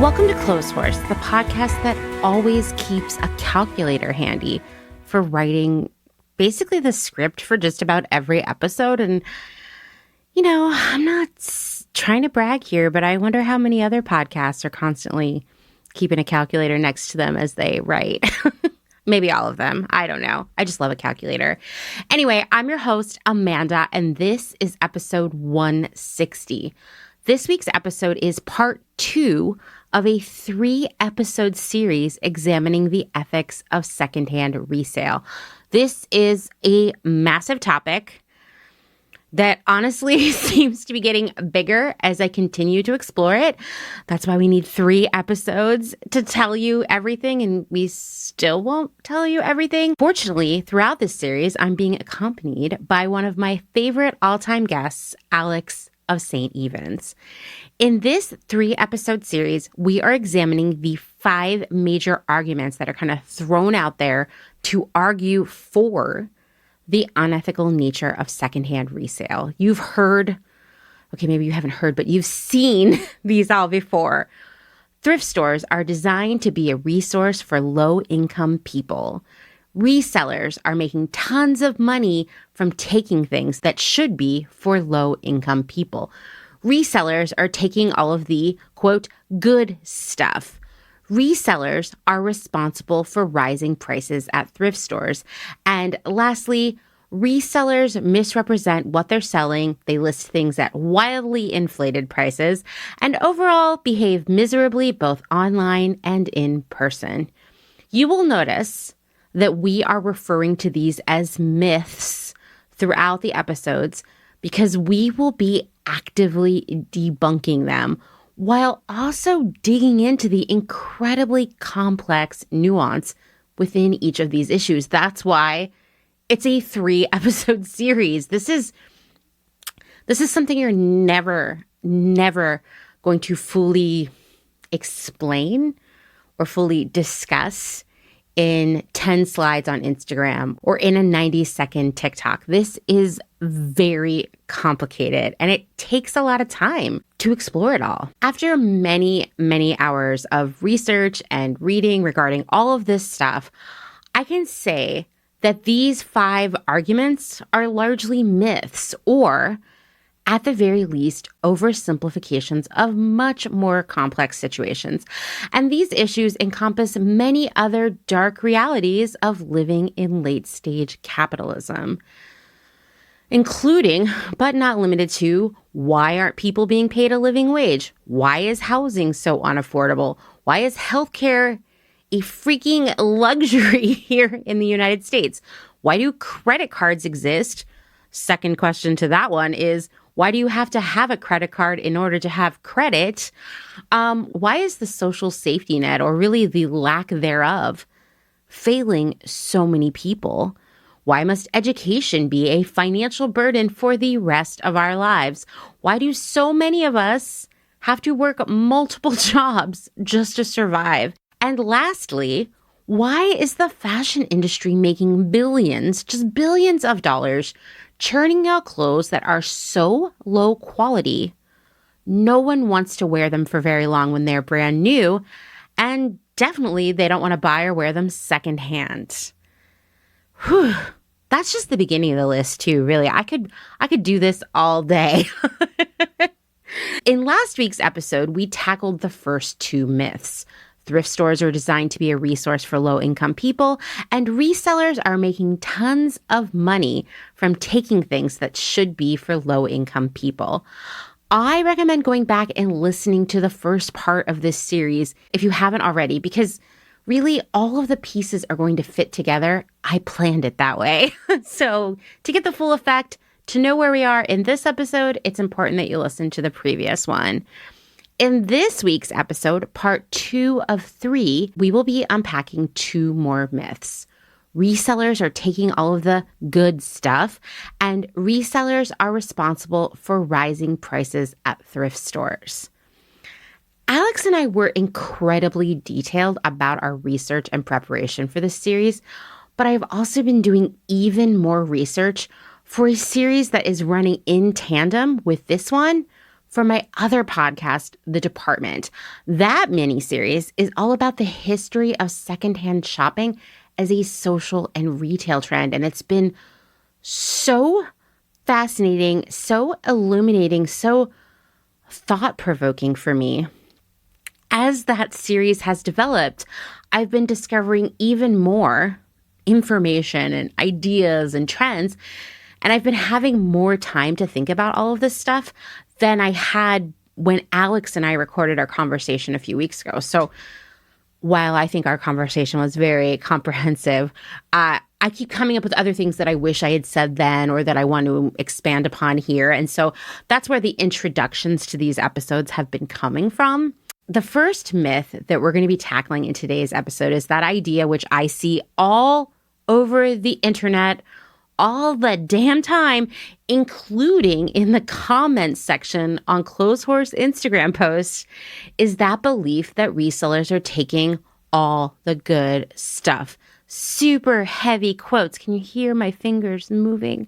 Welcome to Clotheshorse, the podcast that always keeps a calculator handy for writing basically the script for just about every episode. And, I'm not trying to brag here, but I wonder how many other podcasts are constantly keeping a calculator next to them as they write. Maybe all of them. I don't know. I just love a calculator. Anyway, I'm your host, Amanda, and this is episode 160. This week's episode is part 2 of a 3-episode series examining the ethics of secondhand resale. This is a massive topic that honestly seems to be getting bigger as I continue to explore it. That's why we need 3 episodes to tell you everything, and we still won't tell you everything. Fortunately, throughout this series, I'm being accompanied by one of my favorite all-time guests, Alex of St. Evans. In this 3-episode series, we are examining the 5 major arguments that are kind of thrown out there to argue for the unethical nature of secondhand resale. You've heard, okay, maybe you haven't heard, but you've seen these all before. Thrift stores are designed to be a resource for low-income people. Resellers are making tons of money from taking things that should be for low-income people. Resellers are taking all of the, quote, good stuff. Resellers are responsible for rising prices at thrift stores. And lastly, resellers misrepresent what they're selling. They list things at wildly inflated prices and overall behave miserably both online and in person. You will notice that we are referring to these as myths throughout the episodes because we will be actively debunking them while also digging into the incredibly complex nuance within each of these issues. That's why it's a 3-episode series. This is something you're never going to fully explain or fully discuss in 10 slides on Instagram or in a 90-second TikTok. This is very complicated and it takes a lot of time to explore it all. After many, many hours of research and reading regarding all of this stuff, I can say that these 5 arguments are largely myths or, at the very least, oversimplifications of much more complex situations. And these issues encompass many other dark realities of living in late-stage capitalism, including, but not limited to, why aren't people being paid a living wage? Why is housing so unaffordable? Why is healthcare a freaking luxury here in the United States? Why do credit cards exist? Second question to that one is, why do you have to have a credit card in order to have credit? Why is the social safety net, or really the lack thereof, failing so many people? Why must education be a financial burden for the rest of our lives? Why do so many of us have to work multiple jobs just to survive? And lastly, why is the fashion industry making billions, just billions of dollars, churning out clothes that are so low quality, no one wants to wear them for very long when they're brand new, and definitely they don't want to buy or wear them secondhand? Whew. That's just the beginning of the list too, really. I could do this all day. In last week's episode, we tackled the first 2 myths. Thrift stores are designed to be a resource for low-income people, and resellers are making tons of money from taking things that should be for low-income people. I recommend going back and listening to the first part of this series if you haven't already, because really all of the pieces are going to fit together. I planned it that way. So to get the full effect, to know where we are in this episode, it's important that you listen to the previous one. In this week's episode, part 2 of 3, we will be unpacking 2 more myths. Resellers are taking all of the good stuff, and resellers are responsible for rising prices at thrift stores. Alex and I were incredibly detailed about our research and preparation for this series, but I've also been doing even more research for a series that is running in tandem with this one for my other podcast, The Department. That mini-series is all about the history of secondhand shopping as a social and retail trend. And it's been so fascinating, so illuminating, so thought-provoking for me. As that series has developed, I've been discovering even more information and ideas and trends, and I've been having more time to think about all of this stuff than I had when Alex and I recorded our conversation a few weeks ago. So while I think our conversation was very comprehensive, I keep coming up with other things that I wish I had said then or that I want to expand upon here. And so that's where the introductions to these episodes have been coming from. The first myth that we're going to be tackling in today's episode is that idea which I see all over the internet all the damn time, including in the comments section on Clotheshorse Instagram posts, is that belief that resellers are taking all the good stuff. Super heavy quotes. Can you hear my fingers moving?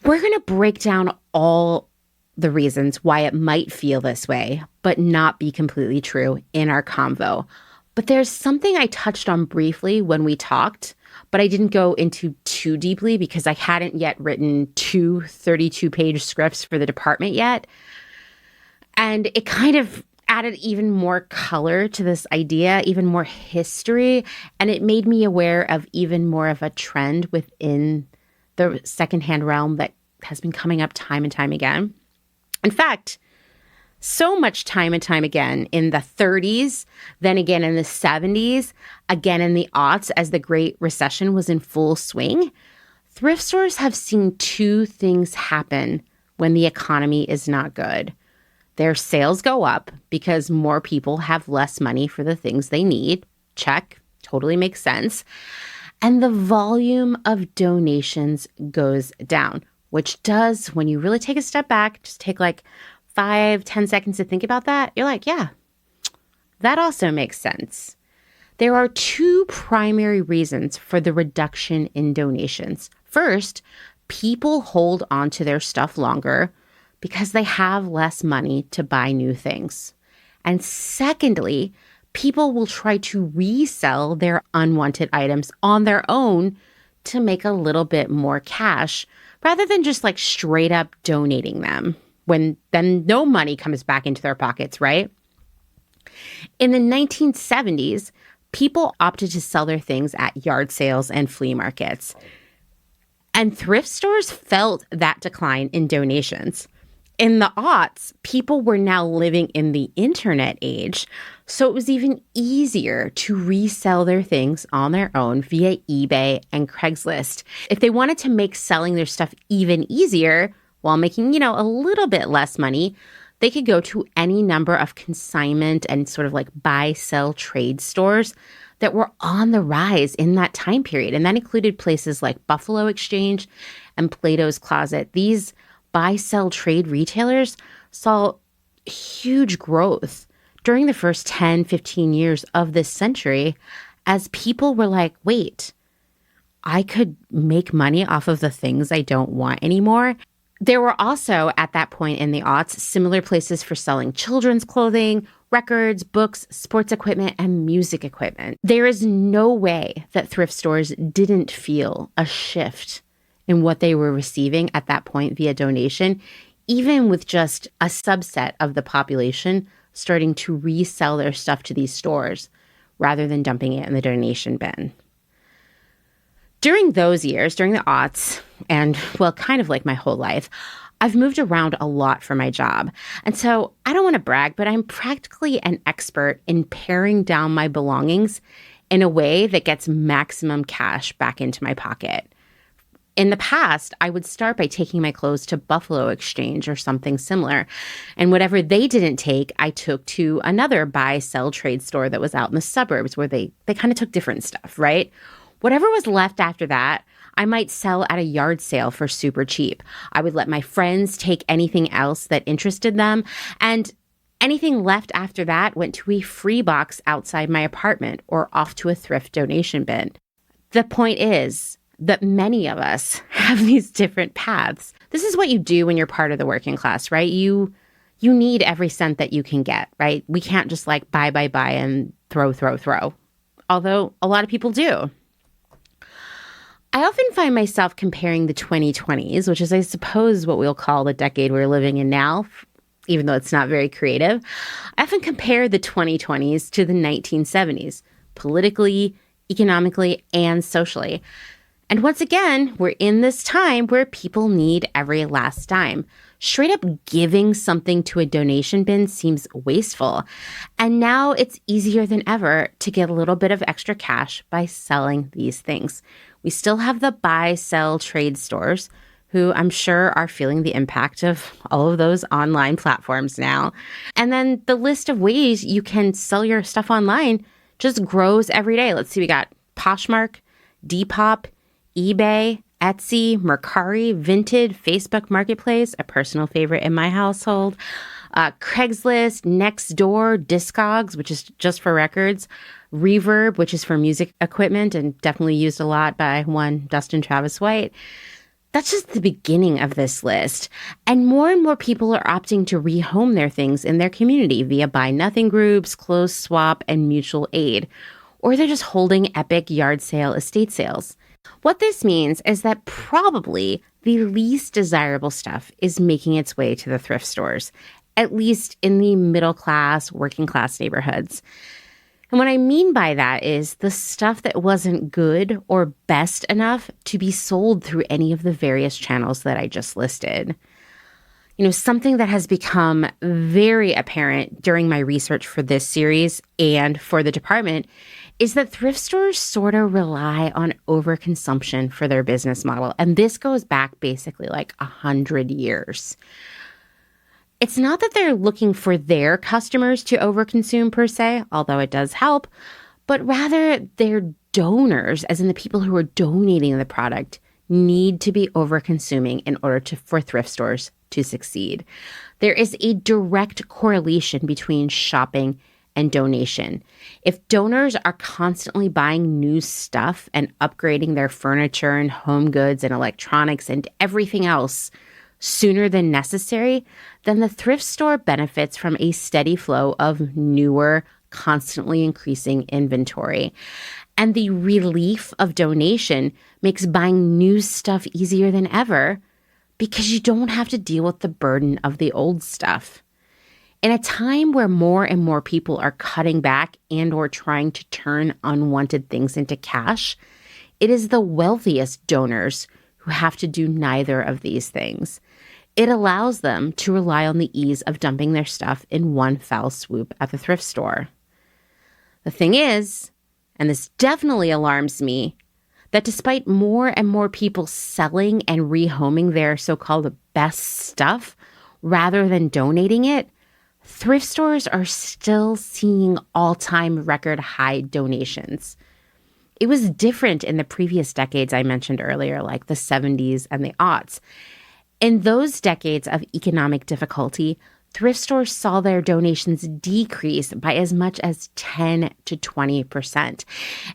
We're going to break down all the reasons why it might feel this way, but not be completely true in our convo. But there's something I touched on briefly when we talked, but I didn't go into too deeply because I hadn't yet written 2 32-page scripts for the department yet. And it kind of added even more color to this idea, even more history, and it made me aware of even more of a trend within the secondhand realm that has been coming up time and time again. In fact, so much time and time again in the 30s, then again in the 70s, again in the aughts as the Great Recession was in full swing, thrift stores have seen 2 things happen when the economy is not good. Their sales go up because more people have less money for the things they need. Check, totally makes sense. And the volume of donations goes down, which does, when you really take a step back, just take like 5-10 seconds to think about that, you're like, yeah, that also makes sense. There are 2 primary reasons for the reduction in donations. First, people hold on to their stuff longer because they have less money to buy new things. And secondly, people will try to resell their unwanted items on their own to make a little bit more cash rather than just like straight up donating them when then no money comes back into their pockets, right? In the 1970s, people opted to sell their things at yard sales and flea markets. And thrift stores felt that decline in donations. In the aughts, people were now living in the internet age, so it was even easier to resell their things on their own via eBay and Craigslist. If they wanted to make selling their stuff even easier while making, a little bit less money, they could go to any number of consignment and sort of like buy, sell, trade stores that were on the rise in that time period. And that included places like Buffalo Exchange and Plato's Closet. These buy, sell, trade retailers saw huge growth during the first 10, 15 years of this century as people were like, wait, I could make money off of the things I don't want anymore. There were also, at that point in the aughts, similar places for selling children's clothing, records, books, sports equipment, and music equipment. There is no way that thrift stores didn't feel a shift in what they were receiving at that point via donation, even with just a subset of the population starting to resell their stuff to these stores rather than dumping it in the donation bin. During those years, during the aughts, and well, kind of like my whole life, I've moved around a lot for my job. And so I don't want to brag, but I'm practically an expert in paring down my belongings in a way that gets maximum cash back into my pocket. In the past, I would start by taking my clothes to Buffalo Exchange or something similar. And whatever they didn't take, I took to another buy, sell, trade store that was out in the suburbs where they kind of took different stuff, right? Whatever was left after that, I might sell at a yard sale for super cheap. I would let my friends take anything else that interested them. And anything left after that went to a free box outside my apartment or off to a thrift donation bin. The point is that many of us have these different paths this is what you do when you're part of the working class, right? You need every cent that you can get, right? We can't just like buy and throw. Although a lot of people do. I often find myself comparing the 2020s, which is, I suppose, what we'll call the decade we're living in now, even though it's not very creative. I often compare the 2020s to the 1970s, politically, economically, and socially. And once again, we're in this time where people need every last dime. Straight up giving something to a donation bin seems wasteful. And now it's easier than ever to get a little bit of extra cash by selling these things. We still have the buy, sell, trade stores, who I'm sure are feeling the impact of all of those online platforms now. And then the list of ways you can sell your stuff online just grows every day. Let's see, we got Poshmark, Depop, eBay, Etsy, Mercari, Vinted, Facebook Marketplace, a personal favorite in my household, Craigslist, Nextdoor, Discogs, which is just for records, Reverb, which is for music equipment and definitely used a lot by one Dustin Travis White. That's just the beginning of this list. And more people are opting to rehome their things in their community via buy nothing groups, clothes swap, and mutual aid. Or they're just holding epic yard sale estate sales. What this means is that probably the least desirable stuff is making its way to the thrift stores, at least in the middle class, working class neighborhoods. And what I mean by that is the stuff that wasn't good or best enough to be sold through any of the various channels that I just listed. You know, something that has become very apparent during my research for this series and for the department is that thrift stores sort of rely on overconsumption for their business model. And this goes back basically like 100 years. It's not that they're looking for their customers to overconsume per se, although it does help, but rather their donors, as in the people who are donating the product, need to be overconsuming in order for thrift stores to succeed. There is a direct correlation between shopping and donation. If donors are constantly buying new stuff and upgrading their furniture and home goods and electronics and everything else sooner than necessary, then the thrift store benefits from a steady flow of newer, constantly increasing inventory. And the relief of donation makes buying new stuff easier than ever because you don't have to deal with the burden of the old stuff. In a time where more and more people are cutting back and or trying to turn unwanted things into cash, it is the wealthiest donors who have to do neither of these things. It allows them to rely on the ease of dumping their stuff in one foul swoop at the thrift store. The thing is, and this definitely alarms me, that despite more and more people selling and rehoming their so-called best stuff rather than donating it, thrift stores are still seeing all-time record high donations. It was different in the previous decades I mentioned earlier, like the 70s and the aughts. In those decades of economic difficulty, thrift stores saw their donations decrease by as much as 10 to 20%.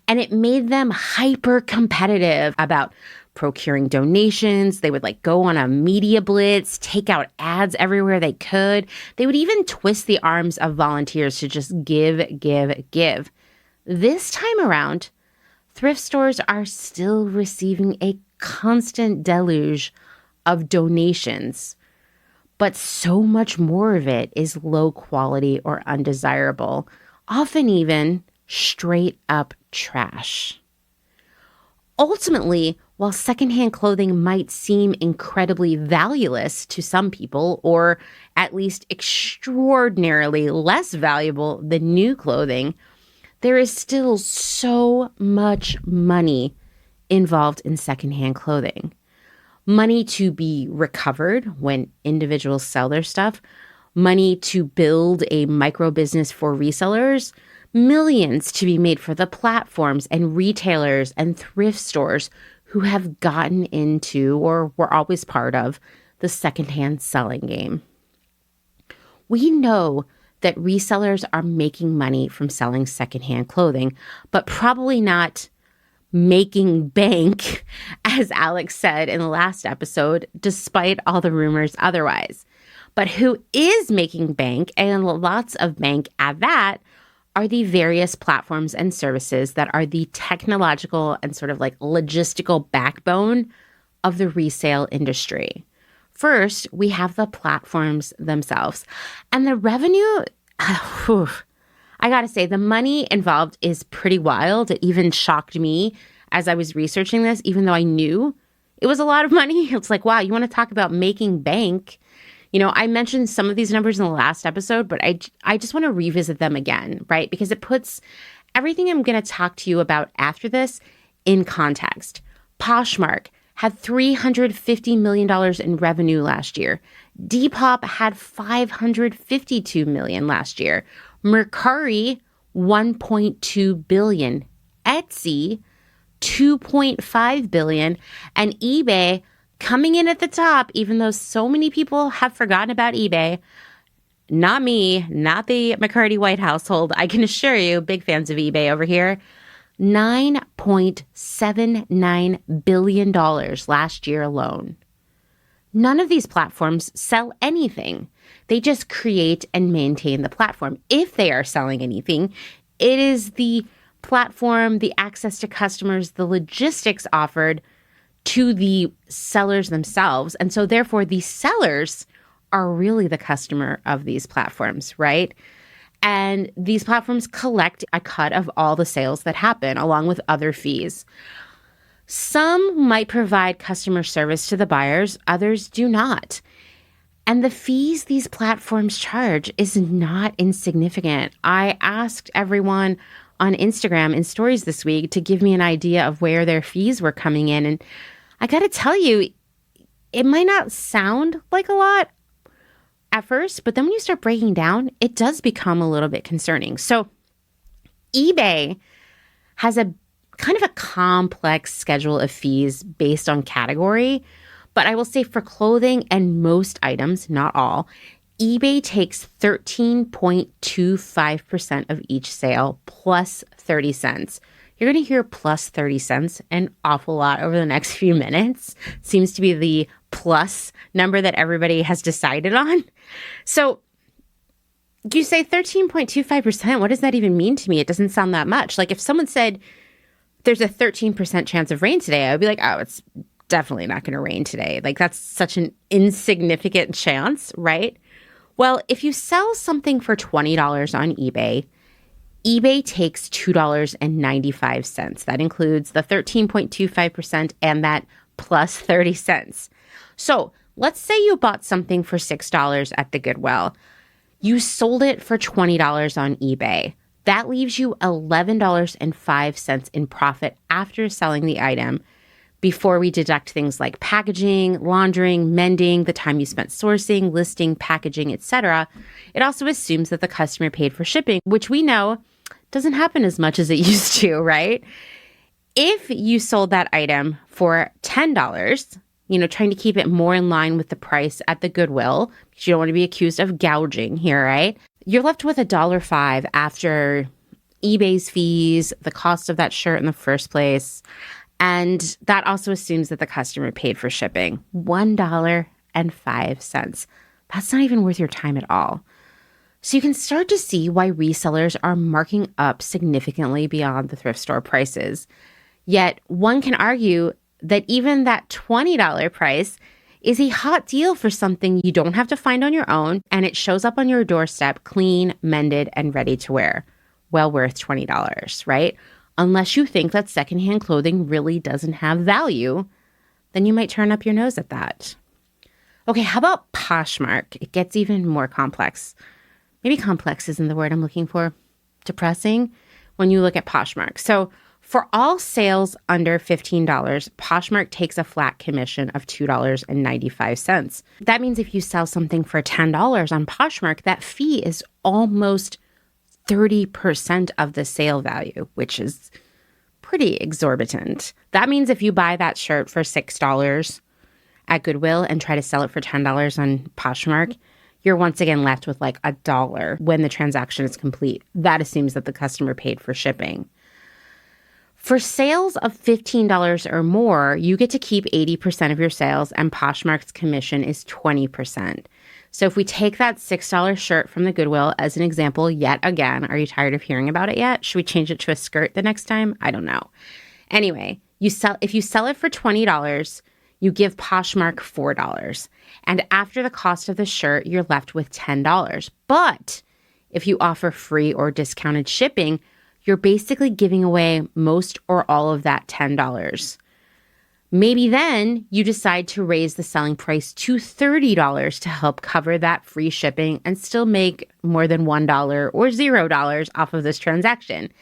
And it made them hyper competitive about procuring donations. They would go on a media blitz, take out ads everywhere they could. They would even twist the arms of volunteers to just give. This time around, thrift stores are still receiving a constant deluge of donations, but so much more of it is low quality or undesirable, often even straight up trash. Ultimately, while secondhand clothing might seem incredibly valueless to some people, or at least extraordinarily less valuable than new clothing, there is still so much money involved in secondhand clothing. Money to be recovered when individuals sell their stuff, money to build a micro business for resellers, millions to be made for the platforms and retailers and thrift stores who have gotten into or were always part of the secondhand selling game. We know that resellers are making money from selling secondhand clothing, but probably not making bank, as Alex said in the last episode, despite all the rumors otherwise. But who is making bank, and lots of bank at that, are the various platforms and services that are the technological and sort of like logistical backbone of the resale industry. First, we have the platforms themselves. And the revenue, I gotta say, the money involved is pretty wild. It even shocked me as I was researching this, even though I knew it was a lot of money. It's like, wow, you want to talk about making bank? You know, I mentioned some of these numbers in the last episode, but I just want to revisit them again, right? Because it puts everything I'm going to talk to you about after this in context. Poshmark had $350 million in revenue last year. Depop had $552 million last year. Mercari, $1.2 billion. Etsy, $2.5 billion. And eBay, coming in at the top, even though so many people have forgotten about eBay. Not me, not the McCarty White household. I can assure you, big fans of eBay over here. $9.79 billion last year alone. None of these platforms sell anything. They just create and maintain the platform. If they are selling anything, it is the platform, the access to customers, the logistics offered to the sellers themselves. And so therefore the sellers are really the customer of these platforms, right? And these platforms collect a cut of all the sales that happen along with other fees. Some might provide customer service to the buyers, others do not. And the fees these platforms charge is not insignificant. I asked everyone on Instagram in stories this week to give me an idea of where their fees were coming in. And I got to tell you, it might not sound like a lot at first, but then when you start breaking down, it does become a little bit concerning. So eBay has a kind of a complex schedule of fees based on category, but I will say for clothing and most items, not all, eBay takes 13.25% of each sale plus 30 cents. You're going to hear plus 30 cents an awful lot over the next few minutes. Seems to be the plus number that everybody has decided on. So you say 13.25%. What does that even mean to me? It doesn't sound that much. Like if someone said there's a 13% chance of rain today, I would be like, oh, it's definitely not going to rain today. Like that's such an insignificant chance, right? Well, if you sell something for $20 on eBay, eBay takes $2.95. That includes the 13.25% and that plus 30 cents. So let's say you bought something for $6 at the Goodwill. You sold it for $20 on eBay. That leaves you $11.05 in profit after selling the item before we deduct things like packaging, laundering, mending, the time you spent sourcing, listing, packaging, etc. It also assumes that the customer paid for shipping, which we know doesn't happen as much as it used to, right? If you sold that item for $10, trying to keep it more in line with the price at the Goodwill, because you don't want to be accused of gouging here, right? You're left with $1.05 after eBay's fees, the cost of that shirt in the first place. And that also assumes that the customer paid for shipping. $1.05. That's not even worth your time at all. So you can start to see why resellers are marking up significantly beyond the thrift store prices. Yet one can argue that even that $20 price is a hot deal for something you don't have to find on your own, and it shows up on your doorstep clean, mended, and ready to wear. Well worth $20, right? Unless you think that secondhand clothing really doesn't have value, then you might turn up your nose at that. Okay, how about Poshmark? It gets even more complex. Maybe complex isn't the word I'm looking for. Depressing when you look at Poshmark. So for all sales under $15, Poshmark takes a flat commission of $2.95. That means if you sell something for $10 on Poshmark, that fee is almost 30% of the sale value, which is pretty exorbitant. That means if you buy that shirt for $6 at Goodwill and try to sell it for $10 on Poshmark, you're once again left with like $1 when the transaction is complete. That assumes that the customer paid for shipping. For sales of $15 or more, you get to keep 80% of your sales, and Poshmark's commission is 20%. So if we take that $6 shirt from the Goodwill as an example yet again, are you tired of hearing about it yet? Should we change it to a skirt the next time? I don't know. Anyway, if you sell it for $20, you give Poshmark $4. And after the cost of the shirt, you're left with $10. But if you offer free or discounted shipping, you're basically giving away most or all of that $10. Maybe then you decide to raise the selling price to $30 to help cover that free shipping and still make more than $1 or $0 off of this transaction.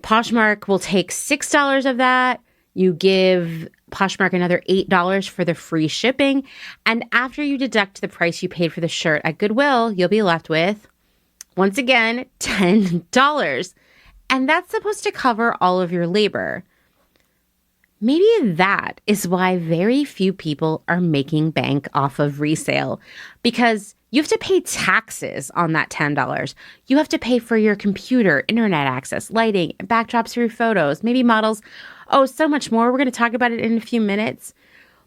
Poshmark will take $6 of that. You give Poshmark another $8 for the free shipping. And after you deduct the price you paid for the shirt at Goodwill, you'll be left with, once again, $10. And that's supposed to cover all of your labor. Maybe that is why very few people are making bank off of resale, because you have to pay taxes on that $10. You have to pay for your computer, internet access, lighting, backdrops for your photos, maybe models. Oh, so much more. We're going to talk about it in a few minutes.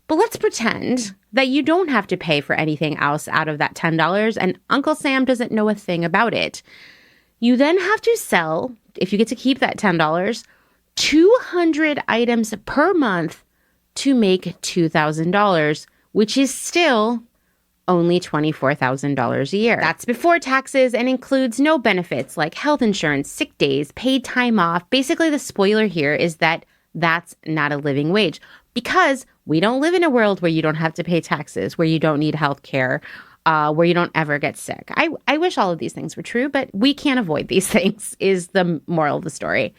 But let's pretend that you don't have to pay for anything else out of that $10 and Uncle Sam doesn't know a thing about it. You then have to sell, if you get to keep that $10, 200 items per month to make $2,000, which is still only $24,000 a year. That's before taxes and includes no benefits like health insurance, sick days, paid time off. Basically, the spoiler here is that that's not a living wage, because we don't live in a world where you don't have to pay taxes, where you don't need health care, where you don't ever get sick. I wish all of these things were true, but we can't avoid these things, is the moral of the story.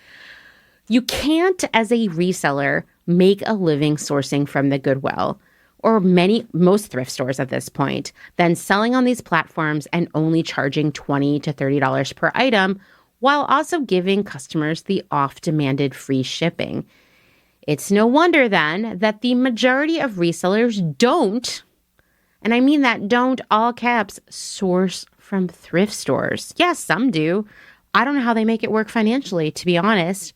You can't, as a reseller, make a living sourcing from the Goodwill, or most thrift stores at this point, then selling on these platforms and only charging $20 to $30 per item, while also giving customers the oft-demanded free shipping. It's no wonder then that the majority of resellers don't, and I mean that don't, all caps, source from thrift stores. Yes, some do. I don't know how they make it work financially, to be honest.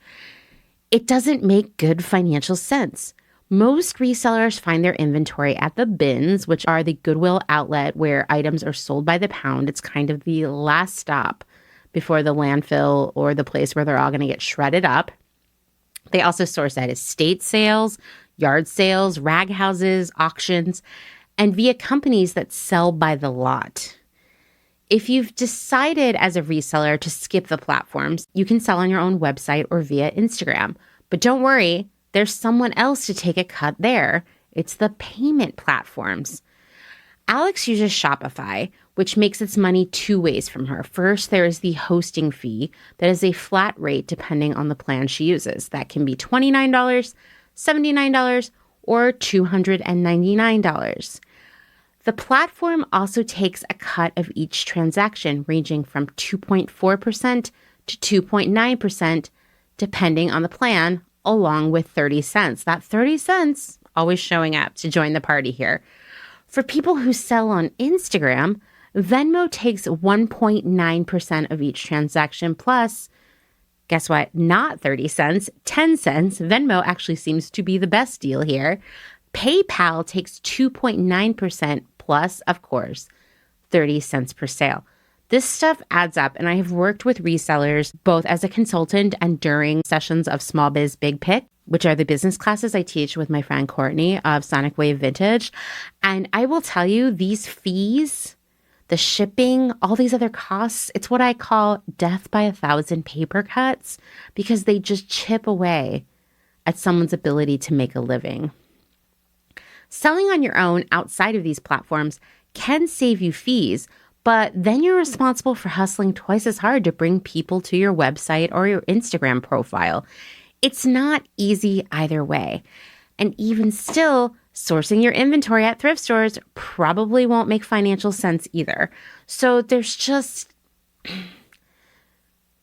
It doesn't make good financial sense. Most resellers find their inventory at the bins, which are the Goodwill outlet where items are sold by the pound. It's kind of the last stop before the landfill or the place where they're all going to get shredded up. They also source at estate sales, yard sales, rag houses, auctions, and via companies that sell by the lot. If you've decided as a reseller to skip the platforms, you can sell on your own website or via Instagram. But don't worry, there's someone else to take a cut there. It's the payment platforms. Alex uses Shopify, which makes its money two ways from her. First, there is the hosting fee that is a flat rate depending on the plan she uses. That can be $29, $79, or $299. The platform also takes a cut of each transaction, ranging from 2.4% to 2.9%, depending on the plan, along with 30 cents. That 30 cents always showing up to join the party here. For people who sell on Instagram, Venmo takes 1.9% of each transaction, plus, guess what? Not 30 cents, 10 cents. Venmo actually seems to be the best deal here. PayPal takes 2.9% plus, of course, 30 cents per sale. This stuff adds up, and I have worked with resellers both as a consultant and during sessions of Small Biz Big Pick, which are the business classes I teach with my friend Courtney of Sonic Wave Vintage. And I will tell you, these fees, the shipping, all these other costs, it's what I call death by 1,000 paper cuts, because they just chip away at someone's ability to make a living. Selling on your own outside of these platforms can save you fees, but then you're responsible for hustling twice as hard to bring people to your website or your Instagram profile. It's not easy either way. And even still, sourcing your inventory at thrift stores probably won't make financial sense either. So there's just...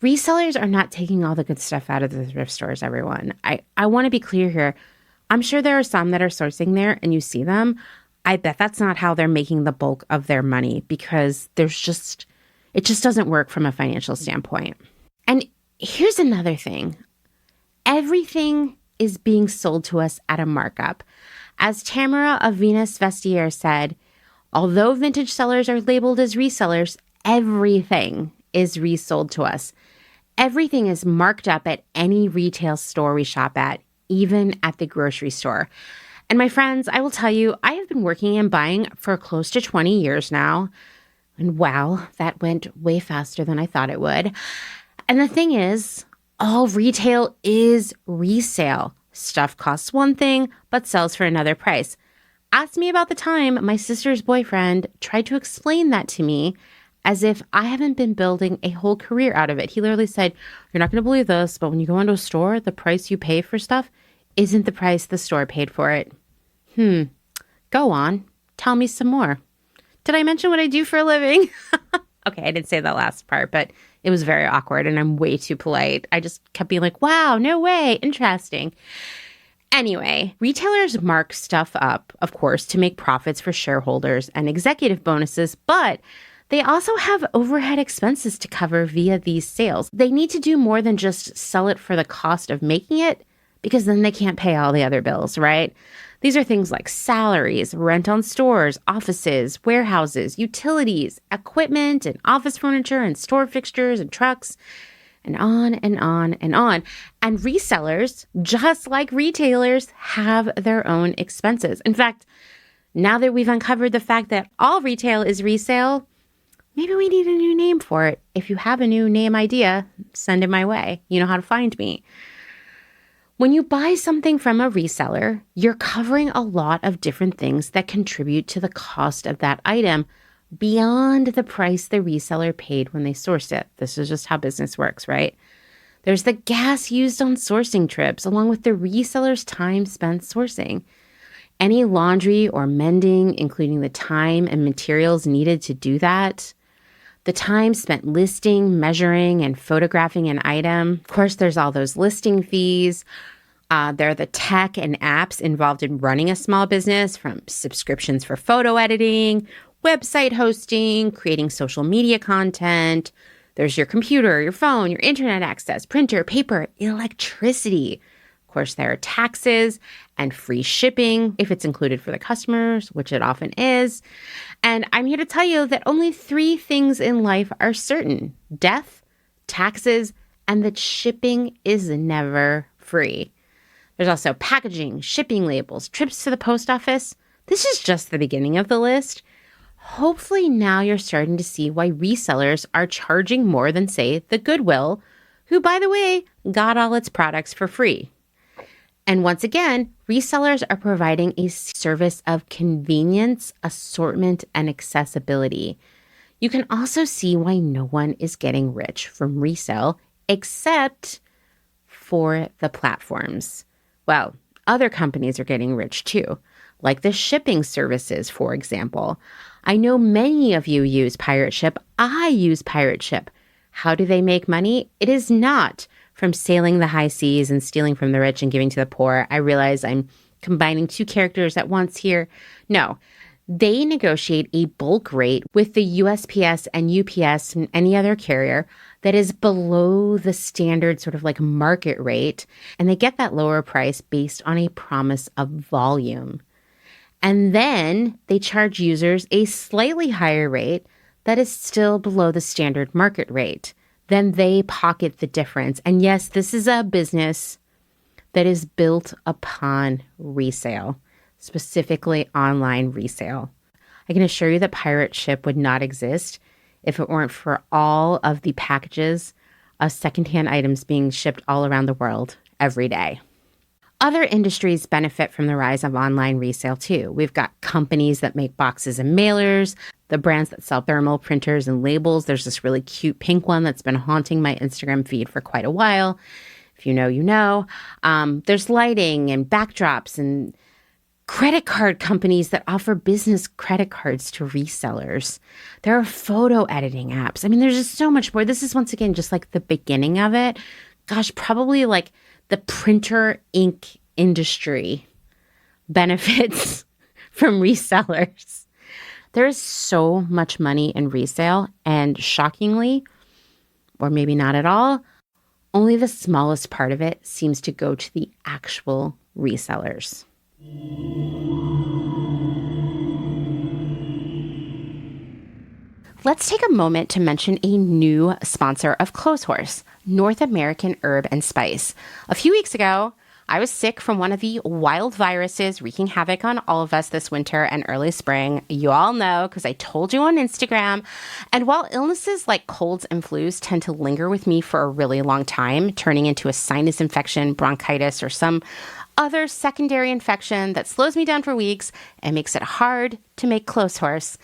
resellers are not taking all the good stuff out of the thrift stores, everyone. I want to be clear here. I'm sure there are some that are sourcing there and you see them. I bet that's not how they're making the bulk of their money, because it just doesn't work from a financial standpoint. And here's another thing. everything is being sold to us at a markup. As Tamara of Venus Vestiaire said, although vintage sellers are labeled as resellers, everything is resold to us. Everything is marked up at any retail store we shop at, even at the grocery store. And my friends, I will tell you, I have been working and buying for close to 20 years now. And wow, that went way faster than I thought it would. And the thing is, all retail is resale. Stuff costs one thing, but sells for another price. Ask me about the time my sister's boyfriend tried to explain that to me as if I haven't been building a whole career out of it. He literally said, "You're not going to believe this, but when you go into a store, the price you pay for stuff isn't the price the store paid for it." Go on. Tell me some more. Did I mention what I do for a living? Okay, I didn't say that last part, but it was very awkward and I'm way too polite. I just kept being like, wow, no way, interesting. Anyway, retailers mark stuff up, of course, to make profits for shareholders and executive bonuses, but they also have overhead expenses to cover via these sales. They need to do more than just sell it for the cost of making it, because then they can't pay all the other bills, right? These are things like salaries, rent on stores, offices, warehouses, utilities, equipment, and office furniture, and store fixtures and trucks, and on and on and on. And resellers, just like retailers, have their own expenses. In fact, now that we've uncovered the fact that all retail is resale, maybe we need a new name for it. If you have a new name idea, send it my way. You know how to find me. When you buy something from a reseller, you're covering a lot of different things that contribute to the cost of that item beyond the price the reseller paid when they sourced it. This is just how business works, right? There's the gas used on sourcing trips, along with the reseller's time spent sourcing. Any laundry or mending, including the time and materials needed to do that. The time spent listing, measuring, and photographing an item. Of course, there's all those listing fees. There are the tech and apps involved in running a small business, from subscriptions for photo editing, website hosting, creating social media content. There's your computer, your phone, your internet access, printer, paper, electricity. Of course, there are taxes and free shipping if it's included for the customers, which it often is. And I'm here to tell you that only 3 things in life are certain: death, taxes, and that shipping is never free. There's also packaging, shipping labels, trips to the post office. This is just the beginning of the list. Hopefully now you're starting to see why resellers are charging more than, say, the Goodwill, who, by the way, got all its products for free. And once again, resellers are providing a service of convenience, assortment, and accessibility. You can also see why no one is getting rich from resale except for the platforms. Well, other companies are getting rich too, like the shipping services, for example. I know many of you use Pirate Ship. I use Pirate Ship. How do they make money? It is not from sailing the high seas and stealing from the rich and giving to the poor. I realize I'm combining 2 characters at once here. No, they negotiate a bulk rate with the USPS and UPS and any other carrier that is below the standard sort of like market rate. And they get that lower price based on a promise of volume. And then they charge users a slightly higher rate that is still below the standard market rate. Then they pocket the difference. And yes, this is a business that is built upon resale, specifically online resale. I can assure you that Pirate Ship would not exist if it weren't for all of the packages of secondhand items being shipped all around the world every day. Other industries benefit from the rise of online resale too. We've got companies that make boxes and mailers, the brands that sell thermal printers and labels. There's this really cute pink one that's been haunting my Instagram feed for quite a while. If you know, you know. There's lighting and backdrops and credit card companies that offer business credit cards to resellers. There are photo editing apps. I mean, there's just so much more. This is, once again, just like the beginning of it. Gosh, probably like the printer ink industry benefits from resellers. There is so much money in resale, and shockingly, or maybe not at all, Only the smallest part of it seems to go to the actual resellers. Let's take a moment to mention a new sponsor of Clotheshorse, North American Herb and Spice. A few weeks ago, I was sick from one of the wild viruses wreaking havoc on all of us this winter and early spring. You all know because I told you on Instagram. And while illnesses like colds and flus tend to linger with me for a really long time, turning into a sinus infection, bronchitis, or some other secondary infection that slows me down for weeks and makes it hard to make Clotheshorse,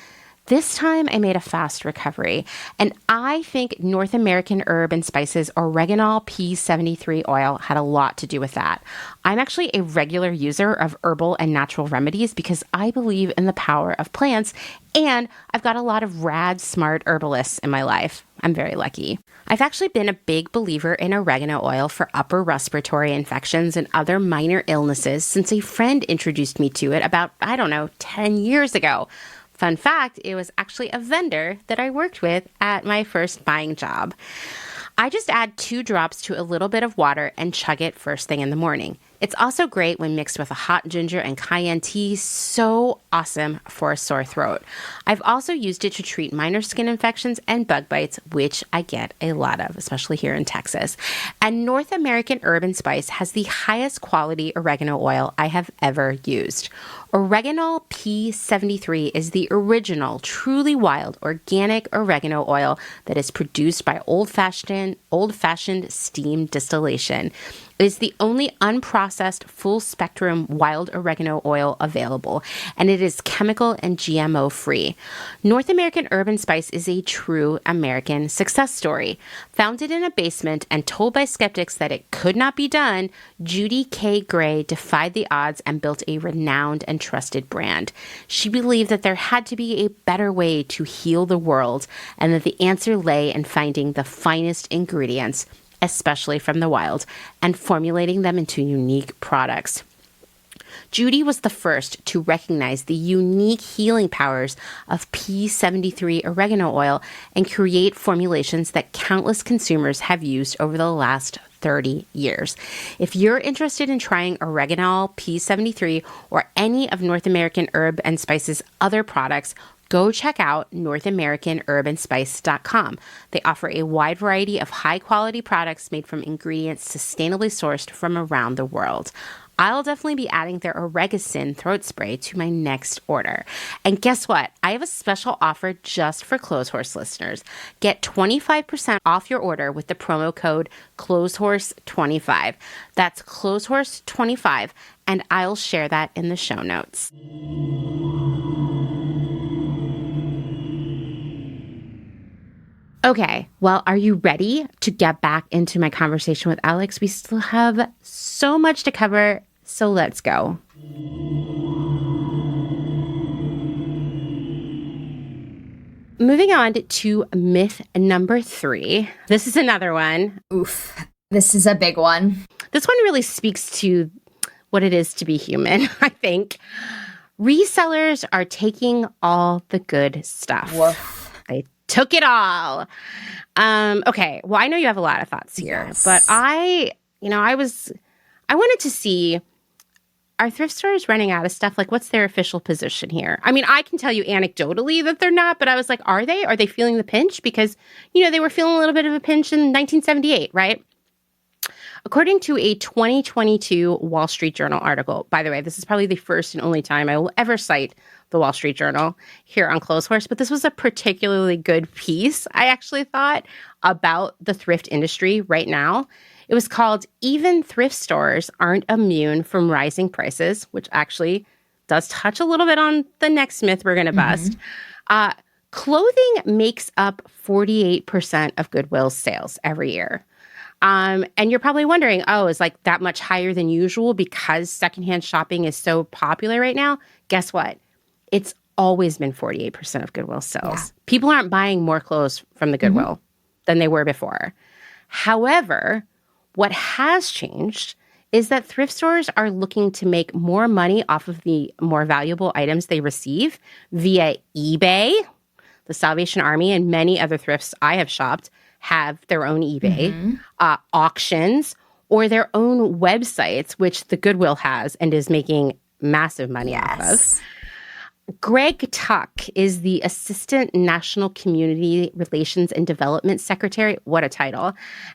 this time I made a fast recovery, and I think North American Herb and Spices Oregano P73 oil had a lot to do with that. I'm actually a regular user of herbal and natural remedies because I believe in the power of plants, and I've got a lot of rad, smart herbalists in my life. I'm very lucky. I've actually been a big believer in oregano oil for upper respiratory infections and other minor illnesses since a friend introduced me to it about, 10 years ago. Fun fact, it was actually a vendor that I worked with at my first buying job. I just add 2 drops to a little bit of water and chug it first thing in the morning. It's also great when mixed with a hot ginger and cayenne tea. So awesome for a sore throat. I've also used it to treat minor skin infections and bug bites, which I get a lot of, especially here in Texas. And North American Herb and Spice has the highest quality oregano oil I have ever used. Oregano P73 is the original, truly wild, organic oregano oil that is produced by old-fashioned steam distillation. It is the only unprocessed, full-spectrum wild oregano oil available, and it is chemical and GMO-free. North American Herb and Spice is a true American success story. Founded in a basement and told by skeptics that it could not be done, Judy K. Gray defied the odds and built a renowned and trusted brand. She believed that there had to be a better way to heal the world, and that the answer lay in finding the finest ingredients, especially from the wild, and formulating them into unique products. Judy was the first to recognize the unique healing powers of P73 oregano oil and create formulations that countless consumers have used over the last 30 years. If you're interested in trying oregano P73 or any of North American Herb and Spice's other products, go check out NorthAmericanHerbandSpice.com. They offer a wide variety of high-quality products made from ingredients sustainably sourced from around the world. I'll definitely be adding their Oregacin throat spray to my next order. And guess what? I have a special offer just for Clotheshorse listeners. Get 25% off your order with the promo code Clotheshorse25. That's Clotheshorse25, and I'll share that in the show notes. Okay, well, are you ready to get back into my conversation with Alex? We still have so much to cover, so let's go. Moving on to myth number 3. This is another one. Oof, this is a big one. This one really speaks to what it is to be human, I think. Resellers are taking all the good stuff. Woof. They took it all. Okay. Well, I know you have a lot of thoughts here, yes. But I wanted to see, are thrift stores running out of stuff? Like, what's their official position here? I mean, I can tell you anecdotally that they're not, but I was like, are they? Are they feeling the pinch? Because, they were feeling a little bit of a pinch in 1978, right? According to a 2022 Wall Street Journal article, by the way, this is probably the first and only time I will ever cite the Wall Street Journal here on Clotheshorse, but this was a particularly good piece, I actually thought, about the thrift industry right now. It was called "Even Thrift Stores Aren't Immune from Rising Prices," which actually does touch a little bit on the next myth we're going to bust. Clothing makes up 48% of Goodwill's sales every year. And you're probably wondering, is like that much higher than usual because secondhand shopping is so popular right now? Guess what? It's always been 48% of Goodwill sales. Yeah. People aren't buying more clothes from the Goodwill than they were before. However, what has changed is that thrift stores are looking to make more money off of the more valuable items they receive via eBay. The Salvation Army and many other thrifts I have shopped have their own eBay, auctions, or their own websites, which the Goodwill has and is making massive money off of. Greg Tuck is the Assistant National Community Relations and Development Secretary, what a title,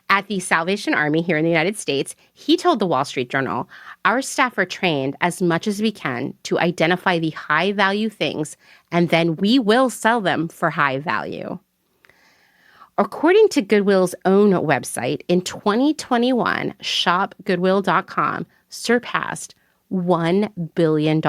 at the Salvation Army here in the United States. He told the Wall Street Journal, "Our staff are trained as much as we can to identify the high-value things, and then we will sell them for high value." According to Goodwill's own website, in 2021, shopgoodwill.com surpassed $1 billion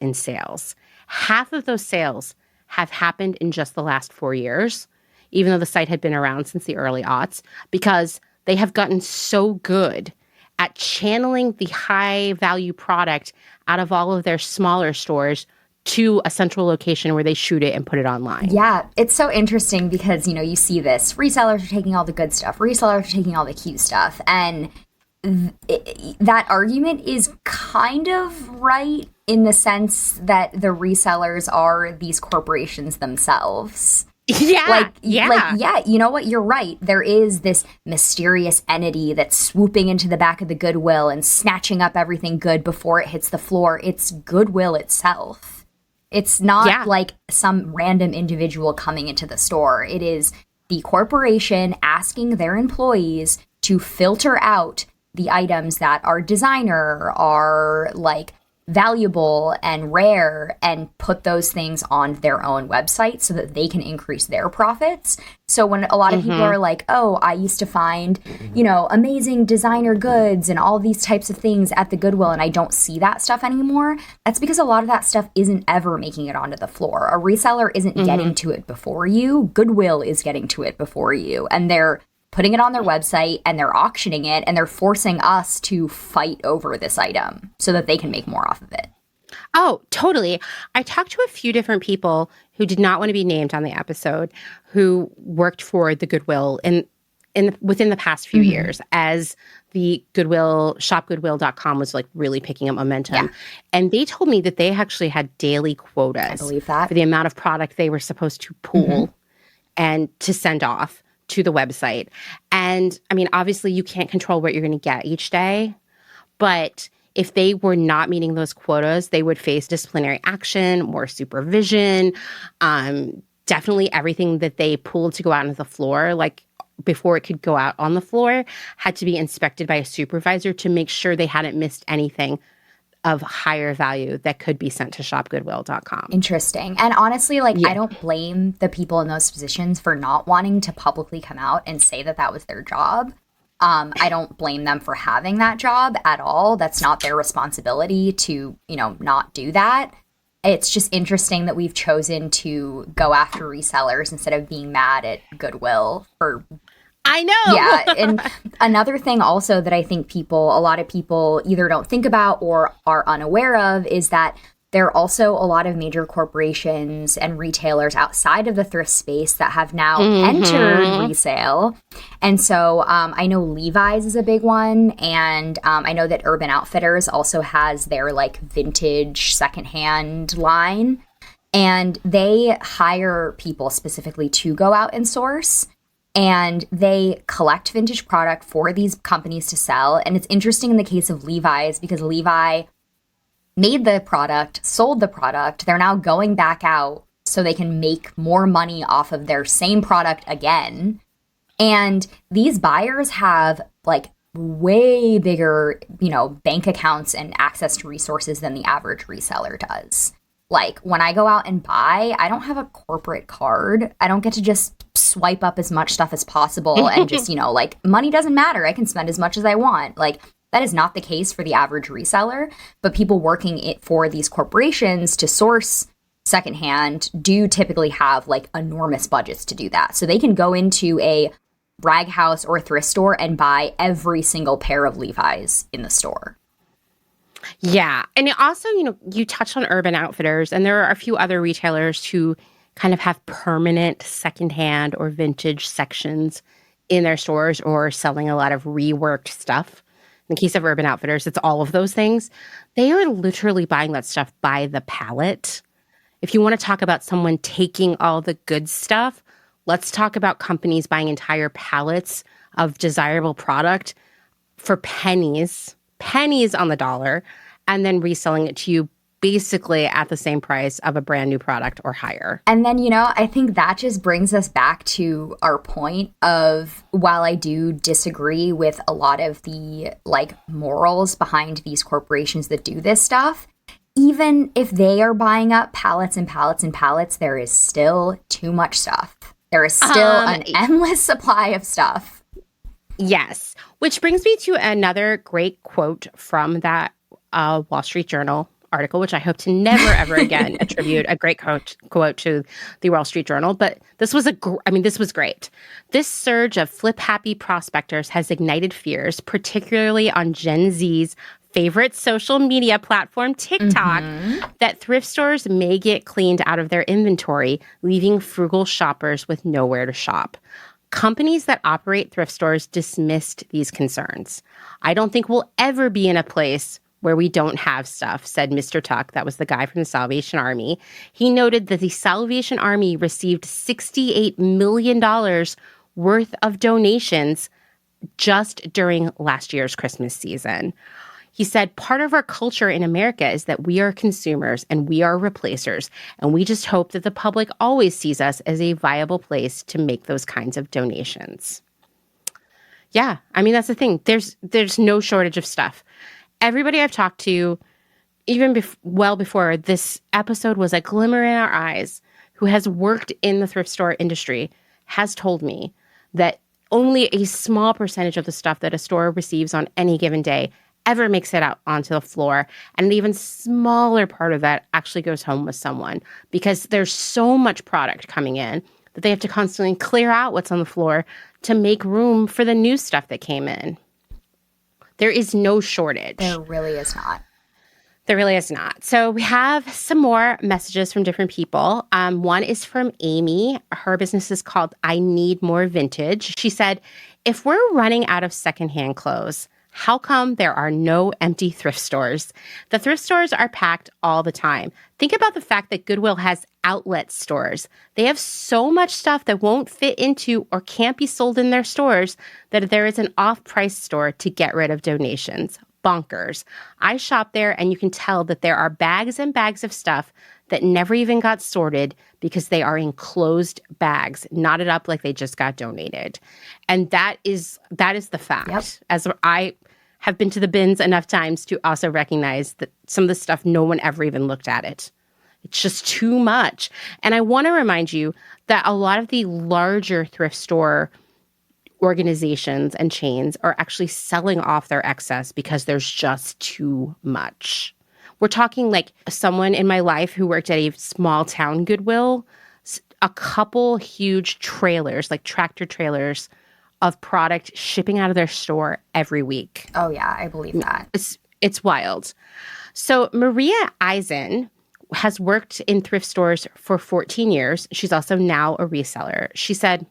in sales. Half of those sales have happened in just the last 4 years, even though the site had been around since the early aughts, because they have gotten so good at channeling the high-value product out of all of their smaller stores to a central location where they shoot it and put it online. Yeah, it's so interesting because, you see this. Resellers are taking all the good stuff. Resellers are taking all the cute stuff. And that argument is kind of right in the sense that the resellers are these corporations themselves. Yeah. You know what? You're right. There is this mysterious entity that's swooping into the back of the Goodwill and snatching up everything good before it hits the floor. It's Goodwill itself. It's not like some random individual coming into the store. It is the corporation asking their employees to filter out the items that are designer, are like valuable and rare, and put those things on their own website so that they can increase their profits. So when a lot of people are like, oh, I used to find, amazing designer goods and all these types of things at the Goodwill and I don't see that stuff anymore, that's because a lot of that stuff isn't ever making it onto the floor. A reseller isn't getting to it before you. Goodwill is getting to it before you. And they're putting it on their website and they're auctioning it and they're forcing us to fight over this item so that they can make more off of it. Oh, totally. I talked to a few different people who did not want to be named on the episode who worked for the Goodwill within the past few years as the Goodwill, shopgoodwill.com was like really picking up momentum. Yeah. And they told me that they actually had daily quotas. I believe that. For the amount of product they were supposed to pull and to send off to the website. And I mean, obviously you can't control what you're going to get each day, but if they were not meeting those quotas, they would face disciplinary action, more supervision, definitely everything that they pulled to go out onto the floor, like before it could go out on the floor, had to be inspected by a supervisor to make sure they hadn't missed anything of higher value that could be sent to shopgoodwill.com. Interesting. And honestly, I don't blame the people in those positions for not wanting to publicly come out and say that that was their job. I don't blame them for having that job at all. That's not their responsibility to, not do that. It's just interesting that we've chosen to go after resellers instead of being mad at Goodwill for... I know. Yeah. And another thing also that I think a lot of people either don't think about or are unaware of is that there are also a lot of major corporations and retailers outside of the thrift space that have now entered resale. And so I know Levi's is a big one. And I know that Urban Outfitters also has their vintage secondhand line. And they hire people specifically to go out and source. And they collect vintage product for these companies to sell. And it's interesting in the case of Levi's because Levi made the product, sold the product. They're now going back out so they can make more money off of their same product again. And these buyers have way bigger, bank accounts and access to resources than the average reseller does. When I go out and buy, I don't have a corporate card. I don't get to just swipe up as much stuff as possible and just, money doesn't matter. I can spend as much as I want. That is not the case for the average reseller, but people working it for these corporations to source secondhand do typically have enormous budgets to do that. So they can go into a rag house or a thrift store and buy every single pair of Levi's in the store. Yeah. And also, you touched on Urban Outfitters, and there are a few other retailers who kind of have permanent secondhand or vintage sections in their stores or selling a lot of reworked stuff. In the case of Urban Outfitters, it's all of those things. They are literally buying that stuff by the pallet. If you want to talk about someone taking all the good stuff, Let's talk about companies buying entire pallets of desirable product for pennies on the dollar, and then reselling it to you basically at the same price of a brand new product or higher. And then, I think that just brings us back to our point of, while I do disagree with a lot of the morals behind these corporations that do this stuff, even if they are buying up pallets and pallets and pallets, there is still too much stuff. There is still an endless supply of stuff. Yes. Which brings me to another great quote from that Wall Street Journal article, which I hope to never, ever again attribute a great quote to the Wall Street Journal. But this was this was great. This surge of flip-happy prospectors has ignited fears, particularly on Gen Z's favorite social media platform, TikTok, that thrift stores may get cleaned out of their inventory, leaving frugal shoppers with nowhere to shop. Companies that operate thrift stores dismissed these concerns. I don't think we'll ever be in a place where we don't have stuff, said Mr. Tuck. That was the guy from the Salvation Army. He noted that the Salvation Army received $68 million worth of donations just during last year's Christmas season. He said, part of our culture in America is that we are consumers and we are replacers, and we just hope that the public always sees us as a viable place to make those kinds of donations. Yeah, that's the thing. There's no shortage of stuff. Everybody I've talked to, even well before this episode was a glimmer in our eyes, who has worked in the thrift store industry, has told me that only a small percentage of the stuff that a store receives on any given day ever makes it out onto the floor. And an even smaller part of that actually goes home with someone, because there's so much product coming in that they have to constantly clear out what's on the floor to make room for the new stuff that came in. There is no shortage. There really is not. There really is not. So we have some more messages from different people. One is from Aimee. Her business is called I Need More Vintage. She said, if we're running out of secondhand clothes, how come there are no empty thrift stores? The thrift stores are packed all the time. Think about the fact that Goodwill has outlet stores. They have so much stuff that won't fit into or can't be sold in their stores that there is an off-price store to get rid of donations. Bonkers. I shop there and you can tell that there are bags and bags of stuff that never even got sorted because they are in closed bags, knotted up like they just got donated. And that is the fact. Yep. As I have been to the bins enough times to also recognize that some of the stuff, no one ever even looked at it. It's just too much. And I want to remind you that a lot of the larger thrift store organizations and chains are actually selling off their excess because there's just too much. We're talking like someone in my life who worked at a small town Goodwill, a couple huge trailers, like tractor trailers of product shipping out of their store every week. Oh yeah, I believe that. It's wild. So Maria Eisen has worked in thrift stores for 14 years. She's also now a reseller. She said,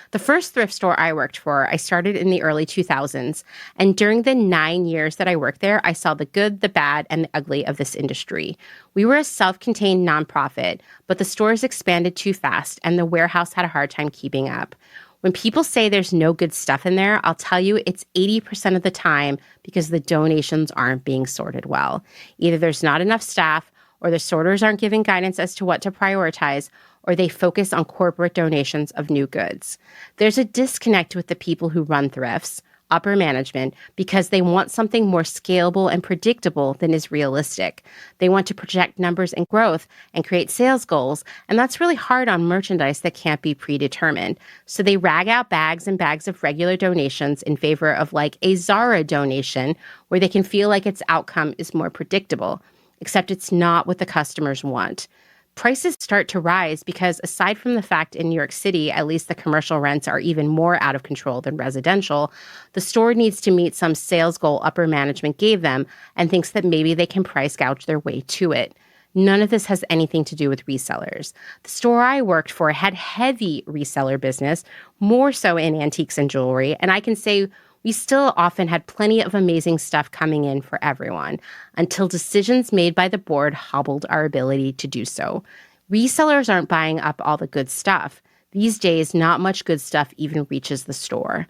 the first thrift store I worked for, I started in the early 2000s. And during the 9 years that I worked there, I saw the good, the bad, and the ugly of this industry. We were a self-contained nonprofit, but the stores expanded too fast and the warehouse had a hard time keeping up. When people say there's no good stuff in there, I'll tell you it's 80% of the time because the donations aren't being sorted well. Either there's not enough staff, or the sorters aren't giving guidance as to what to prioritize, or they focus on corporate donations of new goods. There's a disconnect with the people who run thrifts, upper management, because they want something more scalable and predictable than is realistic. They want to project numbers and growth and create sales goals, and that's really hard on merchandise that can't be predetermined. So they rag out bags and bags of regular donations in favor of like a Zara donation where they can feel like its outcome is more predictable, except it's not what the customers want. Prices start to rise because aside from the fact in New York City, at least the commercial rents are even more out of control than residential, the store needs to meet some sales goal upper management gave them and thinks that maybe they can price gouge their way to it. None of this has anything to do with resellers. The store I worked for had heavy reseller business, more so in antiques and jewelry, and I can say we still often had plenty of amazing stuff coming in for everyone until decisions made by the board hobbled our ability to do so. Resellers aren't buying up all the good stuff. These days, not much good stuff even reaches the store.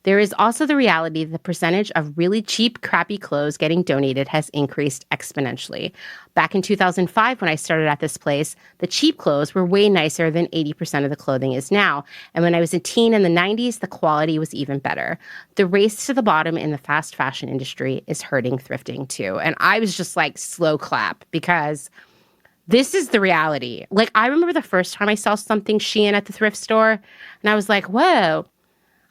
There is also the reality that the percentage of really cheap, crappy clothes getting donated has increased exponentially. Back in 2005, when I started at this place, the cheap clothes were way nicer than 80% of the clothing is now. And when I was a teen in the 90s, the quality was even better. The race to the bottom in the fast fashion industry is hurting thrifting too. And I was just like, slow clap, because this is the reality. Like, I remember the first time I saw something Shein at the thrift store, and I was like, whoa,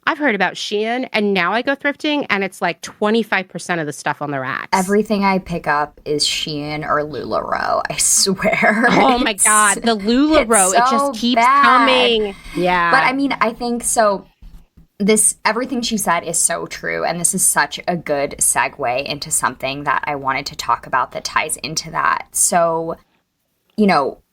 I've heard about Shein, and now I go thrifting, and it's like 25% of the stuff on the racks. Everything I pick up is Shein or LuLaRoe, I swear. Oh my God, the LuLaRoe, it just keeps coming. Yeah. But I mean, I think so. Everything she said is so true, and this is such a good segue into something that I wanted to talk about that ties into that. So, you know,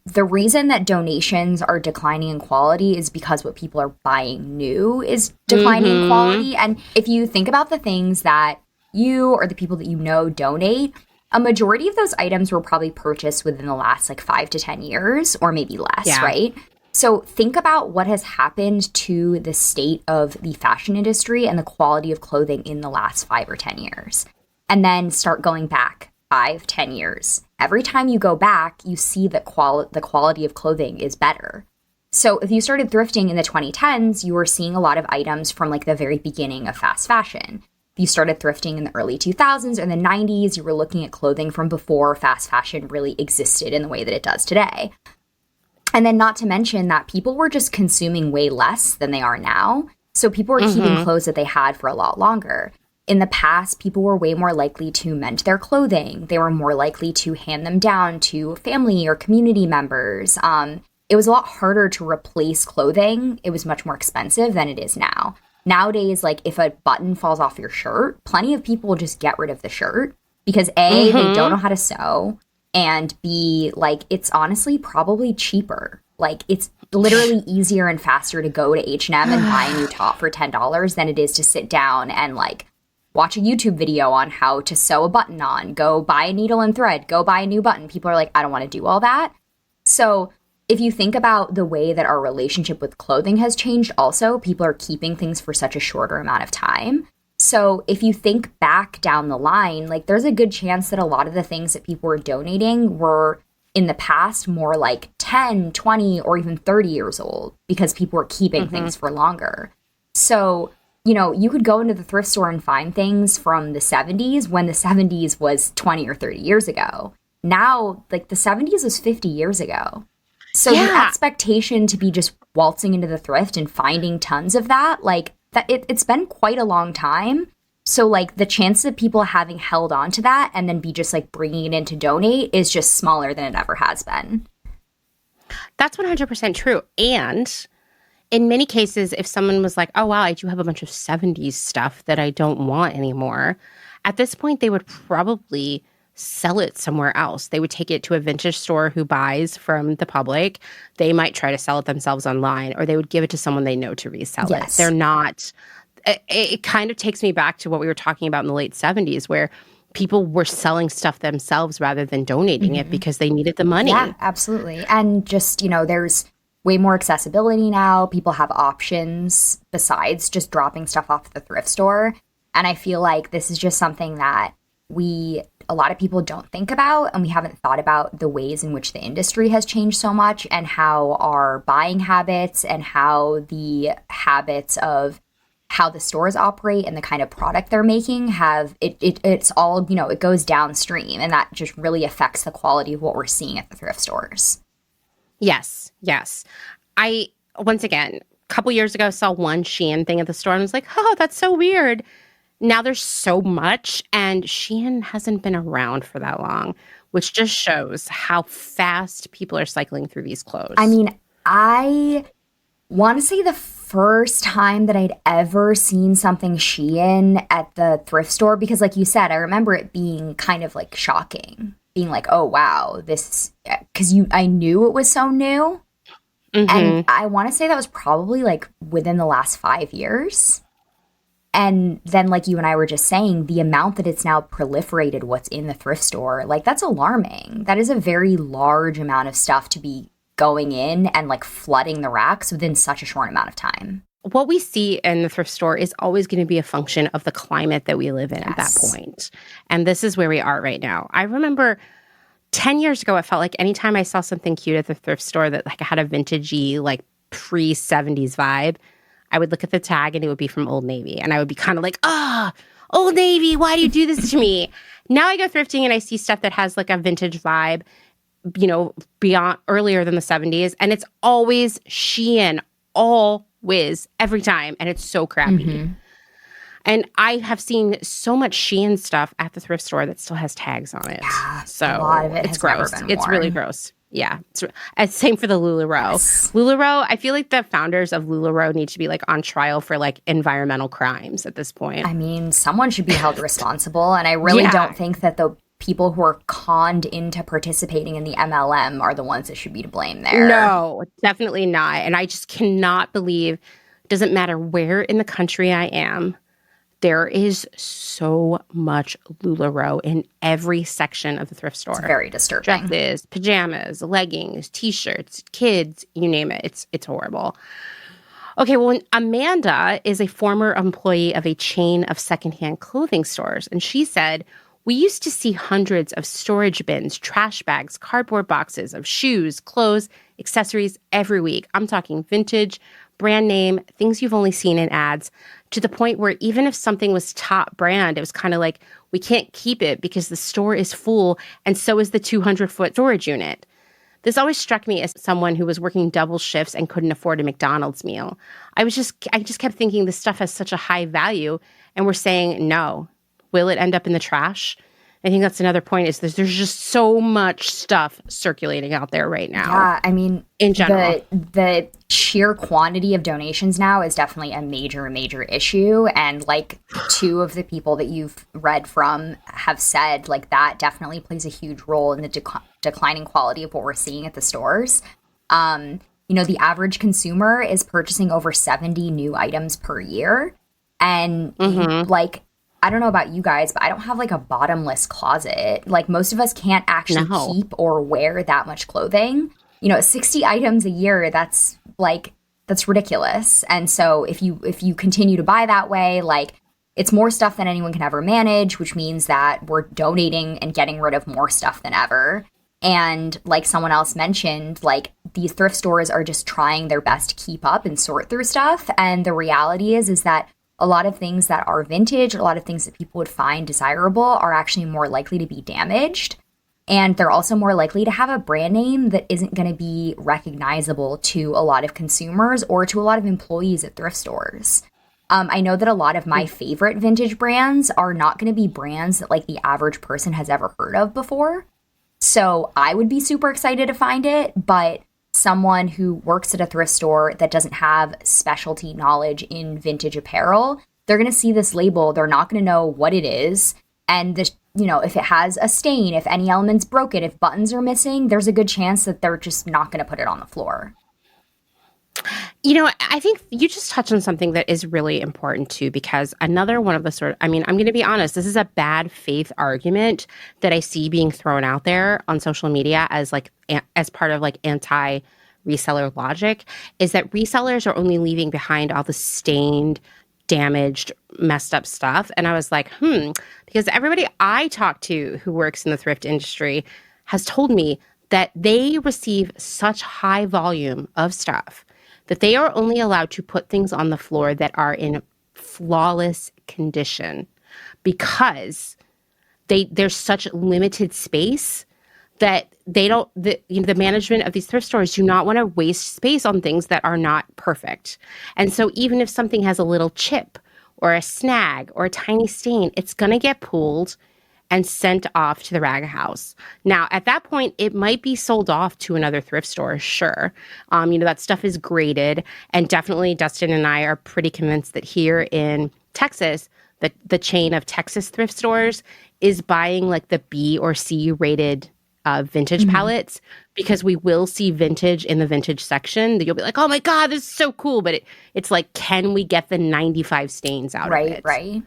the reason that donations are declining in quality is because what people are buying new is declining in quality. And if you think about the things that you or the people that you know donate, a majority of those items were probably purchased within the last like 5 to 10 years or maybe less, right? So think about what has happened to the state of the fashion industry and the quality of clothing in the last 5 or 10 years. And then start going back 5, 10 years. Every time you go back, you see that the quality of clothing is better. So if you started thrifting in the 2010s, you were seeing a lot of items from like the very beginning of fast fashion. If you started thrifting in the early 2000s or the 90s, you were looking at clothing from before fast fashion really existed in the way that it does today. And then not to mention that people were just consuming way less than they are now. So people were keeping clothes that they had for a lot longer. In the past, people were way more likely to mend their clothing. They were more likely to hand them down to family or community members. It was a lot harder to replace clothing. It was much more expensive than it is now. Nowadays, like if a button falls off your shirt, plenty of people will just get rid of the shirt because A, they don't know how to sew, and B, like it's honestly probably cheaper. Like it's literally easier and faster to go to H&M and buy a new top for $10 than it is to sit down and like watch a YouTube video on how to sew a button on, go buy a needle and thread, go buy a new button. People are like, I don't want to do all that. So if you think about the way that our relationship with clothing has changed also, people are keeping things for such a shorter amount of time. So if you think back down the line, like there's a good chance that a lot of the things that people were donating were in the past more like 10, 20, or even 30 years old because people were keeping things for longer. So you know, you could go into the thrift store and find things from the 70s when the 70s was 20 or 30 years ago. Now, like the 70s was 50 years ago. So the expectation to be just waltzing into the thrift and finding tons of that, like that, it's been quite a long time. So like the chance of people having held on to that and then be just like bringing it in to donate is just smaller than it ever has been. That's 100% true. And in many cases, if someone was like, oh, wow, I do have a bunch of 70s stuff that I don't want anymore, at this point, they would probably sell it somewhere else. They would take it to a vintage store who buys from the public. They might try to sell it themselves online, or they would give it to someone they know to resell it. They're not, it kind of takes me back to what we were talking about in the late 70s, where people were selling stuff themselves rather than donating it because they needed the money. Yeah, absolutely. And just, you know, there's way more accessibility now. People have options besides just dropping stuff off at the thrift store. And I feel like this is just something that a lot of people don't think about, and we haven't thought about the ways in which the industry has changed so much and how our buying habits and how the habits of how the stores operate and the kind of product they're making it's all, you know, it goes downstream, and that just really affects the quality of what we're seeing at the thrift stores. Yes. I, once again, a couple years ago, saw one Shein thing at the store and was like, oh, that's so weird. Now there's so much, and Shein hasn't been around for that long, which just shows how fast people are cycling through these clothes. I mean, I want to say the first time that I'd ever seen something Shein at the thrift store, because like you said, I remember it being kind of like shocking, being like, oh, wow, this, because I knew it was so new. And I want to say that was probably like within the last 5 years. And then like you and I were just saying, the amount that it's now proliferated what's in the thrift store, like that's alarming. That is a very large amount of stuff to be going in and like flooding the racks within such a short amount of time. What we see in the thrift store is always going to be a function of the climate that we live in at that point. And this is where we are right now. I remember 10 years ago, it felt like anytime I saw something cute at the thrift store that like had a vintagey, like pre-70s vibe, I would look at the tag and it would be from Old Navy. And I would be kind of like, Old Navy, why do you do this to me? Now I go thrifting and I see stuff that has like a vintage vibe, you know, beyond earlier than the 70s. And it's always Shein, always, every time. And it's so crappy. Mm-hmm. And I have seen so much Shein stuff at the thrift store that still has tags on it. Yeah, so a lot of it it's has gross. never been It's worn. really gross. Yeah. It's same for the LuLaRoe. Yes. LuLaRoe, I feel like the founders of LuLaRoe need to be like on trial for like environmental crimes at this point. I mean, someone should be held responsible. And I really don't think that the people who are conned into participating in the MLM are the ones that should be to blame there. No, definitely not. And I just cannot believe, doesn't matter where in the country I am, there is so much LuLaRoe in every section of the thrift store. It's very disturbing. Dresses, pajamas, leggings, T-shirts, kids, you name it. It's horrible. Okay, well, Amanda is a former employee of a chain of secondhand clothing stores. And she said, we used to see hundreds of storage bins, trash bags, cardboard boxes of shoes, clothes, accessories every week. I'm talking vintage, brand name, things you've only seen in ads, to the point where even if something was top brand, it was kind of like, we can't keep it because the store is full and so is the 200-foot storage unit. This always struck me as someone who was working double shifts and couldn't afford a McDonald's meal. I just kept thinking this stuff has such a high value and we're saying no. Will it end up in the trash? I think that's another point is there's just so much stuff circulating out there right now. Yeah, I mean, in general, the sheer quantity of donations now is definitely a major issue. And like two of the people that you've read from have said, like that definitely plays a huge role in the declining quality of what we're seeing at the stores. You know, the average consumer is purchasing over 70 new items per year. And like, I don't know about you guys, but I don't have like a bottomless closet. Like most of us can't actually keep or wear that much clothing. You know, 60 items a year, that's ridiculous. And so if you continue to buy that way, like it's more stuff than anyone can ever manage, which means that we're donating and getting rid of more stuff than ever. And like someone else mentioned, like these thrift stores are just trying their best to keep up and sort through stuff. And the reality is that a lot of things that are vintage, a lot of things that people would find desirable are actually more likely to be damaged. And they're also more likely to have a brand name that isn't going to be recognizable to a lot of consumers or to a lot of employees at thrift stores. I know that a lot of my favorite vintage brands are not going to be brands that like the average person has ever heard of before. So I would be super excited to find it, but someone who works at a thrift store that doesn't have specialty knowledge in vintage apparel, they're going to see this label. They're not going to know what it is. And this, you know, if it has a stain, if any element's broken, if buttons are missing, there's a good chance that they're just not going to put it on the floor. You know, I think you just touched on something that is really important too, because another one of the I'm going to be honest, this is a bad faith argument that I see being thrown out there on social media as like, as part of like anti-reseller logic, is that resellers are only leaving behind all the stained, damaged, messed up stuff. And I was like, because everybody I talk to who works in the thrift industry has told me that they receive such high volume of stuff that they are only allowed to put things on the floor that are in flawless condition because there's such limited space that the management of these thrift stores do not want to waste space on things that are not perfect. And so even if something has a little chip or a snag or a tiny stain, it's going to get pulled and sent off to the rag house. Now, at that point, it might be sold off to another thrift store, sure. That stuff is graded, and definitely Dustin and I are pretty convinced that here in Texas, that the chain of Texas thrift stores is buying like the B or C rated vintage palettes, because we will see vintage in the vintage section that you'll be like, oh my God, this is so cool. But it's like, can we get the 95 stains out of it? Right.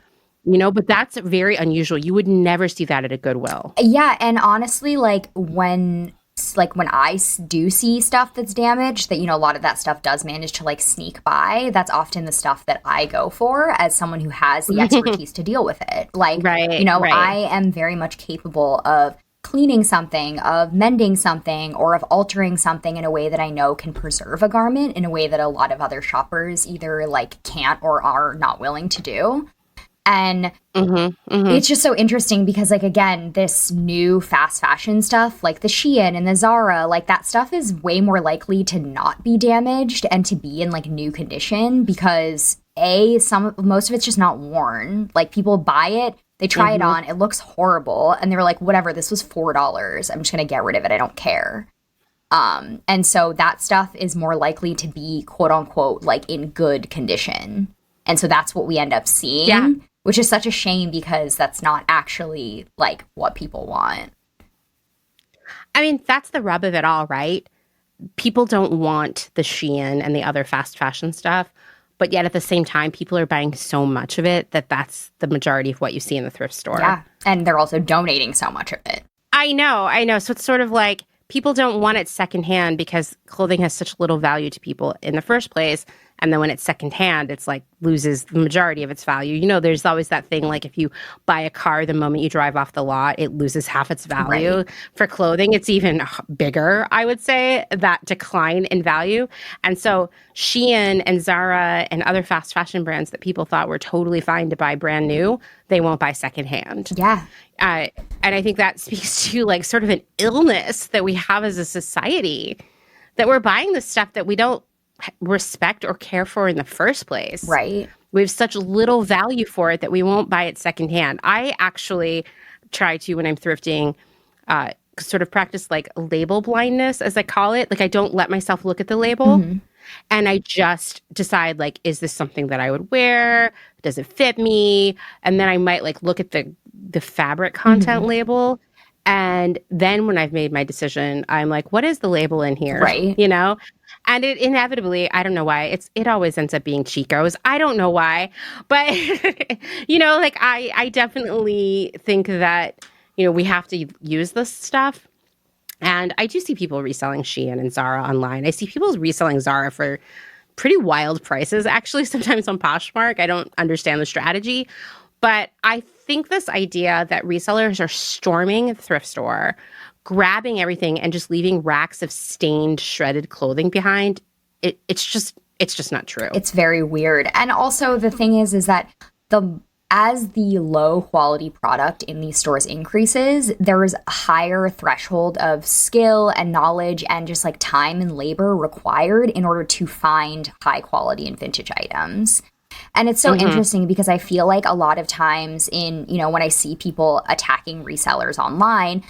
But that's very unusual. You would never see that at a Goodwill. Yeah, and honestly, like when like when I do see stuff that's damaged, that, you know, a lot of that stuff does manage to like sneak by. That's often the stuff that I go for as someone who has the expertise to deal with it. Like, you know, I am very much capable of cleaning something, of mending something, or of altering something in a way that I know can preserve a garment in a way that a lot of other shoppers either like can't or are not willing to do. And it's just so interesting because, like, again, this new fast fashion stuff, like the Shein and the Zara, like that stuff is way more likely to not be damaged and to be in like new condition because most of it's just not worn. Like people buy it, they try it on, it looks horrible, and they're like, whatever, this was $4. I'm just gonna get rid of it. I don't care. And so that stuff is more likely to be quote unquote like in good condition. And so that's what we end up seeing. Yeah. Which is such a shame because that's not actually like what people want. I mean, that's the rub of it all, right? People don't want the Shein and the other fast fashion stuff, but yet at the same time, people are buying so much of it that that's the majority of what you see in the thrift store. Yeah, and they're also donating so much of it. I know. So it's sort of like people don't want it secondhand because clothing has such little value to people in the first place. And then when it's secondhand, it's like loses the majority of its value. You know, there's always that thing like if you buy a car, the moment you drive off the lot, it loses half its value. Right. For clothing, it's even bigger, I would say, that decline in value. And so Shein and Zara and other fast fashion brands that people thought were totally fine to buy brand new, they won't buy secondhand. Yeah. And I think that speaks to like sort of an illness that we have as a society, that we're buying this stuff that we don't respect or care for in the first place. Right. We have such little value for it that we won't buy it secondhand. I actually try to, when I'm thrifting, sort of practice like label blindness, as I call it. Like I don't let myself look at the label. And I just decide like, is this something that I would wear? Does it fit me? And then I might like look at the fabric content label. And then when I've made my decision, I'm like, what is the label in here? Right. You know? And it inevitably, I don't know why, it always ends up being Chico's. I don't know why. But, you know, like I definitely think that, you know, we have to use this stuff. And I do see people reselling Shein and Zara online. I see people reselling Zara for pretty wild prices, actually, sometimes on Poshmark. I don't understand the strategy. But I think this idea that resellers are storming a thrift store, grabbing everything and just leaving racks of stained, shredded clothing behind, it's just not true. It's very weird. And also the thing is that as the low quality product in these stores increases, there's a higher threshold of skill and knowledge and just like time and labor required in order to find high quality and vintage items. And it's so interesting because I feel like a lot of times in, you know, when I see people attacking resellers online,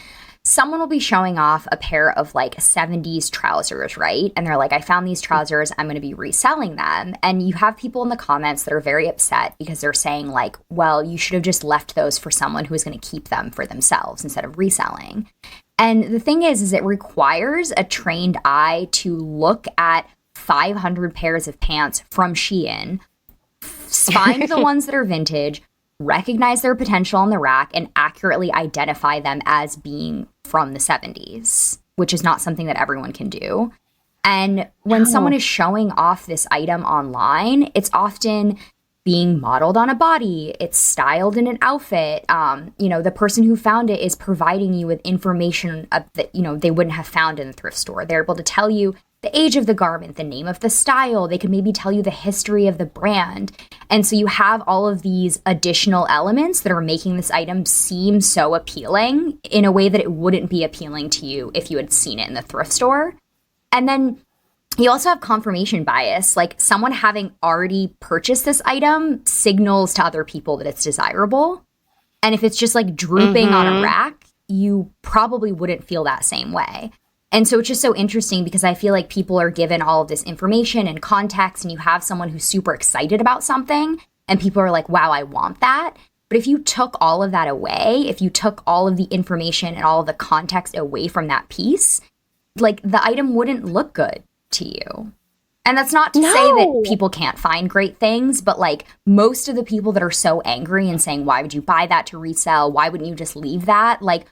someone will be showing off a pair of like 70s trousers, right? And they're like, I found these trousers, I'm going to be reselling them. And you have people in the comments that are very upset because they're saying like, well, you should have just left those for someone who is going to keep them for themselves instead of reselling. And the thing is it requires a trained eye to look at 500 pairs of pants from Shein, find the ones that are vintage, recognize their potential on the rack, and accurately identify them as being from the 70s, which is not something that everyone can do. And when someone is showing off this item online, it's often being modeled on a body, it's styled in an outfit. You know, the person who found it is providing you with information that, you know, they wouldn't have found in the thrift store. They're able to tell you the age of the garment, the name of the style. They could maybe tell you the history of the brand. And so you have all of these additional elements that are making this item seem so appealing in a way that it wouldn't be appealing to you if you had seen it in the thrift store. And then you also have confirmation bias, like someone having already purchased this item signals to other people that it's desirable. And if it's just like drooping on a rack, you probably wouldn't feel that same way. And so it's just so interesting because I feel like people are given all of this information and context, and you have someone who's super excited about something and people are like, wow, I want that. But if you took all of that away, if you took all of the information and all of the context away from that piece, like the item wouldn't look good to you. And that's not to say that people can't find great things, but like most of the people that are so angry and saying, why would you buy that to resell? Why wouldn't you just leave that? Like,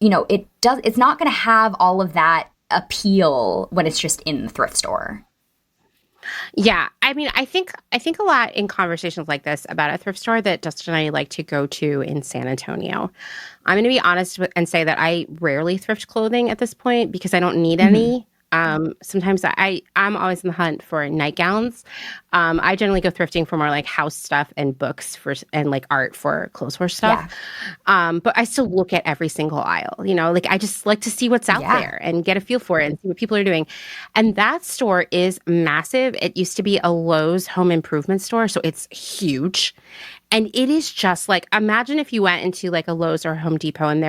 it's not going to have all of that appeal when it's just in the thrift store. Yeah. I mean, I think a lot in conversations like this about a thrift store that Justin and I like to go to in San Antonio. I'm going to be honest and say that I rarely thrift clothing at this point because I don't need any. Sometimes I'm always in the hunt for nightgowns. I generally go thrifting for more like house stuff and books and like art for Clotheshorse stuff. Yeah. But I still look at every single aisle, like I just like to see what's out there and get a feel for it and see what people are doing. And that store is massive. It used to be a Lowe's home improvement store, so it's huge. And it is just like, imagine if you went into like a Lowe's or a Home Depot and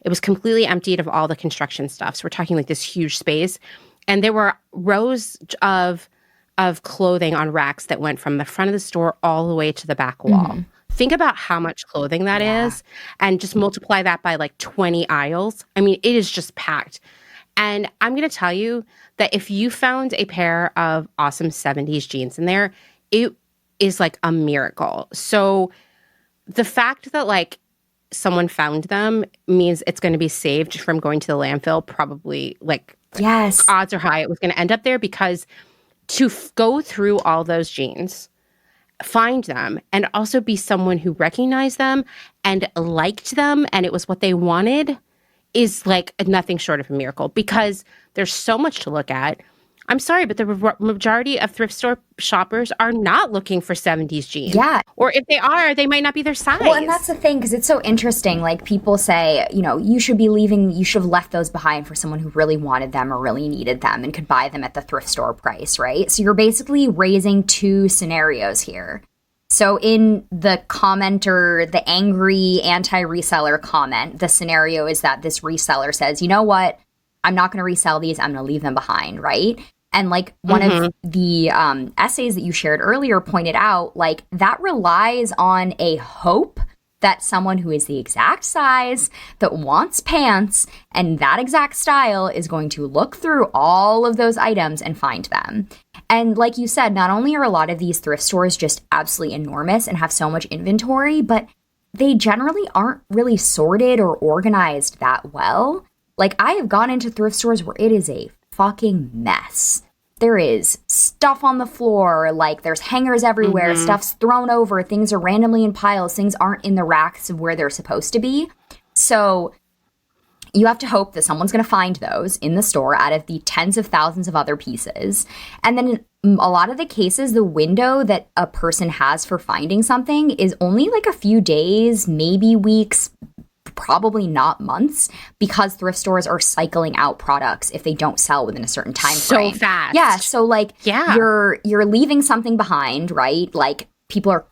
it was completely emptied of all the construction stuff. So we're talking like this huge space. And there were rows of clothing on racks that went from the front of the store all the way to the back wall. Mm-hmm. Think about how much clothing that is and just multiply that by like 20 aisles. I mean, it is just packed. And I'm going to tell you that if you found a pair of awesome 70s jeans in there, it is like a miracle. So the fact that like someone found them means it's going to be saved from going to the landfill. Probably like odds are high it was going to end up there, because to go through all those jeans, find them, and also be someone who recognized them and liked them and it was what they wanted is like nothing short of a miracle, because there's so much to look at. I'm sorry, but the majority of thrift store shoppers are not looking for 70s jeans. Yeah. Or if they are, they might not be their size. Well, and that's the thing, because it's so interesting. Like, people say, you should have left those behind for someone who really wanted them or really needed them and could buy them at the thrift store price, right? So you're basically raising two scenarios here. So in the commenter, the angry anti-reseller comment, the scenario is that this reseller says, you know what? I'm not going to resell these. I'm going to leave them behind, right? And like one of the essays that you shared earlier pointed out, like that relies on a hope that someone who is the exact size, that wants pants, and that exact style is going to look through all of those items and find them. And like you said, not only are a lot of these thrift stores just absolutely enormous and have so much inventory, but they generally aren't really sorted or organized that well. Like, I have gone into thrift stores where it is a fucking mess. There is stuff on the floor, like there's hangers everywhere, stuff's thrown over, things are randomly in piles, things aren't in the racks of where they're supposed to be. So you have to hope that someone's going to find those in the store out of the tens of thousands of other pieces. And then in a lot of the cases, the window that a person has for finding something is only like a few days, maybe weeks, probably not months, because thrift stores are cycling out products if they don't sell within a certain time frame. So fast. Yeah. So like you're leaving something behind, right? Like, people are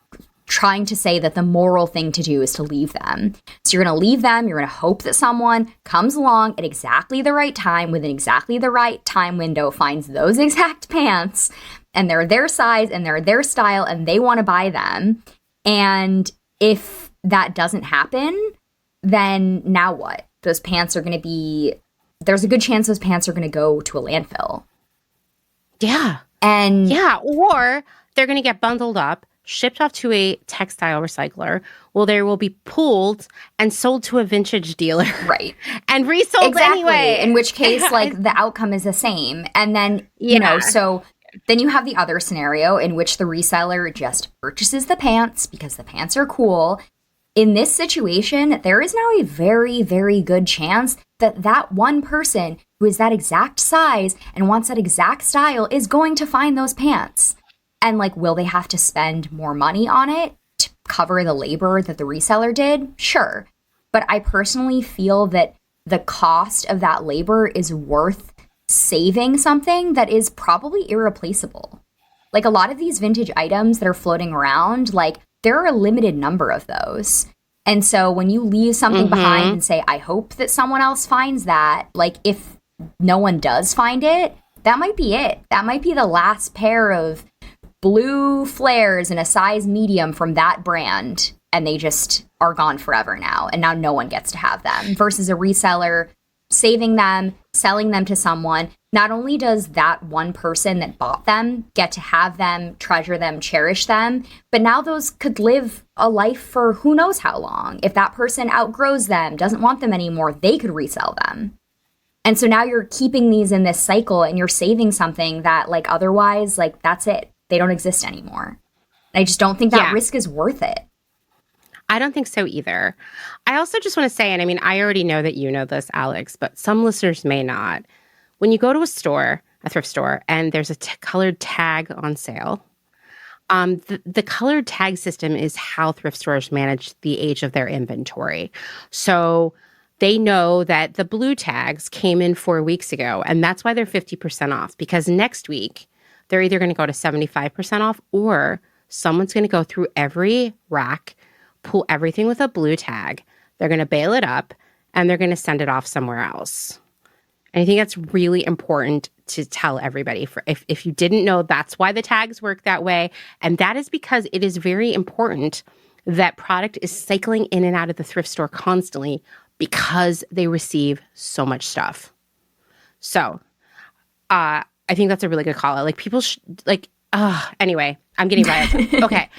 trying to say that the moral thing to do is to leave them. So you're going to leave them. You're going to hope that someone comes along at exactly the right time within exactly the right time window, finds those exact pants, and they're their size and they're their style and they want to buy them. And if that doesn't happen, then now what? Those pants are going to be, there's a good chance those pants are going to go to a landfill. Yeah. And yeah, or they're going to get bundled up, shipped off to a textile recycler. Well, they will be pulled and sold to a vintage dealer. Right. And resold anyway. In which case, like, the outcome is the same. And then, so then you have the other scenario in which the reseller just purchases the pants because the pants are cool. In this situation, there is now a very, very good chance that that one person who is that exact size and wants that exact style is going to find those pants. And like, will they have to spend more money on it to cover the labor that the reseller did? Sure. But I personally feel that the cost of that labor is worth saving something that is probably irreplaceable. Like, a lot of these vintage items that are floating around, like, there are a limited number of those. And so when you leave something behind and say, I hope that someone else finds that, like, if no one does find it, that might be it. That might be the last pair of blue flares in a size medium from that brand. And they just are gone forever now. And now no one gets to have them. Versus a reseller saving them, selling them to someone, not only does that one person that bought them get to have them, treasure them, cherish them, but now those could live a life for who knows how long. If that person outgrows them, doesn't want them anymore, they could resell them. And so now you're keeping these in this cycle and you're saving something that like otherwise, like that's it. They don't exist anymore. I just don't think that risk is worth it. I don't think so either. I also just want to say, and I mean, I already know that you know this, Alex, but some listeners may not. When you go to a store, a thrift store, and there's a colored tag on sale, the colored tag system is how thrift stores manage the age of their inventory. So they know that the blue tags came in 4 weeks ago, and that's why they're 50% off, because next week they're either going to go to 75% off or someone's going to go through every rack, pull everything with a blue tag, they're going to bail it up, and they're going to send it off somewhere else. And I think that's really important to tell everybody. If you didn't know, that's why the tags work that way. And that is because it is very important that product is cycling in and out of the thrift store constantly because they receive so much stuff. So I think that's a really good call out. Like people anyway, I'm getting right. Okay.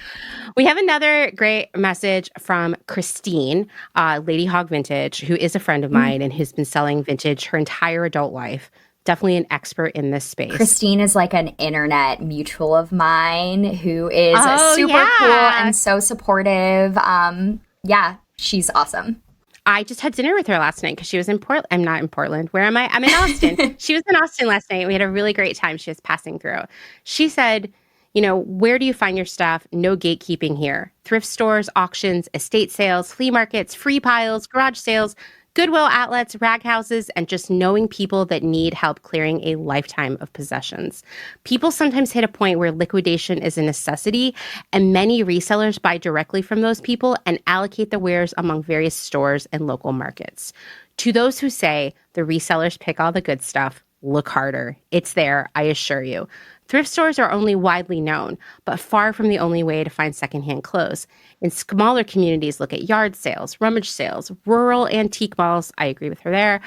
We have another great message from Christine, Lady Hog Vintage, who is a friend of mine and who's been selling vintage her entire adult life. Definitely an expert in this space. Christine is like an internet mutual of mine who is super cool and so supportive. Yeah, she's awesome. I just had dinner with her last night because she was in Portland. I'm not in Portland. Where am I? I'm in Austin. She was in Austin last night. We had a really great time. She was passing through. She said, you know, where do you find your stuff? No gatekeeping here. Thrift stores, auctions, estate sales, flea markets, free piles, garage sales, Goodwill outlets, rag houses, and just knowing people that need help clearing a lifetime of possessions. People sometimes hit a point where liquidation is a necessity, and many resellers buy directly from those people and allocate the wares among various stores and local markets. To those who say the resellers pick all the good stuff, look harder. It's there, I assure you. Thrift stores are only widely known, but far from the only way to find secondhand clothes. In smaller communities, look at yard sales, rummage sales, rural antique malls. I agree with her there.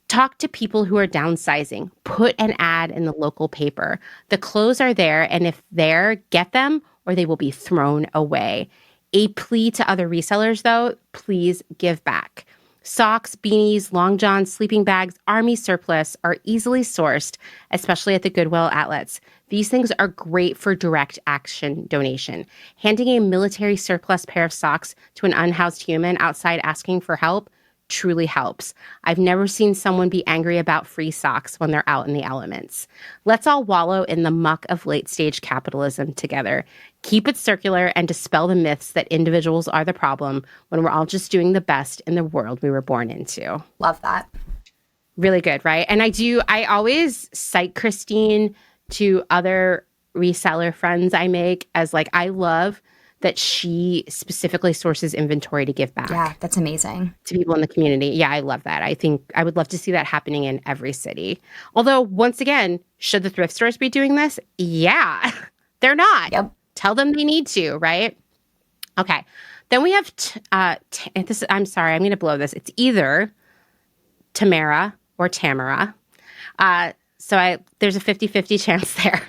Talk to people who are downsizing. Put an ad in the local paper. The clothes are there, and if they're, get them or they will be thrown away. A plea to other resellers, though, please give back. Socks, beanies, long johns, sleeping bags, army surplus are easily sourced, especially at the Goodwill outlets. These things are great for direct action donation. Handing a military surplus pair of socks to an unhoused human outside asking for help truly helps. I've never seen someone be angry about free socks when they're out in the elements. Let's all wallow in the muck of late-stage capitalism together. Keep it circular and dispel the myths that individuals are the problem when we're all just doing the best in the world we were born into. Love that. Really good, right? And I always cite Christine to other reseller friends I make as like, I love that she specifically sources inventory to give back. Yeah, that's amazing. To people in the community. Yeah, I love that. I think I would love to see that happening in every city. Although, once again, should the thrift stores be doing this? Yeah, they're not. Yep. Tell them they need to, right? Okay. Then we have, I'm sorry, I'm going to blow this. It's either Tamara or Tamara. There's a 50-50 chance there.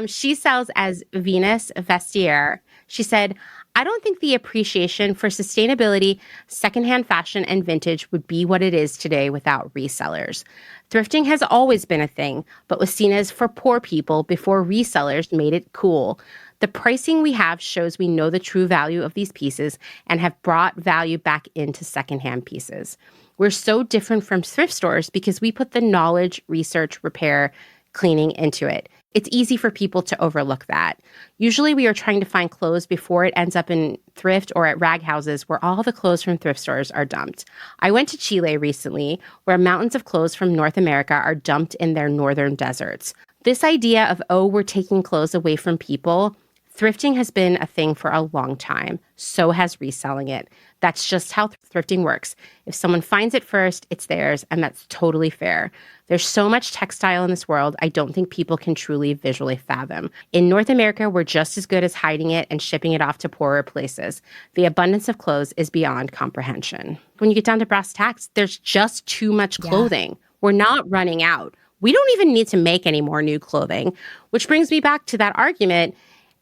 She sells as Venus Vestiaire. She said, I don't think the appreciation for sustainability, secondhand fashion, and vintage would be what it is today without resellers. Thrifting has always been a thing, but was seen as for poor people before resellers made it cool. The pricing we have shows we know the true value of these pieces and have brought value back into secondhand pieces. We're so different from thrift stores because we put the knowledge, research, repair, cleaning into it. It's easy for people to overlook that. Usually we are trying to find clothes before it ends up in thrift or at rag houses where all the clothes from thrift stores are dumped. I went to Chile recently where mountains of clothes from North America are dumped in their northern deserts. This idea of, we're taking clothes away from people, Thrifting has been a thing for a long time. So has reselling it. That's just how thrifting works. If someone finds it first, it's theirs, and that's totally fair. There's so much textile in this world, I don't think people can truly visually fathom. In North America, we're just as good as hiding it and shipping it off to poorer places. The abundance of clothes is beyond comprehension. When you get down to brass tacks, there's just too much clothing. We're not running out. We don't even need to make any more new clothing, which brings me back to that argument.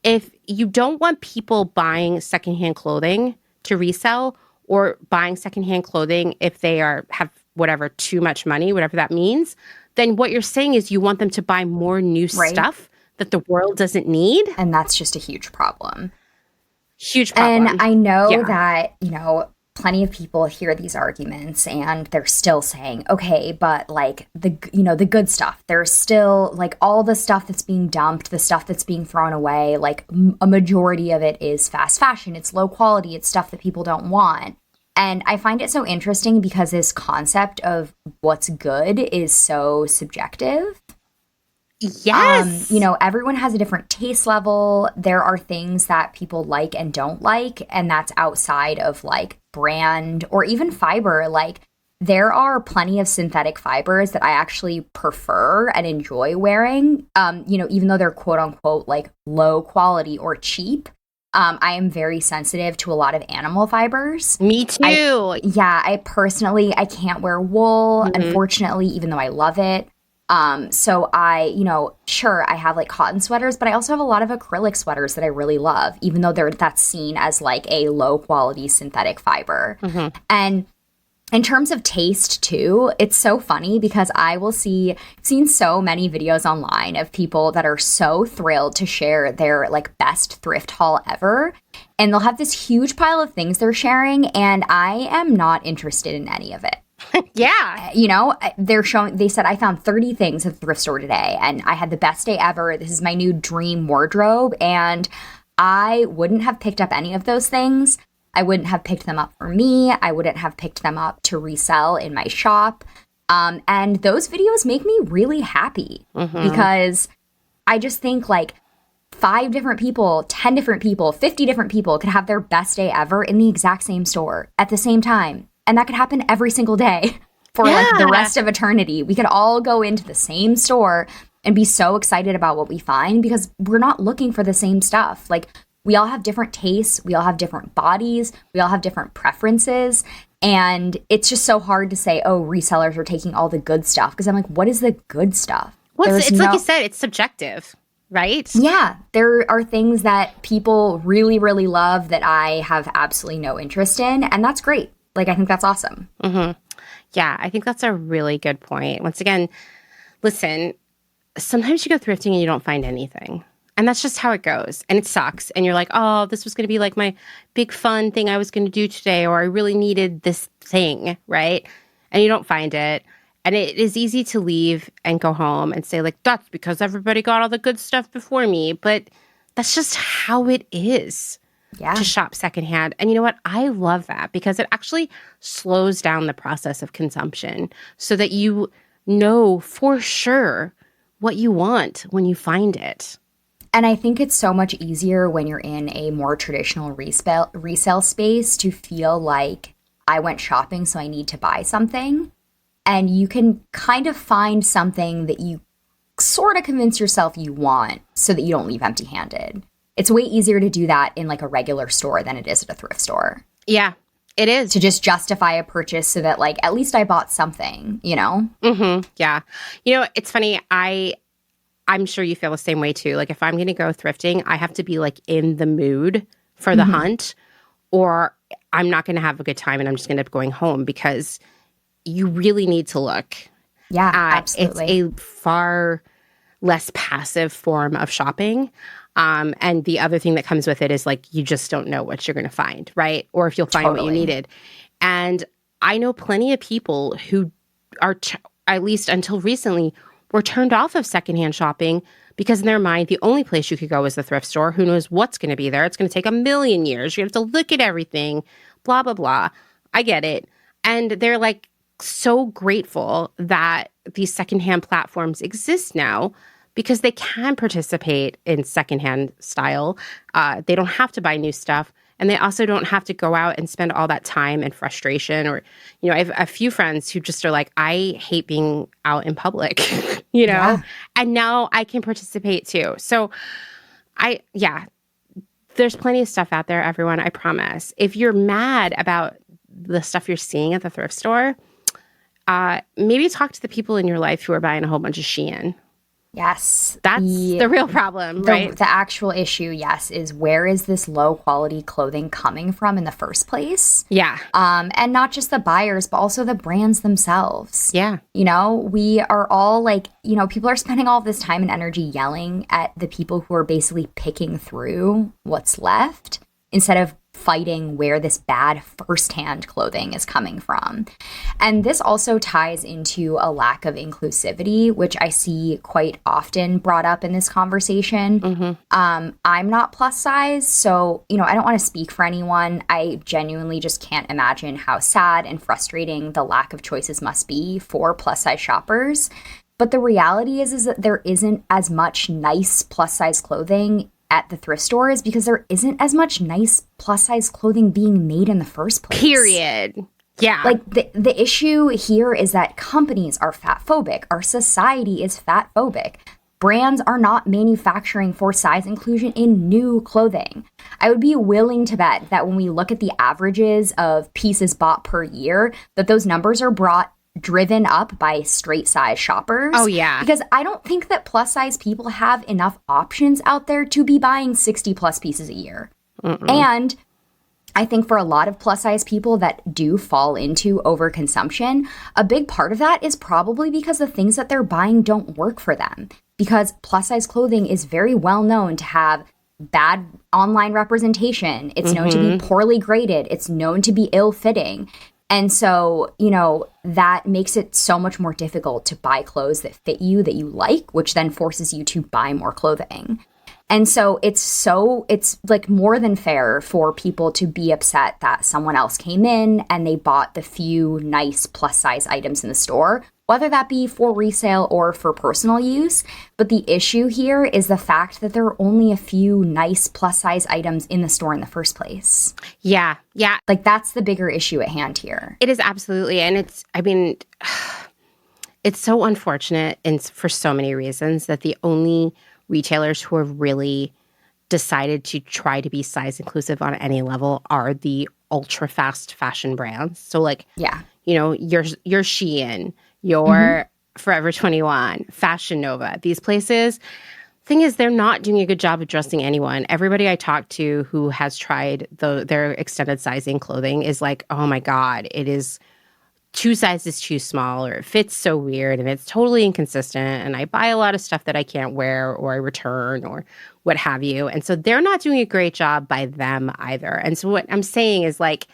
If you don't want people buying secondhand clothing to resell or buying secondhand clothing if they have whatever too much money, whatever that means, then what you're saying is you want them to buy more new stuff that the world doesn't need. And that's just a huge problem. Huge problem. And I know that, plenty of people hear these arguments and they're still saying, okay, but like the good stuff, there's still like all the stuff that's being dumped, the stuff that's being thrown away, like a majority of it is fast fashion. It's low quality. It's stuff that people don't want. And I find it so interesting because this concept of what's good is so subjective. Yes. Everyone has a different taste level. There are things that people like and don't like, and that's outside of like brand or even fiber. Like there are plenty of synthetic fibers that I actually prefer and enjoy wearing, even though they're quote unquote like low quality or cheap. I am very sensitive to a lot of animal fibers. Me too. I can't wear wool, unfortunately, even though I love it. So I have like cotton sweaters, but I also have a lot of acrylic sweaters that I really love, even though that's seen as like a low quality synthetic fiber. And in terms of taste too, it's so funny because I've seen so many videos online of people that are so thrilled to share their like best thrift haul ever. And they'll have this huge pile of things they're sharing, and I am not interested in any of it. Yeah. They said, I found 30 things at the thrift store today and I had the best day ever. This is my new dream wardrobe. And I wouldn't have picked up any of those things. I wouldn't have picked them up for me. I wouldn't have picked them up to resell in my shop. And those videos make me really happy because I just think like 5 different people, 10 different people, 50 different people could have their best day ever in the exact same store at the same time. And that could happen every single day for like the rest of eternity. We could all go into the same store and be so excited about what we find because we're not looking for the same stuff. Like we all have different tastes. We all have different bodies. We all have different preferences. And it's just so hard to say, oh, resellers are taking all the good stuff. Because I'm like, what is the good stuff? It's like you said, it's subjective, right? Yeah. There are things that people really, really love that I have absolutely no interest in. And that's great. Like, I think that's awesome. Yeah, I think that's a really good point. Once again, listen, sometimes you go thrifting and you don't find anything. And that's just how it goes. And it sucks. And you're like, oh, this was going to be like my big fun thing I was going to do today, or I really needed this thing, right? And you don't find it. And it is easy to leave and go home and say, like, that's because everybody got all the good stuff before me. But that's just how it is. To shop secondhand. And you know what? I love that because it actually slows down the process of consumption so that you know for sure what you want when you find it. And I think it's so much easier when you're in a more traditional resale space to feel like I went shopping, so I need to buy something. And you can kind of find something that you sort of convince yourself you want so that you don't leave empty-handed. It's way easier to do that in like a regular store than it is at a thrift store. Yeah, it is. To just justify a purchase so that like, at least I bought something, Yeah. It's funny. I'm sure you feel the same way too. Like if I'm going to go thrifting, I have to be like in the mood for the hunt or I'm not going to have a good time and I'm just going to end up going home because you really need to look. Yeah, absolutely. It's a far less passive form of shopping. And the other thing that comes with it is like, you just don't know what you're going to find, right? Or if you'll find what you needed. And I know plenty of people who are, at least until recently, were turned off of secondhand shopping because in their mind, the only place you could go is the thrift store. Who knows what's going to be there? It's going to take 1,000,000 years. You have to look at everything, blah, blah, blah. I get it. And they're like so grateful that these secondhand platforms exist now because they can participate in secondhand style. They don't have to buy new stuff. And they also don't have to go out and spend all that time and frustration. Or, I have a few friends who just are like, I hate being out in public, Yeah. and now I can participate too. So there's plenty of stuff out there, everyone, I promise. If you're mad about the stuff you're seeing at the thrift store, maybe talk to the people in your life who are buying a whole bunch of Shein. Yes. That's the real problem, right? The actual issue, yes, is where is this low quality clothing coming from in the first place? Yeah. And not just the buyers, but also the brands themselves. Yeah. We are all like, people are spending all of this time and energy yelling at the people who are basically picking through what's left instead of fighting where this bad firsthand clothing is coming from. And this also ties into a lack of inclusivity, which I see quite often brought up in this conversation. Mm-hmm. I'm not plus size, so, I don't want to speak for anyone. I genuinely just can't imagine how sad and frustrating the lack of choices must be for plus size shoppers. But the reality is that there isn't as much nice plus size clothing at the thrift stores because there isn't as much nice plus size clothing being made in the first place. Period. Yeah. Like the issue here is that companies are fat phobic. Our society is fat phobic. Brands are not manufacturing for size inclusion in new clothing. I would be willing to bet that when we look at the averages of pieces bought per year, that those numbers are driven up by straight size shoppers. Oh, yeah. Because I don't think that plus size people have enough options out there to be buying 60 plus pieces a year. Mm-mm. And I think for a lot of plus size people that do fall into overconsumption, a big part of that is probably because the things that they're buying don't work for them. Because plus size clothing is very well known to have bad online representation. It's known to be poorly graded. It's known to be ill-fitting. And so, that makes it so much more difficult to buy clothes that fit you, that you like, which then forces you to buy more clothing. And so it's like more than fair for people to be upset that someone else came in and they bought the few nice plus size items in the store, whether that be for resale or for personal use. But the issue here is the fact that there are only a few nice plus size items in the store in the first place. Yeah. Yeah. Like that's the bigger issue at hand here. It is absolutely. And it's so unfortunate and for so many reasons that the only retailers who have really decided to try to be size inclusive on any level are the ultra fast fashion brands. So like, your Shein, your Forever 21, Fashion Nova, these places. Thing is, they're not doing a good job of dressing anyone. Everybody I talk to who has tried their extended sizing clothing is like, oh my God, it is 2 sizes too small, or it fits so weird and it's totally inconsistent. And I buy a lot of stuff that I can't wear or I return or what have you. And so they're not doing a great job by them either. And so what I'm saying is like,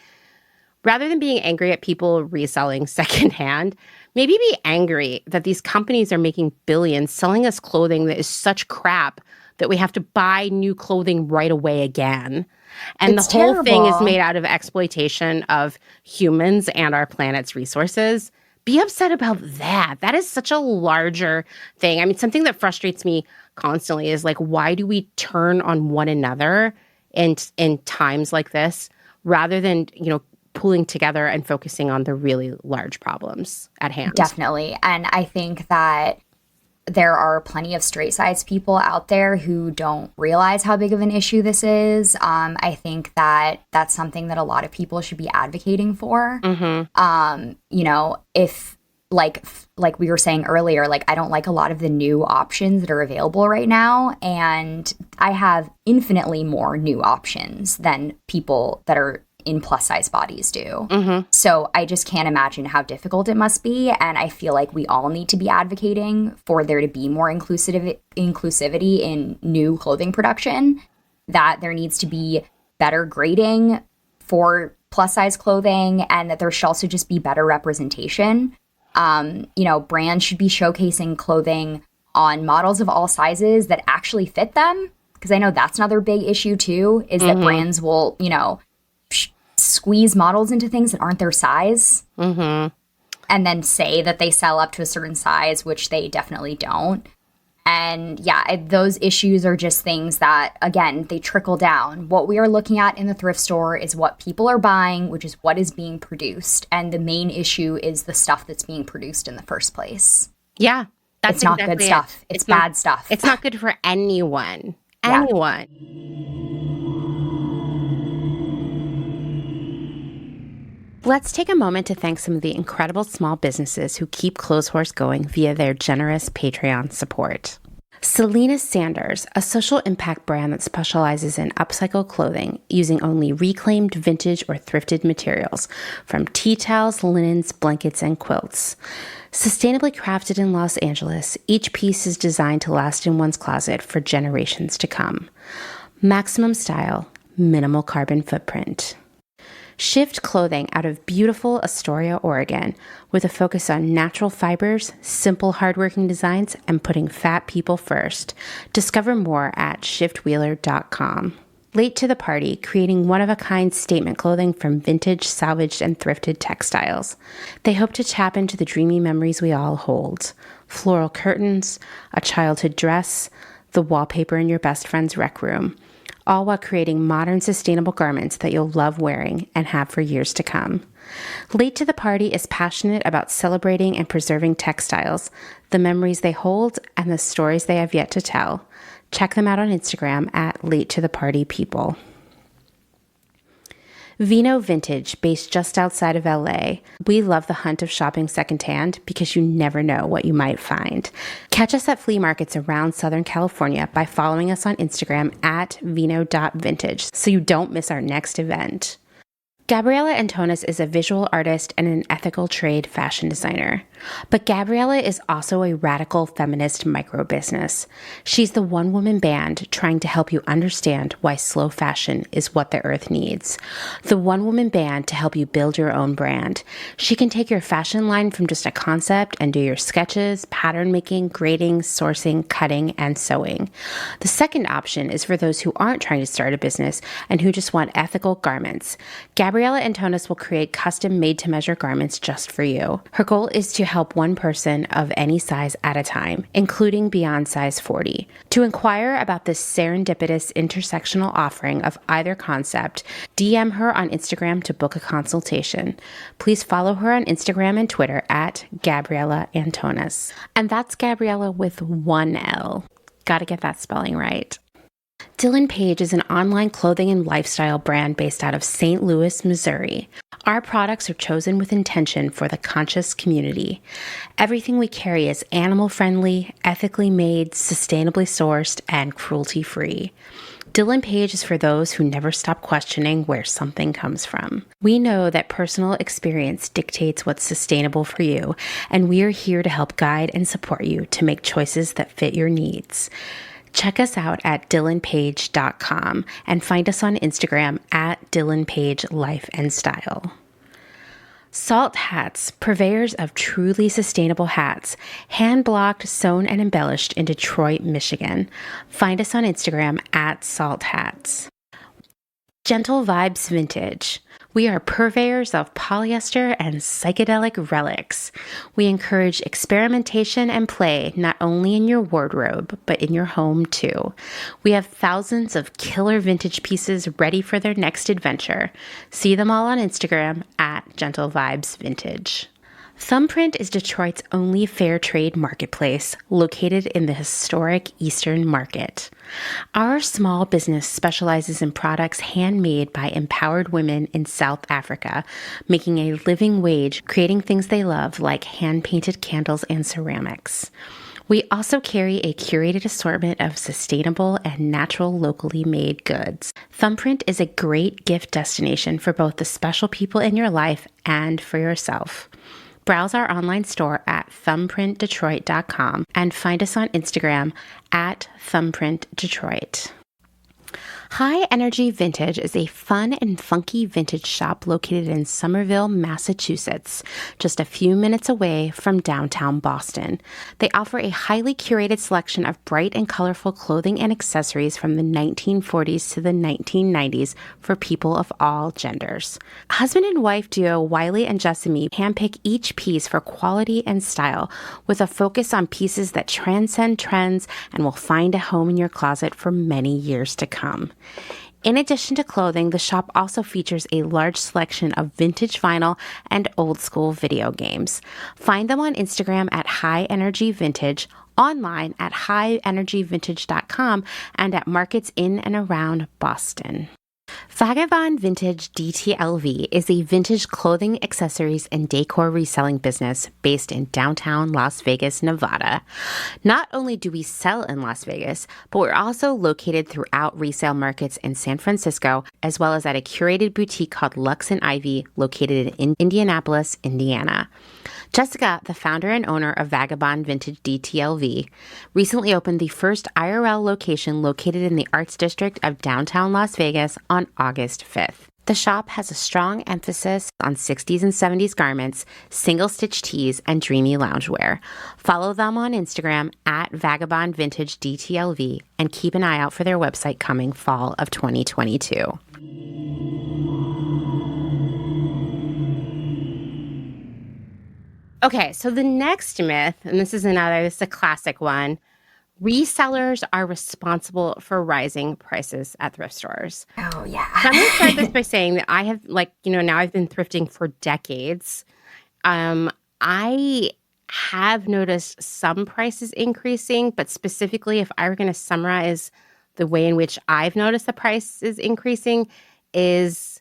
rather than being angry at people reselling secondhand, maybe be angry that these companies are making billions selling us clothing that is such crap that we have to buy new clothing right away again. And it's the whole thing is terrible. made out of exploitation of humans and our planet's resources. Be upset about that. That is such a larger thing. I mean, something that frustrates me constantly is like, why do we turn on one another in times like this rather than, pulling together and focusing on the really large problems at hand? Definitely. And I think that there are plenty of straight size people out there who don't realize how big of an issue this is. I think that that's something that a lot of people should be advocating for. If like we were saying earlier, like I don't like a lot of the new options that are available right now. And I have infinitely more new options than people that are in plus size bodies do. So I just can't imagine how difficult it must be. And I feel like we all need to be advocating for there to be more inclusivity in new clothing production, that there needs to be better grading for plus size clothing, and that there should also just be better representation. Brands should be showcasing clothing on models of all sizes that actually fit them. Because I know that's another big issue too, is that brands will, squeeze models into things that aren't their size, and then say that they sell up to a certain size, which they definitely don't. And yeah, those issues are just things that, again, they trickle down. What we are looking at in the thrift store is what people are buying, which is what is being produced. And the main issue is the stuff that's being produced in the first place. Yeah, that's it's not exactly good stuff. It's bad stuff. It's not good for anyone. Yeah. Anyone. Let's take a moment to thank some of the incredible small businesses who keep Clotheshorse going via their generous Patreon support. Selina Sanders, a social impact brand that specializes in upcycled clothing using only reclaimed, vintage, or thrifted materials, from tea towels, linens, blankets, and quilts. Sustainably crafted in Los Angeles, each piece is designed to last in one's closet for generations to come. Maximum style, minimal carbon footprint. Shift clothing out of beautiful Astoria, Oregon, with a focus on natural fibers, simple, hardworking designs, and putting fat people first. Discover more at shiftwheeler.com. Late to the party, creating one-of-a-kind statement clothing from vintage, salvaged, and thrifted textiles. They hope to tap into the dreamy memories we all hold. Floral curtains, a childhood dress, the wallpaper in your best friend's rec room, all while creating modern, sustainable garments that you'll love wearing and have for years to come. Late to the Party is passionate about celebrating and preserving textiles, the memories they hold, and the stories they have yet to tell. Check them out on Instagram at Late to the Party People. Vino Vintage, based just outside of LA. We love the hunt of shopping secondhand because you never know what you might find. Catch us at flea markets around Southern California by following us on Instagram at vino.vintage so you don't miss our next event. Gabriella Antonis is a visual artist and an ethical trade fashion designer. But Gabriella is also a radical feminist micro-business. She's the one-woman band trying to help you understand why slow fashion is what the earth needs. The one-woman band to help you build your own brand. She can take your fashion line from just a concept and do your sketches, pattern making, grading, sourcing, cutting, and sewing. The second option is for those who aren't trying to start a business and who just want ethical garments. Gabriella Antonis will create custom made-to-measure garments just for you. Her goal is to help one person of any size at a time, including beyond size 40. To inquire about this serendipitous intersectional offering of either concept, DM her on Instagram to book a consultation. Please follow her on Instagram and Twitter at Gabriella Antonis. And that's Gabriella with one L. Gotta get that spelling right. Dylan Page is an online clothing and lifestyle brand based out of St. Louis, Missouri. Our products are chosen with intention for the conscious community. Everything we carry is animal-friendly, ethically made, sustainably sourced, and cruelty-free. Dylan Page is for those who never stop questioning where something comes from. We know that personal experience dictates what's sustainable for you, and we are here to help guide and support you to make choices that fit your needs. Check us out at dylanpage.com and find us on Instagram at dylanpagelife&style. Salt Hats, purveyors of truly sustainable hats, hand-blocked, sewn, and embellished in Detroit, Michigan. Find us on Instagram at Salt Hats. Gentle Vibes Vintage. We are purveyors of polyester and psychedelic relics. We encourage experimentation and play not only in your wardrobe, but in your home too. We have thousands of killer vintage pieces ready for their next adventure. See them all on Instagram at Gentle Vibes Vintage. Thumbprint is Detroit's only fair trade marketplace located in the historic Eastern Market. Our small business specializes in products handmade by empowered women in South Africa, making a living wage, creating things they love like hand-painted candles and ceramics. We also carry a curated assortment of sustainable and natural locally made goods. Thumbprint is a great gift destination for both the special people in your life and for yourself. Browse our online store at thumbprintdetroit.com and find us on Instagram at thumbprintdetroit. High Energy Vintage is a fun and funky vintage shop located in Somerville, Massachusetts, just a few minutes away from downtown Boston. They offer a highly curated selection of bright and colorful clothing and accessories from the 1940s to the 1990s for people of all genders. Husband and wife duo Wiley and Jessamy handpick each piece for quality and style, with a focus on pieces that transcend trends and will find a home in your closet for many years to come. In addition to clothing, the shop also features a large selection of vintage vinyl and old school video games. Find them on Instagram at High Energy Vintage, online at highenergyvintage.com, and at markets in and around Boston. Vagabond Vintage DTLV is a vintage clothing, accessories, and decor reselling business based in downtown Las Vegas, Nevada. Not only do we sell in Las Vegas, but we're also located throughout resale markets in San Francisco, as well as at a curated boutique called Lux and Ivy, located in Indianapolis, Indiana. Jessica, the founder and owner of Vagabond Vintage DTLV, recently opened the first IRL location located in the Arts District of downtown Las Vegas on August 5th. The shop has a strong emphasis on 60s and 70s garments, single-stitch tees, and dreamy loungewear. Follow them on Instagram at Vagabond Vintage DTLV and keep an eye out for their website coming fall of 2022. Okay, so the next myth, and this is a classic one. Resellers are responsible for rising prices at thrift stores. Oh, yeah. So I'm going to start this by saying that I have, now I've been thrifting for decades. I have noticed some prices increasing, but specifically if I were going to summarize the way in which I've noticed the prices increasing is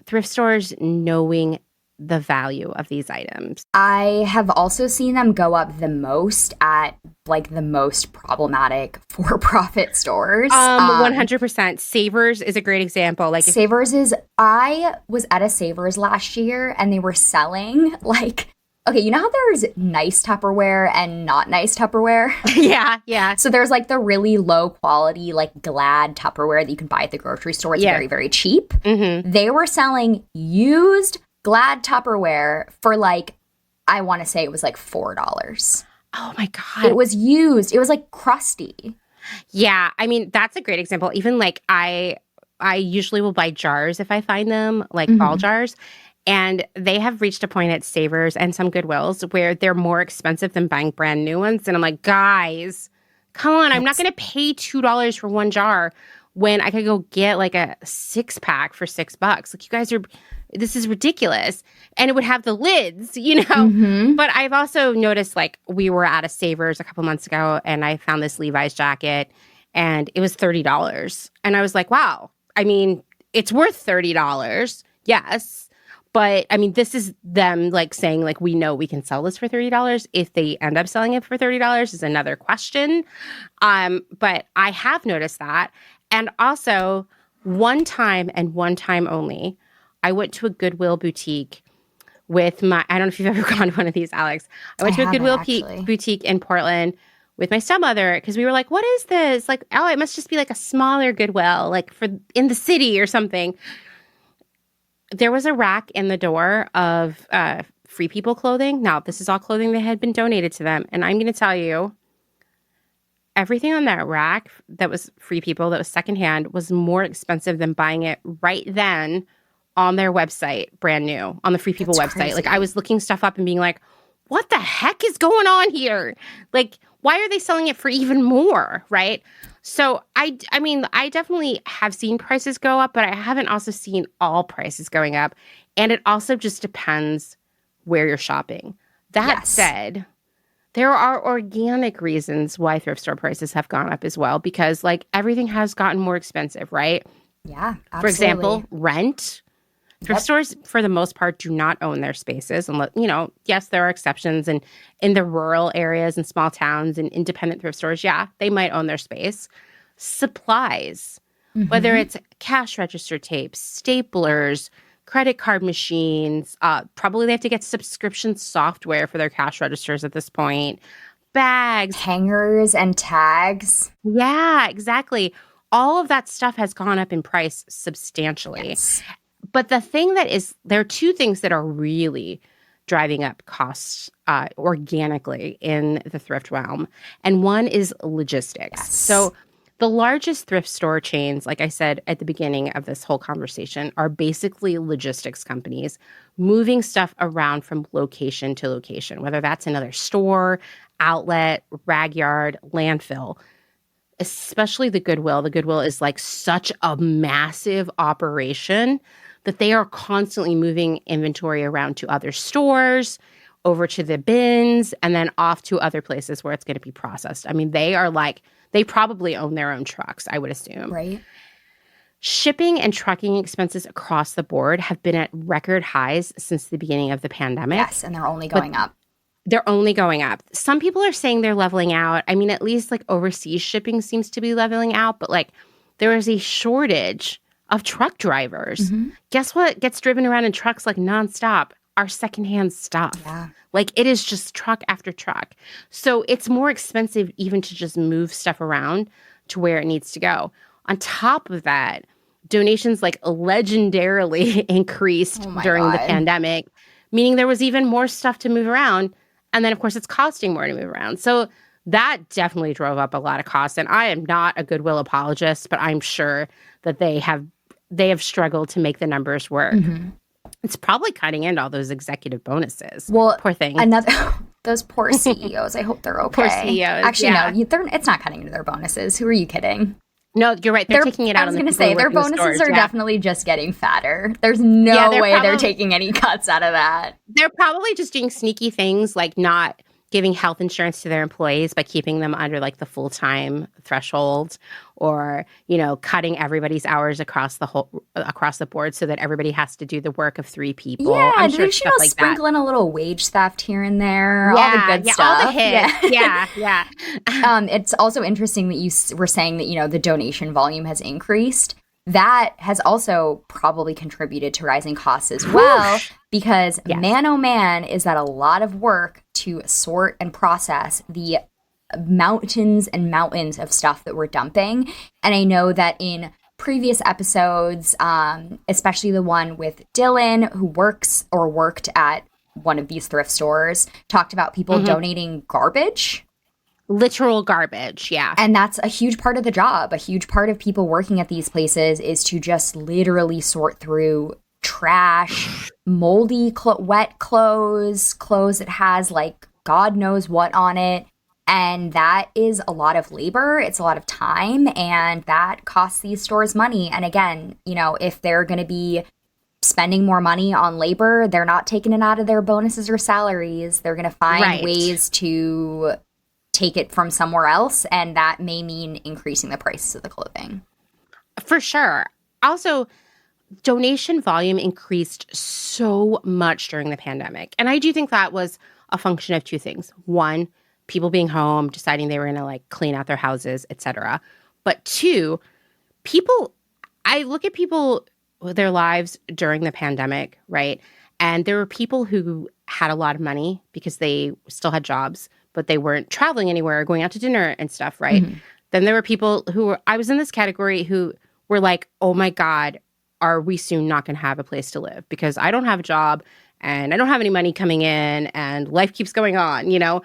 thrift stores knowing the value of these items. I have also seen them go up the most at the most problematic for-profit stores. 100%. Savers is a great example. I was at a Savers last year and they were selling okay, you know how there's nice Tupperware and not nice Tupperware? Yeah. So there's the really low quality, Glad Tupperware that you can buy at the grocery store. It's very, very cheap. Mm-hmm. They were selling used Glad Tupperware for I want to say it was $4. Oh my God. It was used. It was crusty. Yeah. I mean, that's a great example. Even I usually will buy jars if I find them, ball jars. And they have reached a point at Savers and some Goodwills where they're more expensive than buying brand new ones. And I'm like, guys, come on. I'm not going to pay $2 for one jar when I could go get a 6-pack for $6. You guys this is ridiculous. And it would have the lids, Mm-hmm. But I've also noticed we were at a Savers a couple months ago and I found this Levi's jacket and it was $30. And I was like, wow, I mean, it's worth $30. Yes. But I mean, this is them saying we know we can sell this for $30. If they end up selling it for $30 is another question. But I have noticed that. And also one time and one time only, I went to a Goodwill boutique with I don't know if you've ever gone to one of these, Alex. I went to a Goodwill boutique in Portland with my stepmother because we were like, what is this? It must just be a smaller Goodwill, for in the city or something. There was a rack in the door of Free People clothing. Now, this is all clothing that had been donated to them. And I'm going to tell you, everything on that rack that was Free People, that was secondhand, was more expensive than buying it right then on their website, brand new, on the Free People website. Crazy. I was looking stuff up and being like, what the heck is going on here? Why are they selling it for even more, right? So I mean, I definitely have seen prices go up, but I haven't also seen all prices going up. And it also just depends where you're shopping. That said, there are organic reasons why thrift store prices have gone up as well, because everything has gotten more expensive, right? Yeah, absolutely. For example, rent. Thrift stores, for the most part, do not own their spaces. Unless, yes, there are exceptions. And in the rural areas and small towns and independent thrift stores, yeah, they might own their space. Supplies, whether it's cash register tapes, staplers, credit card machines, probably they have to get subscription software for their cash registers at this point. Bags. Hangers and tags. Yeah, exactly. all of that stuff has gone up in price substantially. Yes. But the thing there are two things that are really driving up costs organically in the thrift realm. And one is logistics. Yes. So the largest thrift store chains, like I said at the beginning of this whole conversation, are basically logistics companies moving stuff around from location to location, whether that's another store, outlet, rag yard, landfill. Especially the Goodwill. The Goodwill is like such a massive operation that they are constantly moving inventory around to other stores, over to the bins, and then off to other places where it's going to be processed. I mean, they probably own their own trucks, I would assume. Right. Shipping and trucking expenses across the board have been at record highs since the beginning of the pandemic. Yes, and they're only going up. They're only going up. Some people are saying they're leveling out. I mean, at least like overseas shipping seems to be leveling out, but like there is a shortage of truck drivers. Mm-hmm. Guess what gets driven around in trucks like nonstop? Our secondhand stuff. Yeah. Like it is just truck after truck. So it's more expensive even to just move stuff around to where it needs to go. On top of that, donations like legendarily increased during the pandemic, meaning there was even more stuff to move around. And then, of course, it's costing more to move around. So that definitely drove up a lot of costs. And I am not a Goodwill apologist, but I'm sure that they have struggled to make the numbers work. Mm-hmm. It's probably cutting into all those executive bonuses. Well, poor thing. Those poor CEOs. I hope they're okay. Poor CEOs. Actually, yeah. no, it's not cutting into their bonuses. Who are you kidding? No, you're right. They're taking it out. I was going to say their bonuses are definitely just getting fatter. There's no way they're taking any cuts out of that. They're probably just doing sneaky things like not giving health insurance to their employees by keeping them under like the full-time threshold, or, you know, cutting everybody's hours across the board so that everybody has to do the work of 3 people. Yeah, I'm sure stuff like sprinkle in a little wage theft here and there, yeah, all the good stuff. All the hits. Yeah. It's also interesting that you were saying that, you know, the donation volume has increased. That has also probably contributed to rising costs as well, because man, oh man, is that a lot of work to sort and process the mountains and mountains of stuff that we're dumping. And I know that in previous episodes, especially the one with Dylan, who worked at one of these thrift stores, talked about people donating garbage. Literal garbage, yeah. And that's a huge part of the job. A huge part of people working at these places is to just literally sort through trash, moldy, wet clothes that has like God knows what on it. And that is a lot of labor. It's a lot of time, and that costs these stores money. And again, you know, if they're going to be spending more money on labor, they're not taking it out of their bonuses or salaries. They're going to find ways to take it from somewhere else, and that may mean increasing the prices of the clothing. For sure. Also, donation volume increased so much during the pandemic. And I do think that was a function of 2 things. 1, people being home, deciding they were going to like clean out their houses, etc. But 2, I look at people, their lives during the pandemic, right? And there were people who had a lot of money because they still had jobs, but they weren't traveling anywhere or going out to dinner and stuff, right? Mm-hmm. Then there were people I was in this category who were like, oh my God, are we soon not going to have a place to live? Because I don't have a job and I don't have any money coming in and life keeps going on, you know?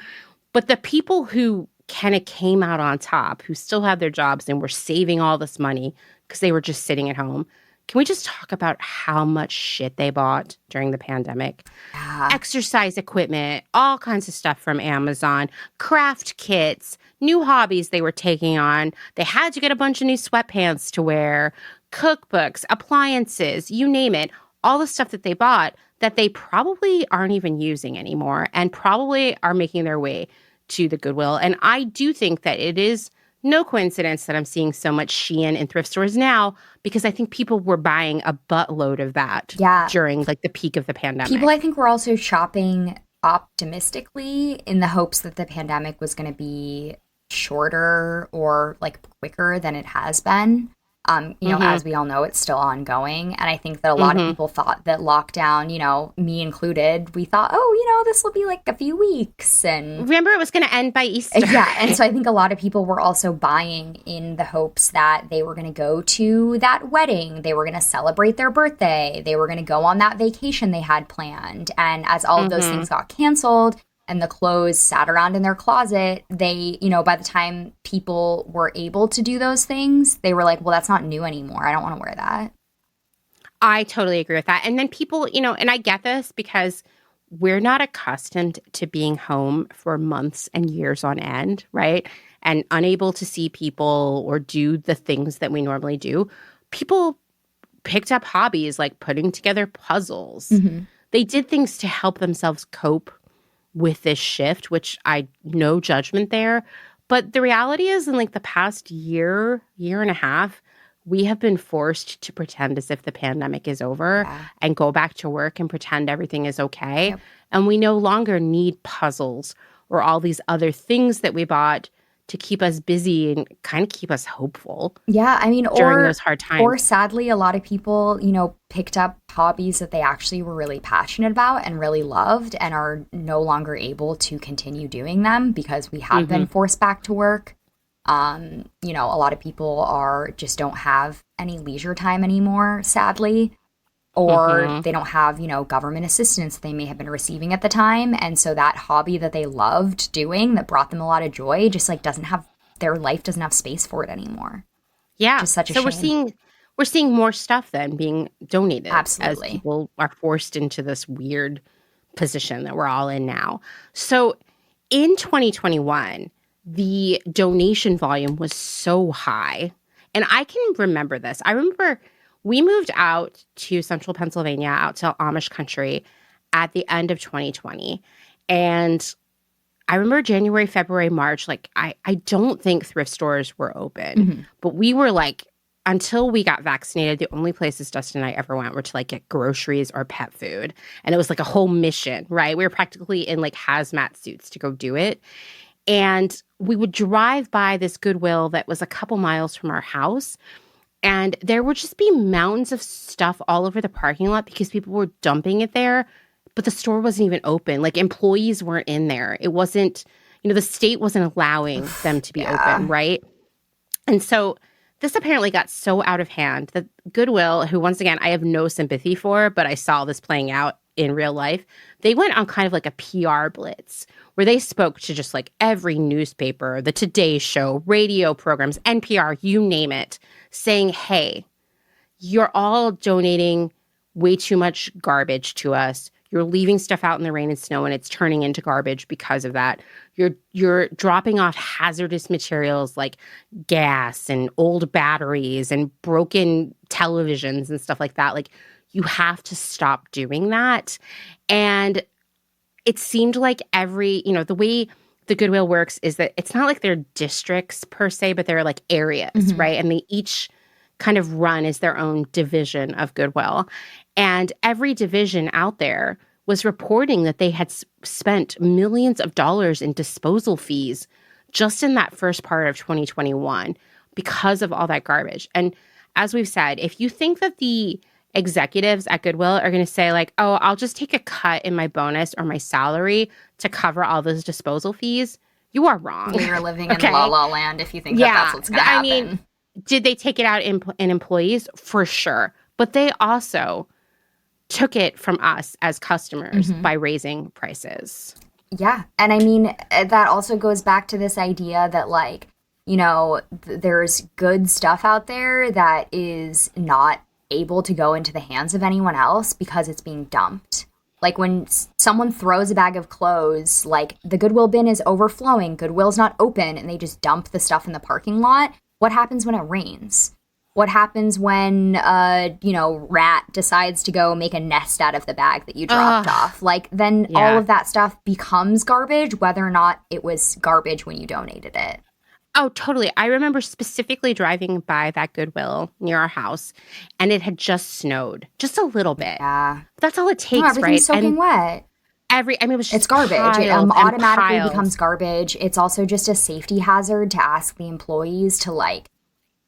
But the people who kind of came out on top, who still had their jobs and were saving all this money because they were just sitting at home, can we just talk about how much shit they bought during the pandemic? Yeah. Exercise equipment, all kinds of stuff from Amazon, craft kits, new hobbies they were taking on. They had to get a bunch of new sweatpants to wear, cookbooks, appliances, you name it. All the stuff that they bought that they probably aren't even using anymore and probably are making their way to the Goodwill. And I do think that it is no coincidence that I'm seeing so much Shein in thrift stores now, because I think people were buying a buttload of that during like the peak of the pandemic. People, I think, were also shopping optimistically in the hopes that the pandemic was going to be shorter or like quicker than it has been. As we all know, it's still ongoing. And I think that a lot of people thought that lockdown, me included, we thought, this will be like a few weeks. And remember, it was going to end by Easter. Yeah. And so I think a lot of people were also buying in the hopes that they were going to go to that wedding. They were going to celebrate their birthday. They were going to go on that vacation they had planned. And as all of those things got canceled, and the clothes sat around in their closet, they, by the time people were able to do those things, they were like, well, that's not new anymore. I don't want to wear that. I totally agree with that. And then people, and I get this because we're not accustomed to being home for months and years on end, right? And unable to see people or do the things that we normally do. People picked up hobbies like putting together puzzles. They did things to help themselves cope with this shift, which no judgment there. But the reality is, in like the past year and a half, we have been forced to pretend as if the pandemic is over and go back to work and pretend everything is okay. Yep. And we no longer need puzzles or all these other things that we bought to keep us busy and kind of keep us hopeful. Yeah, during those hard times. Or sadly, a lot of people, picked up hobbies that they actually were really passionate about and really loved and are no longer able to continue doing them because we have been forced back to work. A lot of people just don't have any leisure time anymore, sadly. Or they don't have, government assistance they may have been receiving at the time. And so that hobby that they loved doing that brought them a lot of joy just like their life doesn't have space for it anymore. Yeah. Just such a shame. We're seeing more stuff then being donated. Absolutely. As people are forced into this weird position that we're all in now. So in 2021, the donation volume was so high. And I can remember this. I remember we moved out to central Pennsylvania, out to Amish country at the end of 2020. And I remember January, February, March, like I don't think thrift stores were open. But we were like, until we got vaccinated, the only places Dustin and I ever went were to like get groceries or pet food. And it was like a whole mission, right? We were practically in like hazmat suits to go do it. And we would drive by this Goodwill that was a couple miles from our house. And there would just be mountains of stuff all over the parking lot because people were dumping it there. But the store wasn't even open. Like employees weren't in there. It wasn't, the state wasn't allowing them to be open, right? And so this apparently got so out of hand that Goodwill, who once again, I have no sympathy for, but I saw this playing out in real life, they went on kind of like a PR blitz where they spoke to just like every newspaper, the Today Show, radio programs, NPR, you name it, saying, hey, you're all donating way too much garbage to us. You're leaving stuff out in the rain and snow and it's turning into garbage because of that. You're dropping off hazardous materials like gas and old batteries and broken televisions and stuff like that. Like, you have to stop doing that. And it seemed like the way the Goodwill works is that it's not like they're districts per se, but they're like areas, right? And they each kind of run as their own division of Goodwill. And every division out there was reporting that they had spent millions of dollars in disposal fees just in that first part of 2021 because of all that garbage. And as we've said, if you think that the executives at Goodwill are going to say like, oh, I'll just take a cut in my bonus or my salary to cover all those disposal fees, you are wrong. You're living in la la land if you think that's what's going to happen. I mean, did they take it out in employees? For sure. But they also took it from us as customers by raising prices. Yeah. And I mean, that also goes back to this idea that like, there's good stuff out there that is not able to go into the hands of anyone else because it's being dumped. Like when someone throws a bag of clothes, like the Goodwill bin is overflowing, Goodwill's not open, and they just dump the stuff in the parking lot. What happens when it rains? What happens when, rat decides to go make a nest out of the bag that you dropped off? Like, then all of that stuff becomes garbage, whether or not it was garbage when you donated it. Oh, totally. I remember specifically driving by that Goodwill near our house, and it had just snowed, just a little bit. Yeah. That's all it takes, everything's right? Soaking wet. It was just it's garbage. It automatically becomes garbage. It's also just a safety hazard to ask the employees to, like,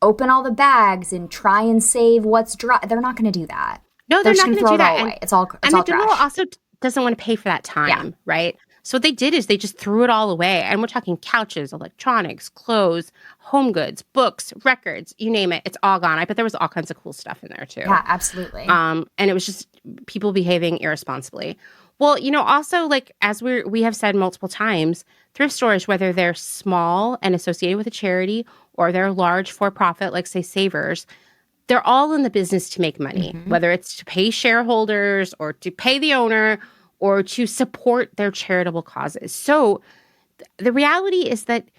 open all the bags and try and save what's dry. They're not going to do that. No, they're not going to do that. Away. It's all and all the Goodwill trash. also doesn't want to pay for that time, right? So what they did is they just threw it all away. And we're talking couches, electronics, clothes, home goods, books, records, you name it. It's all gone. I bet there was all kinds of cool stuff in there too. Yeah, absolutely. And it was just people behaving irresponsibly. Well, also like as we have said multiple times, thrift stores, whether they're small and associated with a charity or they're large for profit, like say Savers, they're all in the business to make money, whether it's to pay shareholders or to pay the owner or to support their charitable causes. So the reality is that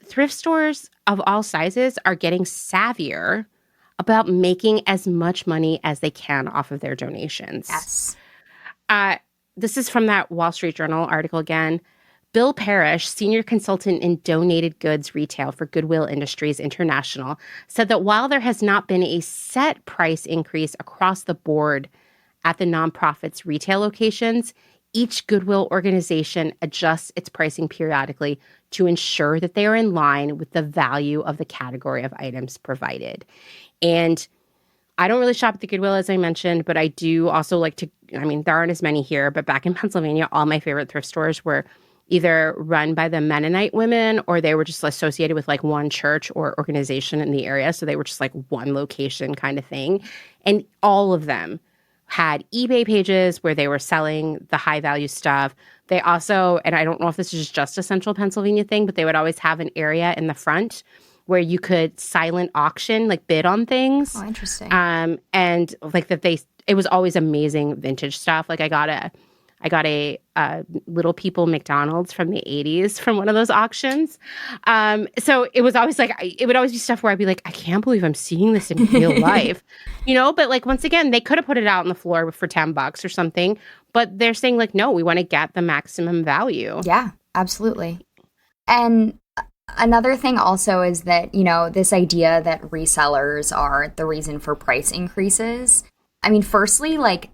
thrift stores of all sizes are getting savvier about making as much money as they can off of their donations. Yes. This is from that Wall Street Journal article again. Bill Parrish, senior consultant in donated goods retail for Goodwill Industries International, said that while there has not been a set price increase across the board at the nonprofit's retail locations, each Goodwill organization adjusts its pricing periodically to ensure that they are in line with the value of the category of items provided. And I don't really shop at the Goodwill, as I mentioned, but I do also like to, there aren't as many here, but back in Pennsylvania, all my favorite thrift stores were either run by the Mennonite women or they were just associated with like one church or organization in the area. So they were just like one location kind of thing. And all of them had eBay pages where they were selling the high value stuff. They also, and I don't know if this is just a central Pennsylvania thing, but they would always have an area in the front where you could silent auction, like bid on things. Oh, interesting. And like that it was always amazing vintage stuff. Like I got a Little People McDonald's from the 80s from one of those auctions. So it was always like, it would always be stuff where I'd be like, I can't believe I'm seeing this in real life, but like, once again, they could have put it out on the floor for $10 or something, but they're saying like, no, we want to get the maximum value. Yeah, absolutely. And another thing also is that, this idea that resellers are the reason for price increases. Firstly, like,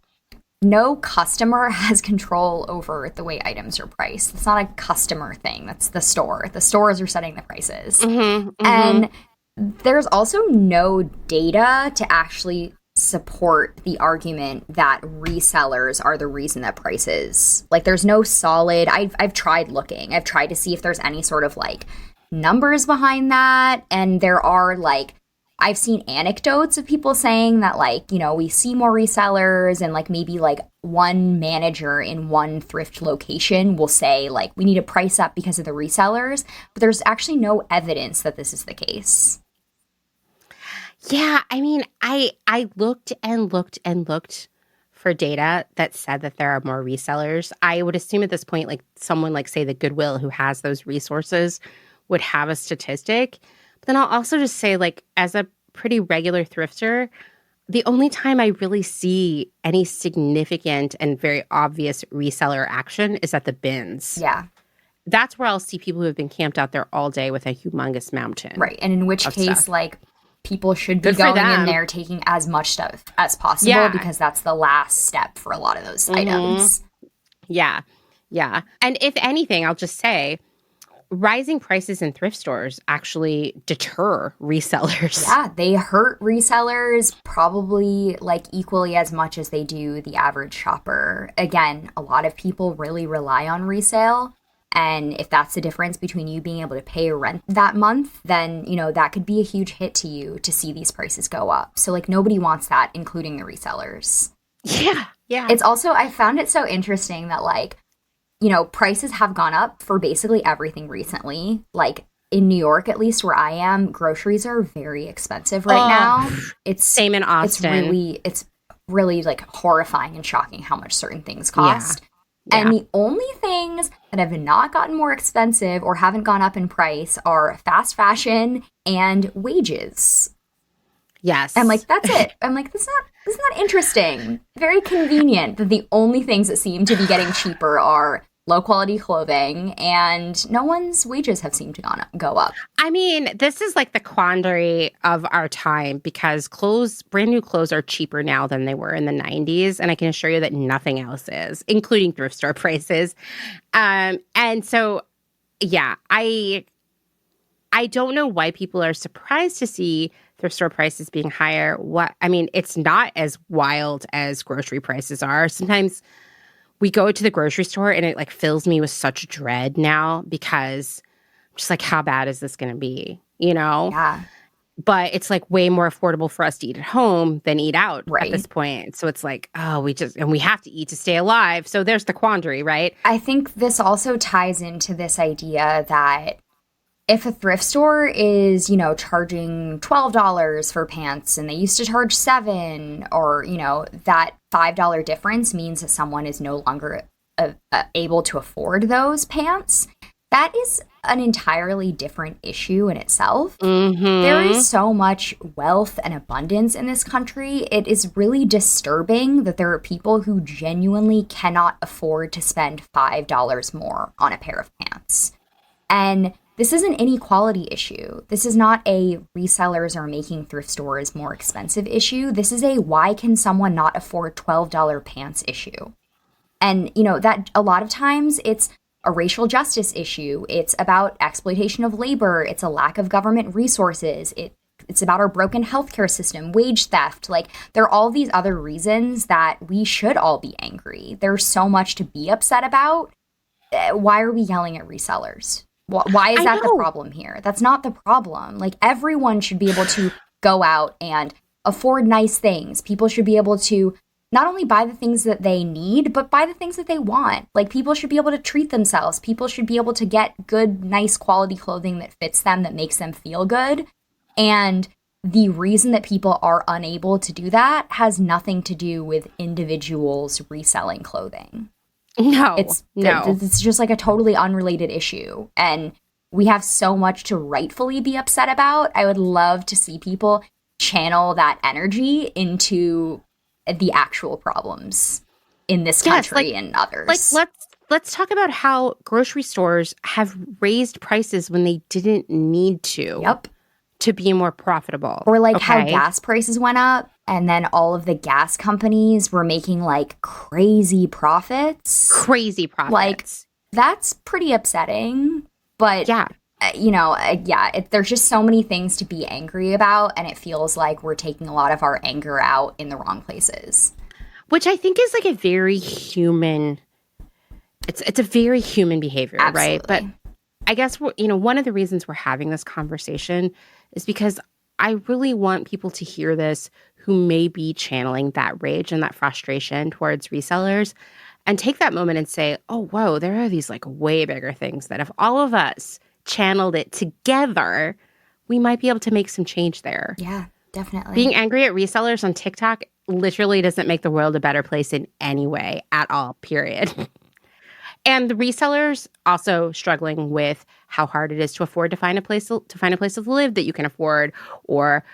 no customer has control over the way items are priced. It's not a customer thing. That's the store. The stores are setting the prices. And there's also no data to actually support the argument that resellers are the reason that prices, like, there's no solid, I've tried looking. I've tried to see if there's any sort of like numbers behind that. And there are like, I've seen anecdotes of people saying that, like, we see more resellers and like maybe like one manager in one thrift location will say like, we need to price up because of the resellers, but there's actually no evidence that this is the case. Yeah, I looked and looked and looked for data that said that there are more resellers. I would assume at this point, like someone like say the Goodwill who has those resources would have a statistic. But then I'll also just say, like, as a pretty regular thrifter, the only time I really see any significant and very obvious reseller action is at the bins. Yeah. That's where I'll see people who have been camped out there all day with a humongous mountain. Right. And in which case, stuff. Like, people should be going in there taking as much stuff as possible because that's the last step for a lot of those items. Yeah. Yeah. And if anything, I'll just say, rising prices in thrift stores actually deter resellers. Yeah, they hurt resellers probably like equally as much as they do the average shopper. Again, a lot of people really rely on resale. And if that's the difference between you being able to pay rent that month, then, that could be a huge hit to you to see these prices go up. So like nobody wants that, including the resellers. Yeah. Yeah. It's also, I found it so interesting that like, prices have gone up for basically everything recently. Like in New York, at least where I am, groceries are very expensive right now. It's same in Austin. It's really like horrifying and shocking how much certain things cost. Yeah. And the only things that have not gotten more expensive or haven't gone up in price are fast fashion and wages. Yes. I'm like, that's it. I'm like, isn't that interesting? Very convenient that the only things that seem to be getting cheaper are low quality clothing, and no one's wages have seemed to go up. This is like the quandary of our time because brand new clothes are cheaper now than they were in the 90s. And I can assure you that nothing else is, including thrift store prices. And so, yeah, I don't know why people are surprised to see thrift store prices being higher. It's not as wild as grocery prices are. Sometimes we go to the grocery store and it like fills me with such dread now because I'm just like, how bad is this going to be? Yeah. But it's like way more affordable for us to eat at home than eat out at this Right. point. So it's like, oh, we have to eat to stay alive. So there's the quandary, right? I think this also ties into this idea that if a thrift store is, charging $12 for pants and they used to charge 7, or, that $5 difference means that someone is no longer able to afford those pants, that is an entirely different issue in itself. Mm-hmm. There is so much wealth and abundance in this country. It is really disturbing that there are people who genuinely cannot afford to spend $5 more on a pair of pants. And this is an inequality issue. This is not a resellers are making thrift stores more expensive issue. This is a why can someone not afford $12 pants issue. And, that a lot of times it's a racial justice issue. It's about exploitation of labor. It's a lack of government resources. It's about our broken healthcare system, wage theft. Like, there are all these other reasons that we should all be angry. There's so much to be upset about. Why are we yelling at resellers? Why is that the problem here? That's not the problem. Like, everyone should be able to go out and afford nice things. People should be able to not only buy the things that they need, but buy the things that they want. Like, people should be able to treat themselves. People should be able to get good, nice quality clothing that fits them, that makes them feel good. And the reason that people are unable to do that has nothing to do with individuals reselling clothing. No, It's just like a totally unrelated issue. And we have so much to rightfully be upset about. I would love to see people channel that energy into the actual problems in this country and others. Like, let's talk about how grocery stores have raised prices when they didn't need to. Yep. To be more profitable. Or like how gas prices went up and then all of the gas companies were making like crazy profits. Like, that's pretty upsetting. But yeah. There's just so many things to be angry about, and it feels like we're taking a lot of our anger out in the wrong places. Which I think is like a very human, it's a very human behavior, Absolutely. Right? But I guess, one of the reasons we're having this conversation is because I really want people to hear this who may be channeling that rage and that frustration towards resellers and take that moment and say, oh, whoa, there are these like way bigger things that if all of us channeled it together, we might be able to make some change there. Yeah, definitely. Being angry at resellers on TikTok literally doesn't make the world a better place in any way at all, period. And the resellers also struggling with how hard it is to afford to find a place to live that you can afford, or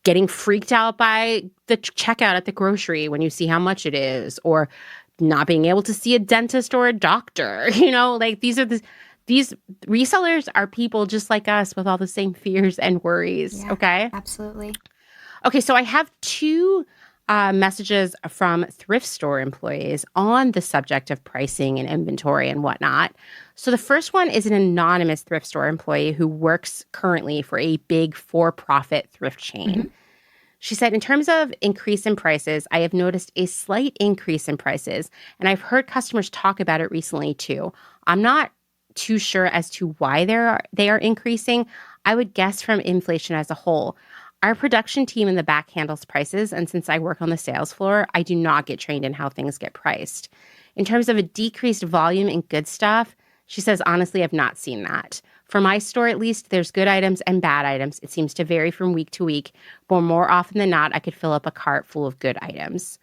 getting freaked out by the checkout at the grocery when you see how much it is, or not being able to see a dentist or a doctor. Like these resellers are people just like us with all the same fears and worries. Yeah, okay? Absolutely. Okay, so I have two messages from thrift store employees on the subject of pricing and inventory and whatnot. So the first one is an anonymous thrift store employee who works currently for a big for-profit thrift chain. Mm-hmm. She said, in terms of increase in prices, I have noticed a slight increase in prices, and I've heard customers talk about it recently too. I'm not too sure as to why they are increasing. I would guess from inflation as a whole. Our production team in the back handles prices, and since I work on the sales floor, I do not get trained in how things get priced. In terms of a decreased volume in good stuff, she says, honestly, I've not seen that. For my store, at least, there's good items and bad items. It seems to vary from week to week, but more often than not, I could fill up a cart full of good items.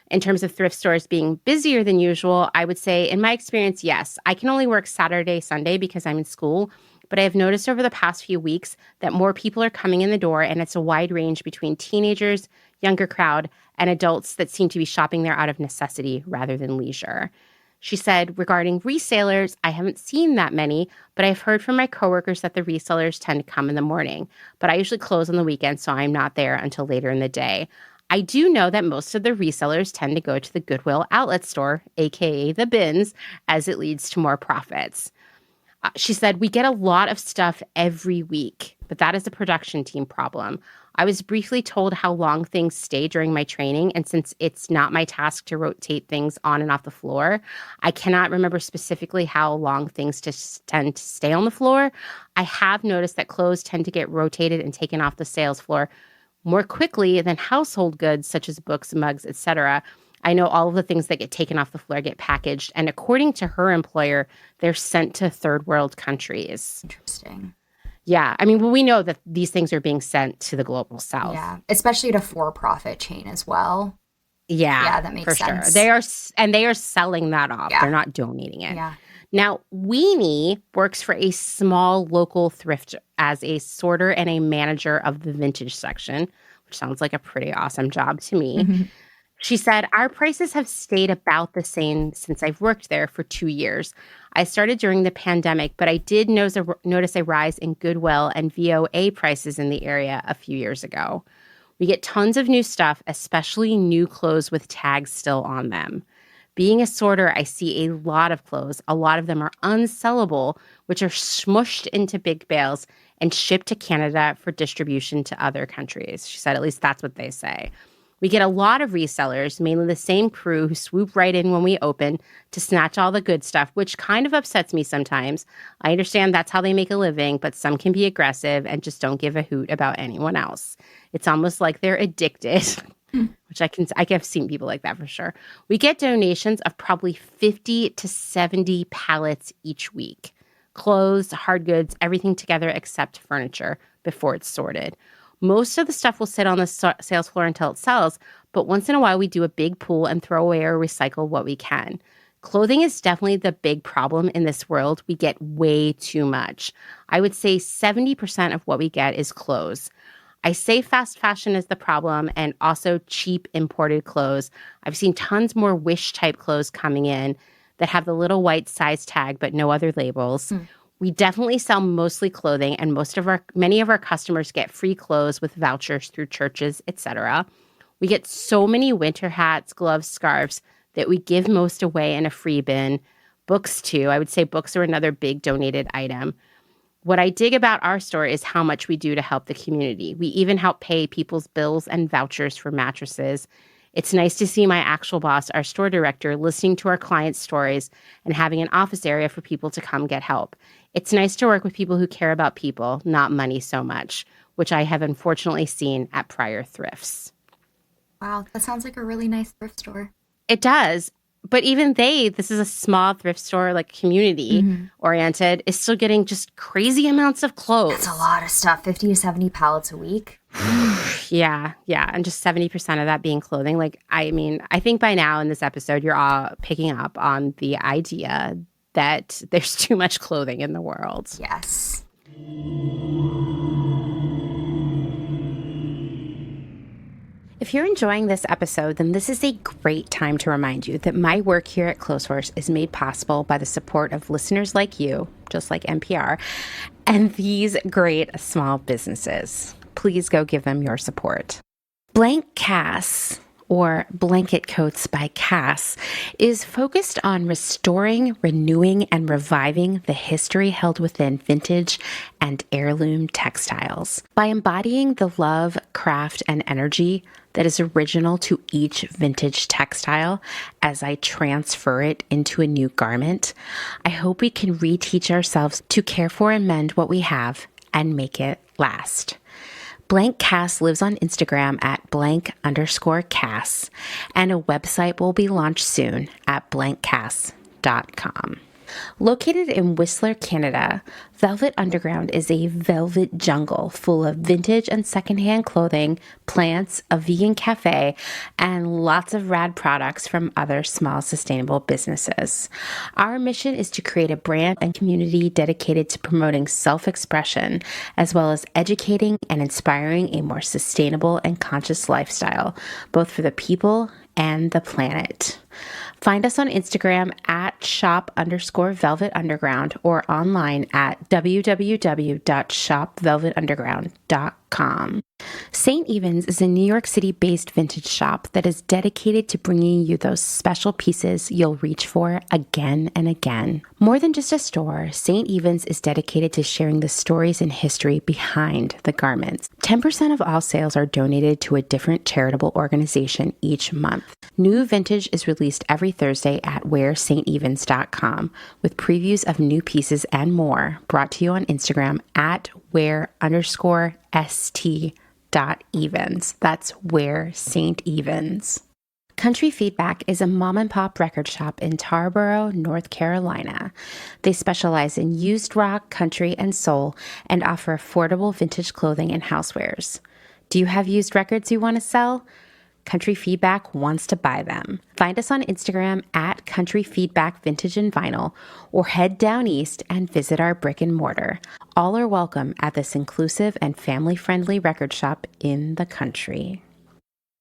In terms of thrift stores being busier than usual, I would say, in my experience, yes. I can only work Saturday, Sunday because I'm in school, but I have noticed over the past few weeks that more people are coming in the door, and it's a wide range between teenagers, younger crowd, and adults that seem to be shopping there out of necessity rather than leisure. She said, regarding resellers, I haven't seen that many, but I've heard from my coworkers that the resellers tend to come in the morning, but I usually close on the weekend, so I'm not there until later in the day. I do know that most of the resellers tend to go to the Goodwill outlet store, aka the bins, as it leads to more profits. She said, we get a lot of stuff every week, but that is a production team problem. I was briefly told how long things stay during my training, and since it's not my task to rotate things on and off the floor, I cannot remember specifically how long things tend to stay on the floor. I have noticed that clothes tend to get rotated and taken off the sales floor more quickly than household goods such as books, mugs, etc. I know all of the things that get taken off the floor get packaged, and according to her employer, they're sent to third world countries. Interesting. Yeah. I mean, well, we know that these things are being sent to the global south. Yeah. Especially to for-profit chain as well. Yeah. Yeah, that makes sense. Sure. They are selling that off. Yeah. They're not donating it. Yeah. Now, Weenie works for a small local thrift as a sorter and a manager of the vintage section, which sounds like a pretty awesome job to me. Mm-hmm. She said, our prices have stayed about the same since I've worked there for 2 years. I started during the pandemic, but I did notice a rise in Goodwill and VOA prices in the area a few years ago. We get tons of new stuff, especially new clothes with tags still on them. Being a sorter, I see a lot of clothes. A lot of them are unsellable, which are smushed into big bales and shipped to Canada for distribution to other countries. She said, at least that's what they say. We get a lot of resellers, mainly the same crew who swoop right in when we open to snatch all the good stuff, which kind of upsets me sometimes. I understand that's how they make a living, but some can be aggressive and just don't give a hoot about anyone else. It's almost like they're addicted, which I've seen people like that for sure. We get donations of probably 50 to 70 pallets each week. Clothes, hard goods, everything together except furniture before it's sorted. Most of the stuff will sit on the sales floor until it sells, but once in a while we do a big pool and throw away or recycle what we can. Clothing is definitely the big problem in this world. We get way too much. I would say 70% of what we get is clothes. I say fast fashion is the problem and also cheap imported clothes. I've seen tons more Wish-type clothes coming in that have the little white size tag but no other labels. We definitely sell mostly clothing, and many of our customers get free clothes with vouchers through churches, etc. We get so many winter hats, gloves, scarves that we give most away in a free bin. Books too. I would say books are another big donated item. What I dig about our store is how much we do to help the community. We even help pay people's bills and vouchers for mattresses. It's nice to see my actual boss, our store director, listening to our clients' stories and having an office area for people to come get help. It's nice to work with people who care about people, not money so much, which I have unfortunately seen at prior thrifts. Wow, that sounds like a really nice thrift store. It does. But even this is a small thrift store, like community oriented, is still getting just crazy amounts of clothes. That's a lot of stuff, 50 to 70 pallets a week. Yeah. And just 70% of that being clothing. Like, I mean, I think by now in this episode, you're all picking up on the idea that there's too much clothing in the world. Yes. If you're enjoying this episode, then this is a great time to remind you that my work here at Clotheshorse is made possible by the support of listeners like you, just like NPR, and these great small businesses. Please go give them your support. Blank Cass, or Blanket Coats by Cass, is focused on restoring, renewing, and reviving the history held within vintage and heirloom textiles. By embodying the love, craft, and energy that is original to each vintage textile as I transfer it into a new garment, I hope we can reteach ourselves to care for and mend what we have and make it last. Blank Cass lives on Instagram at _Cass, and a website will be launched soon at blankcass.com. Located in Whistler, Canada, Velvet Underground is a velvet jungle full of vintage and secondhand clothing, plants, a vegan cafe, and lots of rad products from other small sustainable businesses. Our mission is to create a brand and community dedicated to promoting self-expression, as well as educating and inspiring a more sustainable and conscious lifestyle, both for the people and the planet. Find us on Instagram at shop_Velvet Underground or online at www.shopvelvetunderground.com. thrifted.com. St. Evans is a New York City-based vintage shop that is dedicated to bringing you those special pieces you'll reach for again and again. More than just a store, St. Evans is dedicated to sharing the stories and history behind the garments. 10% of all sales are donated to a different charitable organization each month. New vintage is released every Thursday at wearstevens.com with previews of new pieces and more, brought to you on Instagram at wear_st.evens. That's Wear St. Evens. Country Feedback is a mom and pop record shop in Tarboro, North Carolina. They specialize in used rock, country, and soul and offer affordable vintage clothing and housewares. Do you have used records you want to sell? Country Feedback wants to buy them. Find us on Instagram at Country Feedback Vintage and Vinyl, or head down east and visit our brick and mortar. All are welcome at this inclusive and family-friendly record shop in the country.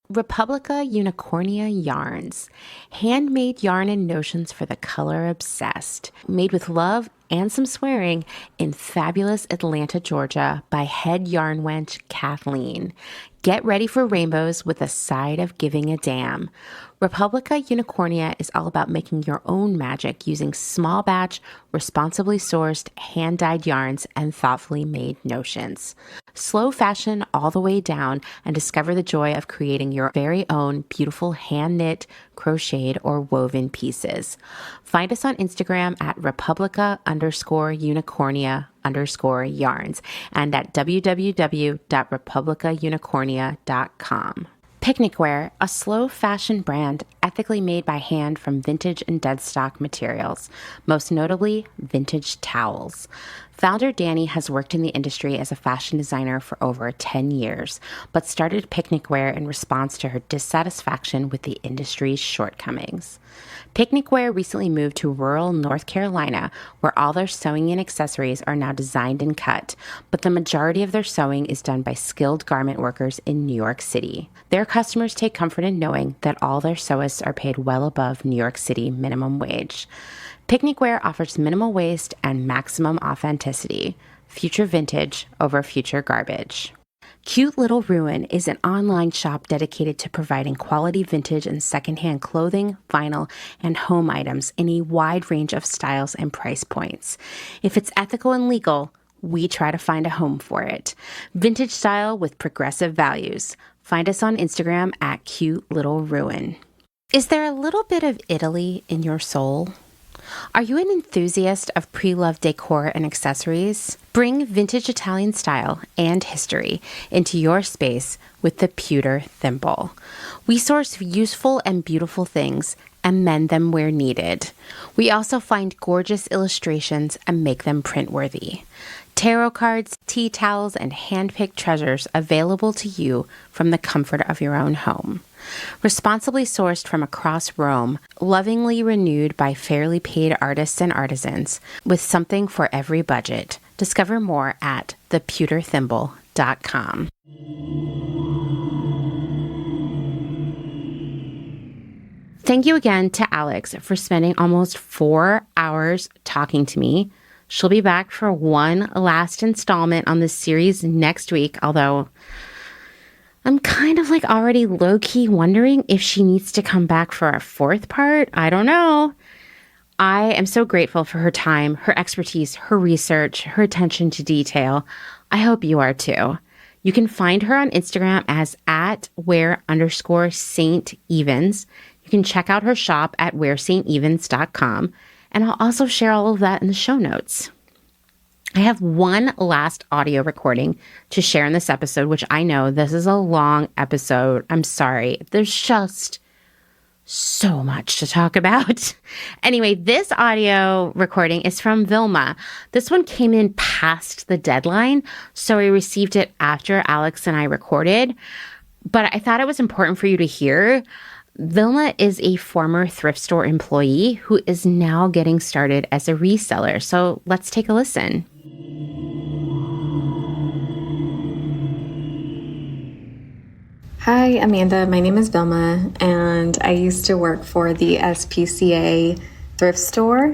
Republica Unicornia Yarns. Handmade yarn and notions for the color obsessed. Made with love and some swearing in fabulous Atlanta, Georgia by head yarn wench Kathleen. Get ready for rainbows with a side of giving a damn. Republica Unicornia is all about making your own magic using small batch, responsibly sourced, hand-dyed yarns and thoughtfully made notions. Slow fashion all the way down and discover the joy of creating your very own beautiful hand-knit, crocheted, or woven pieces. Find us on Instagram at Republica_Unicornia_yarns and at www.republicaunicornia.com. Picnic Wear, a slow fashion brand ethically made by hand from vintage and dead stock materials, most notably vintage towels. Founder Danny has worked in the industry as a fashion designer for over 10 years, but started Picnic Wear in response to her dissatisfaction with the industry's shortcomings. Picnic Wear recently moved to rural North Carolina, where all their sewing and accessories are now designed and cut, but the majority of their sewing is done by skilled garment workers in New York City. Their customers take comfort in knowing that all their sewists are paid well above New York City minimum wage. Picnic Wear offers minimal waste and maximum authenticity. Future vintage over future garbage. Cute Little Ruin is an online shop dedicated to providing quality vintage and secondhand clothing, vinyl, and home items in a wide range of styles and price points. If it's ethical and legal, we try to find a home for it. Vintage style with progressive values. Find us on Instagram at Cute Little Ruin. Is there a little bit of Italy in your soul? Are you an enthusiast of pre-loved decor and accessories? Bring vintage Italian style and history into your space with the Pewter Thimble. We source useful and beautiful things and mend them where needed. We also find gorgeous illustrations and make them print-worthy. Tarot cards, tea towels, and hand-picked treasures available to you from the comfort of your own home. Responsibly sourced from across Rome, lovingly renewed by fairly paid artists and artisans, with something for every budget. Discover more at thepewterthimble.com. Thank you again to Alex for spending almost 4 hours talking to me. She'll be back for one last installment on this series next week, although I'm kind of already low-key wondering if she needs to come back for a fourth part. I don't know. I am so grateful for her time, her expertise, her research, her attention to detail. I hope you are too. You can find her on Instagram as at wear_St. Evens. You can check out her shop at wearstevens.com. And I'll also share all of that in the show notes. I have one last audio recording to share in this episode, which I know this is a long episode. I'm sorry. There's just so much to talk about. Anyway, this audio recording is from Vilma. This one came in past the deadline, so I received it after Alex and I recorded. But I thought it was important for you to hear. Vilma is a former thrift store employee who is now getting started as a reseller. So let's take a listen. Hi, Amanda. My name is Vilma, and I used to work for the SPCA thrift store,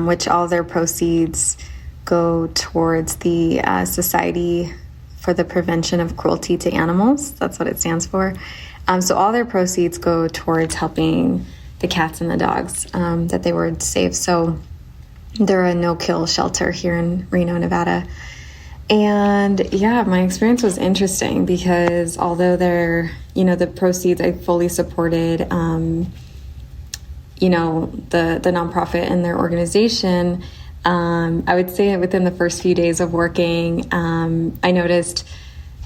which all their proceeds go towards the Society for for the Prevention of Cruelty to Animals. That's what it stands for. So all their proceeds go towards helping the cats and the dogs that they were saved. So they're a no-kill shelter here in Reno, Nevada. And yeah, my experience was interesting because although they're, the proceeds, I fully supported, the nonprofit and their organization. I would say within the first few days of working, I noticed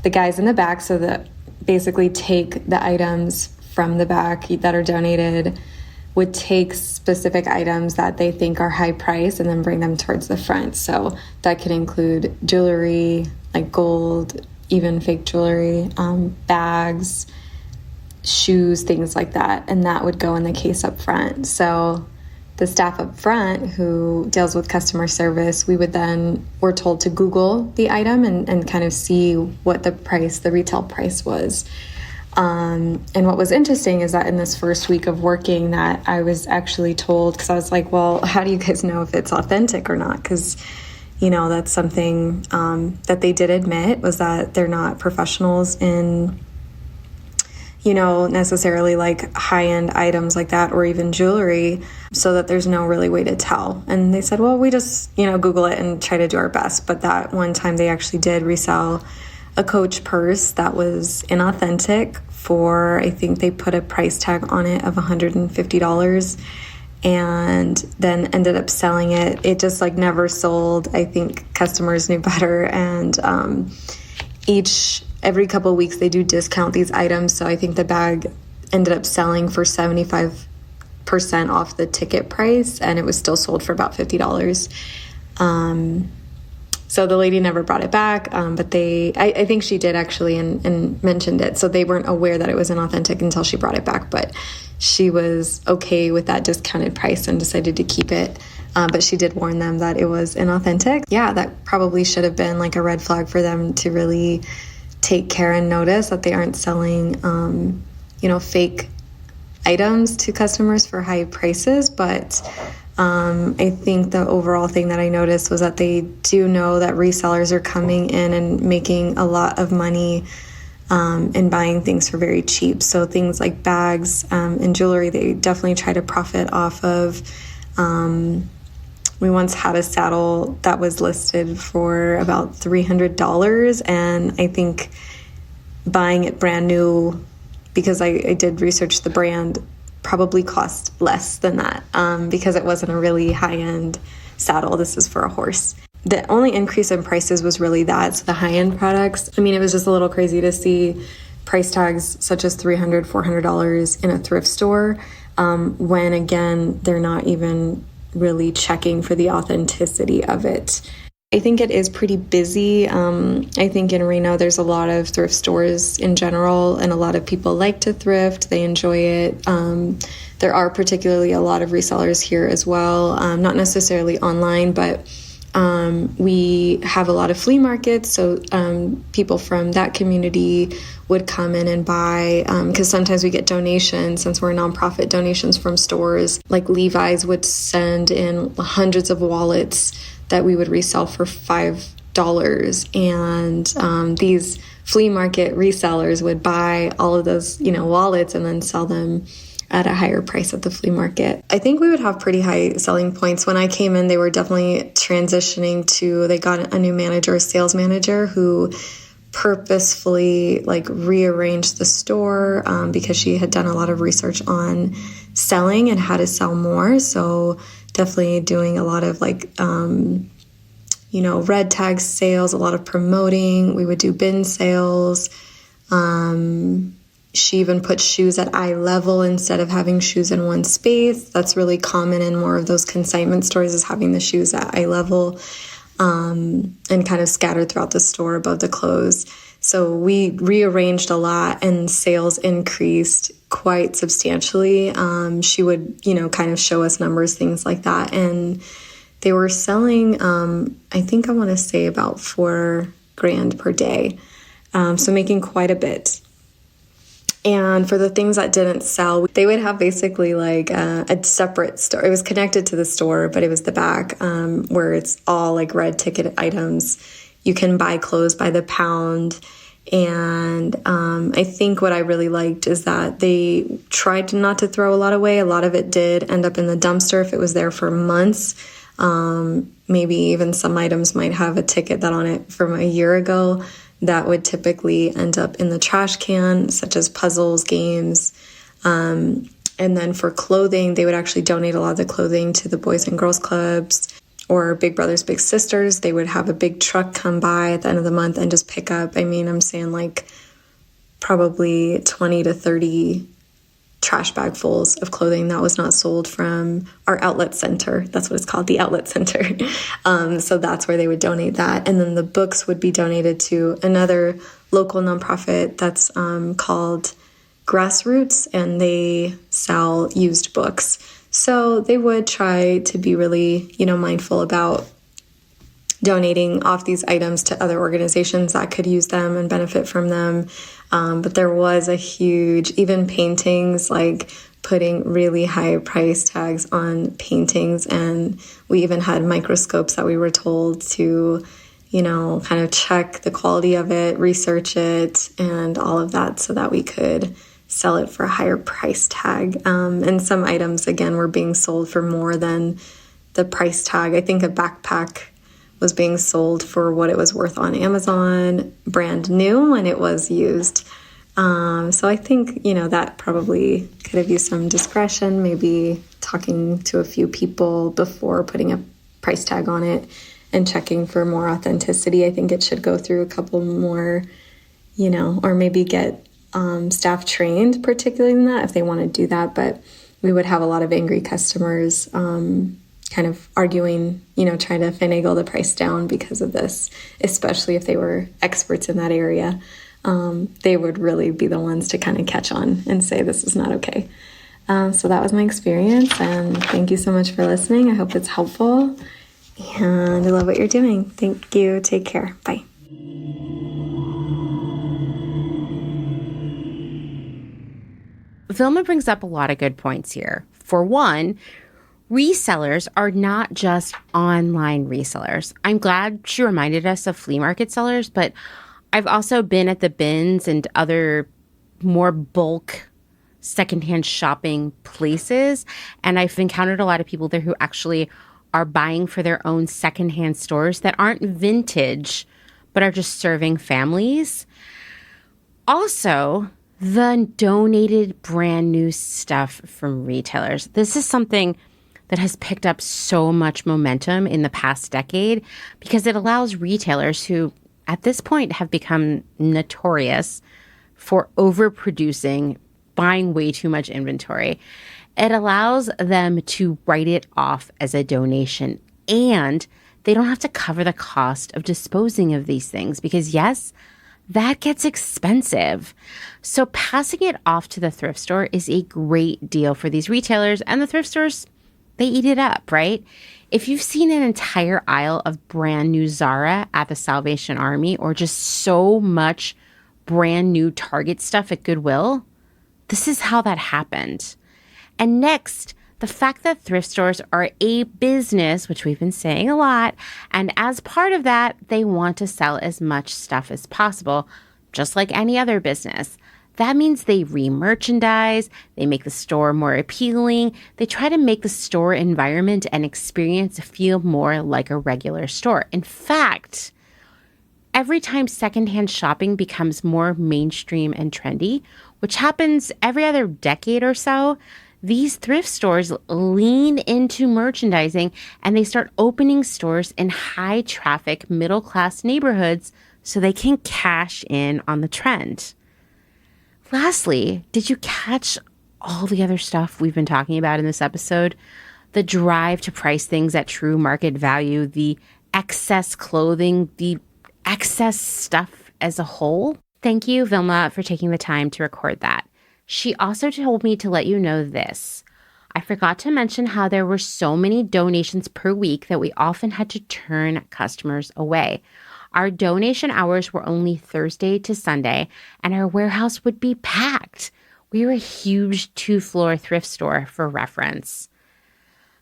the guys in the back, so that basically take the items from the back that are donated, would take specific items that they think are high price and then bring them towards the front. So that could include jewelry, like gold, even fake jewelry, bags, shoes, things like that. And that would go in the case up front. So the staff up front who deals with customer service, we're told to Google the item and kind of see what the retail price was. And what was interesting is that in this first week of working that I was actually told, because I was like, well, how do you guys know if it's authentic or not? Because, that's something that they did admit, was that they're not professionals in, necessarily like high-end items like that or even jewelry, so that there's no really way to tell. And they said, well, we just, Google it and try to do our best. But that one time they actually did resell a Coach purse that was inauthentic for, I think they put a price tag on it of $150 and then ended up selling it. It just never sold. I think customers knew better. And every couple of weeks they do discount these items. So I think the bag ended up selling for 75% off the ticket price, and it was still sold for about $50. So the lady never brought it back, but I think she did actually and mentioned it. So they weren't aware that it was inauthentic until she brought it back, but she was okay with that discounted price and decided to keep it. But she did warn them that it was inauthentic. Yeah, that probably should have been a red flag for them to really take care and notice that they aren't selling, fake items to customers for high prices. But I think the overall thing that I noticed was that they do know that resellers are coming in and making a lot of money and buying things for very cheap. So things like bags and jewelry, they definitely try to profit off of. We once had a saddle that was listed for about $300, and I think buying it brand new, because I did research the brand, probably cost less than that because it wasn't a really high-end saddle. This is for a horse. The only increase in prices was really that. So the high-end products, it was just a little crazy to see price tags such as $300, $400 in a thrift store when, again, they're not even really checking for the authenticity of it. I think it is pretty busy. I think in Reno, there's a lot of thrift stores in general, and a lot of people like to thrift. They enjoy it. There are particularly a lot of resellers here as well, not necessarily online, but we have a lot of flea markets. So people from that community would come in and buy, because sometimes we get donations, since we're a nonprofit, donations from stores. Like Levi's would send in hundreds of wallets that we would resell for $5. And these flea market resellers would buy all of those, wallets and then sell them at a higher price at the flea market. I think we would have pretty high selling points. When I came in, they were definitely transitioning they got a new manager, a sales manager, who purposefully rearranged the store because she had done a lot of research on selling and how to sell more. So definitely doing a lot of red tag sales, a lot of promoting. We would do bin sales. She even put shoes at eye level instead of having shoes in one space. That's really common in more of those consignment stores, is having the shoes at eye level and kind of scattered throughout the store above the clothes. So we rearranged a lot and sales increased quite substantially. She would, kind of show us numbers, things like that. And they were selling, I want to say about $4,000 per day. So making quite a bit. And for the things that didn't sell, they would have basically a separate store. It was connected to the store, but it was the back where it's all red ticket items. you can buy clothes by the pound. And I think what I really liked is that they tried not to throw a lot away. A lot of it did end up in the dumpster if it was there for months. Maybe even some items might have a ticket that on it from a year ago that would typically end up in the trash can, such as puzzles, games. And then for clothing, they would actually donate a lot of the clothing to the Boys and Girls Clubs or Big Brothers Big Sisters. They would have a big truck come by at the end of the month and just pick up, I mean, I'm saying like probably 20 to 30 trash bag fulls of clothing that was not sold from our outlet center. That's what it's called, the outlet center. So that's where they would donate that. And then the books would be donated to another local nonprofit that's called Grassroots, and they sell used books. So they would try to be really, mindful about donating off these items to other organizations that could use them and benefit from them. But there was a huge, even paintings, like putting really high price tags on paintings. And we even had microscopes that we were told to, kind of check the quality of it, research it, and all of that so that we could sell it for a higher price tag. And some items, again, were being sold for more than the price tag. I think a backpack was being sold for what it was worth on Amazon, brand new, when it was used. So I think, that probably could have used some discretion, maybe talking to a few people before putting a price tag on it and checking for more authenticity. I think it should go through a couple more, or maybe get staff trained particularly in that if they want to do that. But we would have a lot of angry customers kind of arguing, trying to finagle the price down because of this, especially if they were experts in that area. They would really be the ones to kind of catch on and say this is not okay. So that was my experience, and thank you so much for listening. I hope it's helpful, and I love what you're doing. Thank you. Take care. Bye. Vilma brings up a lot of good points here. For one, resellers are not just online resellers. I'm glad she reminded us of flea market sellers, but I've also been at the bins and other more bulk secondhand shopping places, and I've encountered a lot of people there who actually are buying for their own secondhand stores that aren't vintage, but are just serving families. Also, the donated brand new stuff from retailers. This is something that has picked up so much momentum in the past decade because it allows retailers who at this point have become notorious for overproducing, buying way too much inventory. It allows them to write it off as a donation, and they don't have to cover the cost of disposing of these things because, yes, that gets expensive. So passing it off to the thrift store is a great deal for these retailers, and the thrift stores, they eat it up, right? If you've seen an entire aisle of brand new Zara at the Salvation Army or just so much brand new Target stuff at Goodwill, this is how that happened. And next, the fact that thrift stores are a business, which we've been saying a lot, and as part of that, they want to sell as much stuff as possible, just like any other business. That means they re-merchandise, they make the store more appealing, they try to make the store environment and experience feel more like a regular store. In fact, every time secondhand shopping becomes more mainstream and trendy, which happens every other decade or so, these thrift stores lean into merchandising and they start opening stores in high traffic, middle class neighborhoods so they can cash in on the trend. Lastly, did you catch all the other stuff we've been talking about in this episode? The drive to price things at true market value, the excess clothing, the excess stuff as a whole? Thank you, Vilma, for taking the time to record that. She also told me to let you know this. I forgot to mention how there were so many donations per week that we often had to turn customers away. Our donation hours were only Thursday to Sunday, and our warehouse would be packed. We were a huge 2-floor thrift store for reference.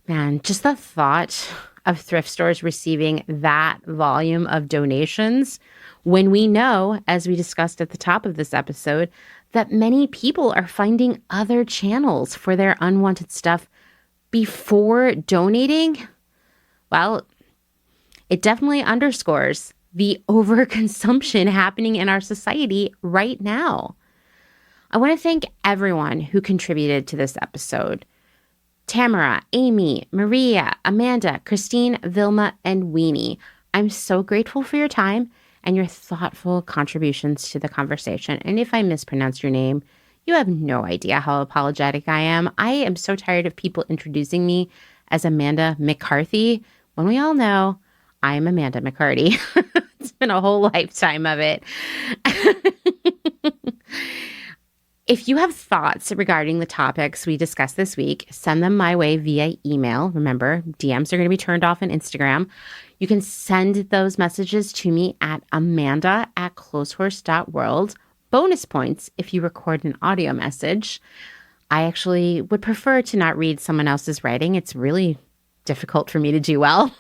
Man, just the thought of thrift stores receiving that volume of donations when we know, as we discussed at the top of this episode, that many people are finding other channels for their unwanted stuff before donating? Well, it definitely underscores the overconsumption happening in our society right now. I want to thank everyone who contributed to this episode. Tamara, Aimee, Maria, Amanda, Christine, Vilma, and Weenie. I'm so grateful for your time and your thoughtful contributions to the conversation. And if I mispronounced your name, you have no idea how apologetic I am. I am so tired of people introducing me as Amanda McCarthy when we all know I am Amanda McCarty. It's been a whole lifetime of it. If you have thoughts regarding the topics we discussed this week, send them my way via email. Remember, DMs are going to be turned off on Instagram. You can send those messages to me at amanda@clotheshorse.world. Bonus points if you record an audio message. I actually would prefer to not read someone else's writing. It's really difficult for me to do well.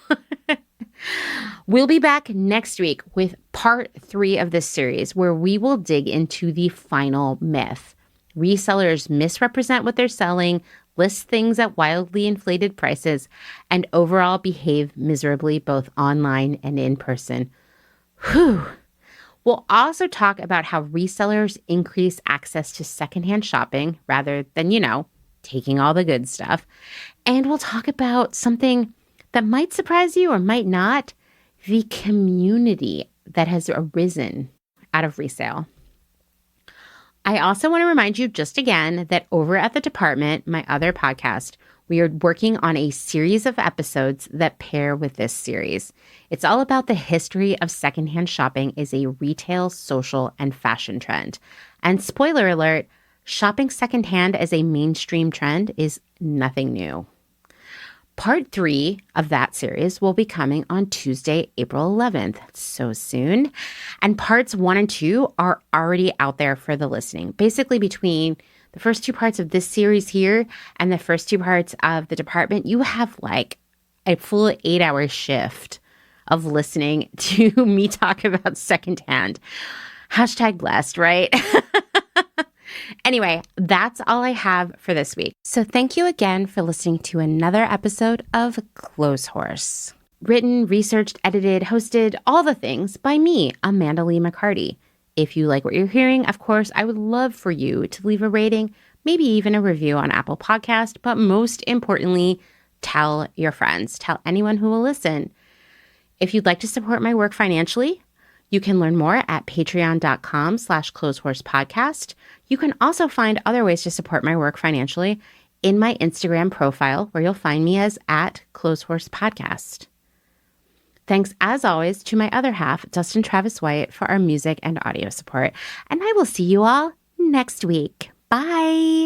We'll be back next week with part 3 of this series, where we will dig into the final myth. Resellers misrepresent what they're selling, list things at wildly inflated prices, and overall behave miserably both online and in person. Whew. We'll also talk about how resellers increase access to secondhand shopping rather than, taking all the good stuff. And we'll talk about something that might surprise you or might not, the community that has arisen out of resale. I also want to remind you just again that over at The Department, my other podcast, we are working on a series of episodes that pair with this series. It's all about the history of secondhand shopping as a retail, social, and fashion trend. And spoiler alert, shopping secondhand as a mainstream trend is nothing new. Part 3 of that series will be coming on Tuesday, April 11th. So soon. And parts 1 and 2 are already out there for the listening. Basically, between the first 2 parts of this series here and the first 2 parts of The Department, you have like a full 8-hour shift of listening to me talk about secondhand. Hashtag blessed, right? Anyway, that's all I have for this week. So thank you again for listening to another episode of Clotheshorse. Written, researched, edited, hosted, all the things by me, Amanda Lee McCarty. If you like what you're hearing, of course, I would love for you to leave a rating, maybe even a review on Apple Podcast, but most importantly, tell your friends, tell anyone who will listen. If you'd like to support my work financially, you can learn more at patreon.com/clotheshorsepodcast. You can also find other ways to support my work financially in my Instagram profile, where you'll find me as @clotheshorsepodcast. Thanks, as always, to my other half, Dustin Travis White, for our music and audio support. And I will see you all next week. Bye.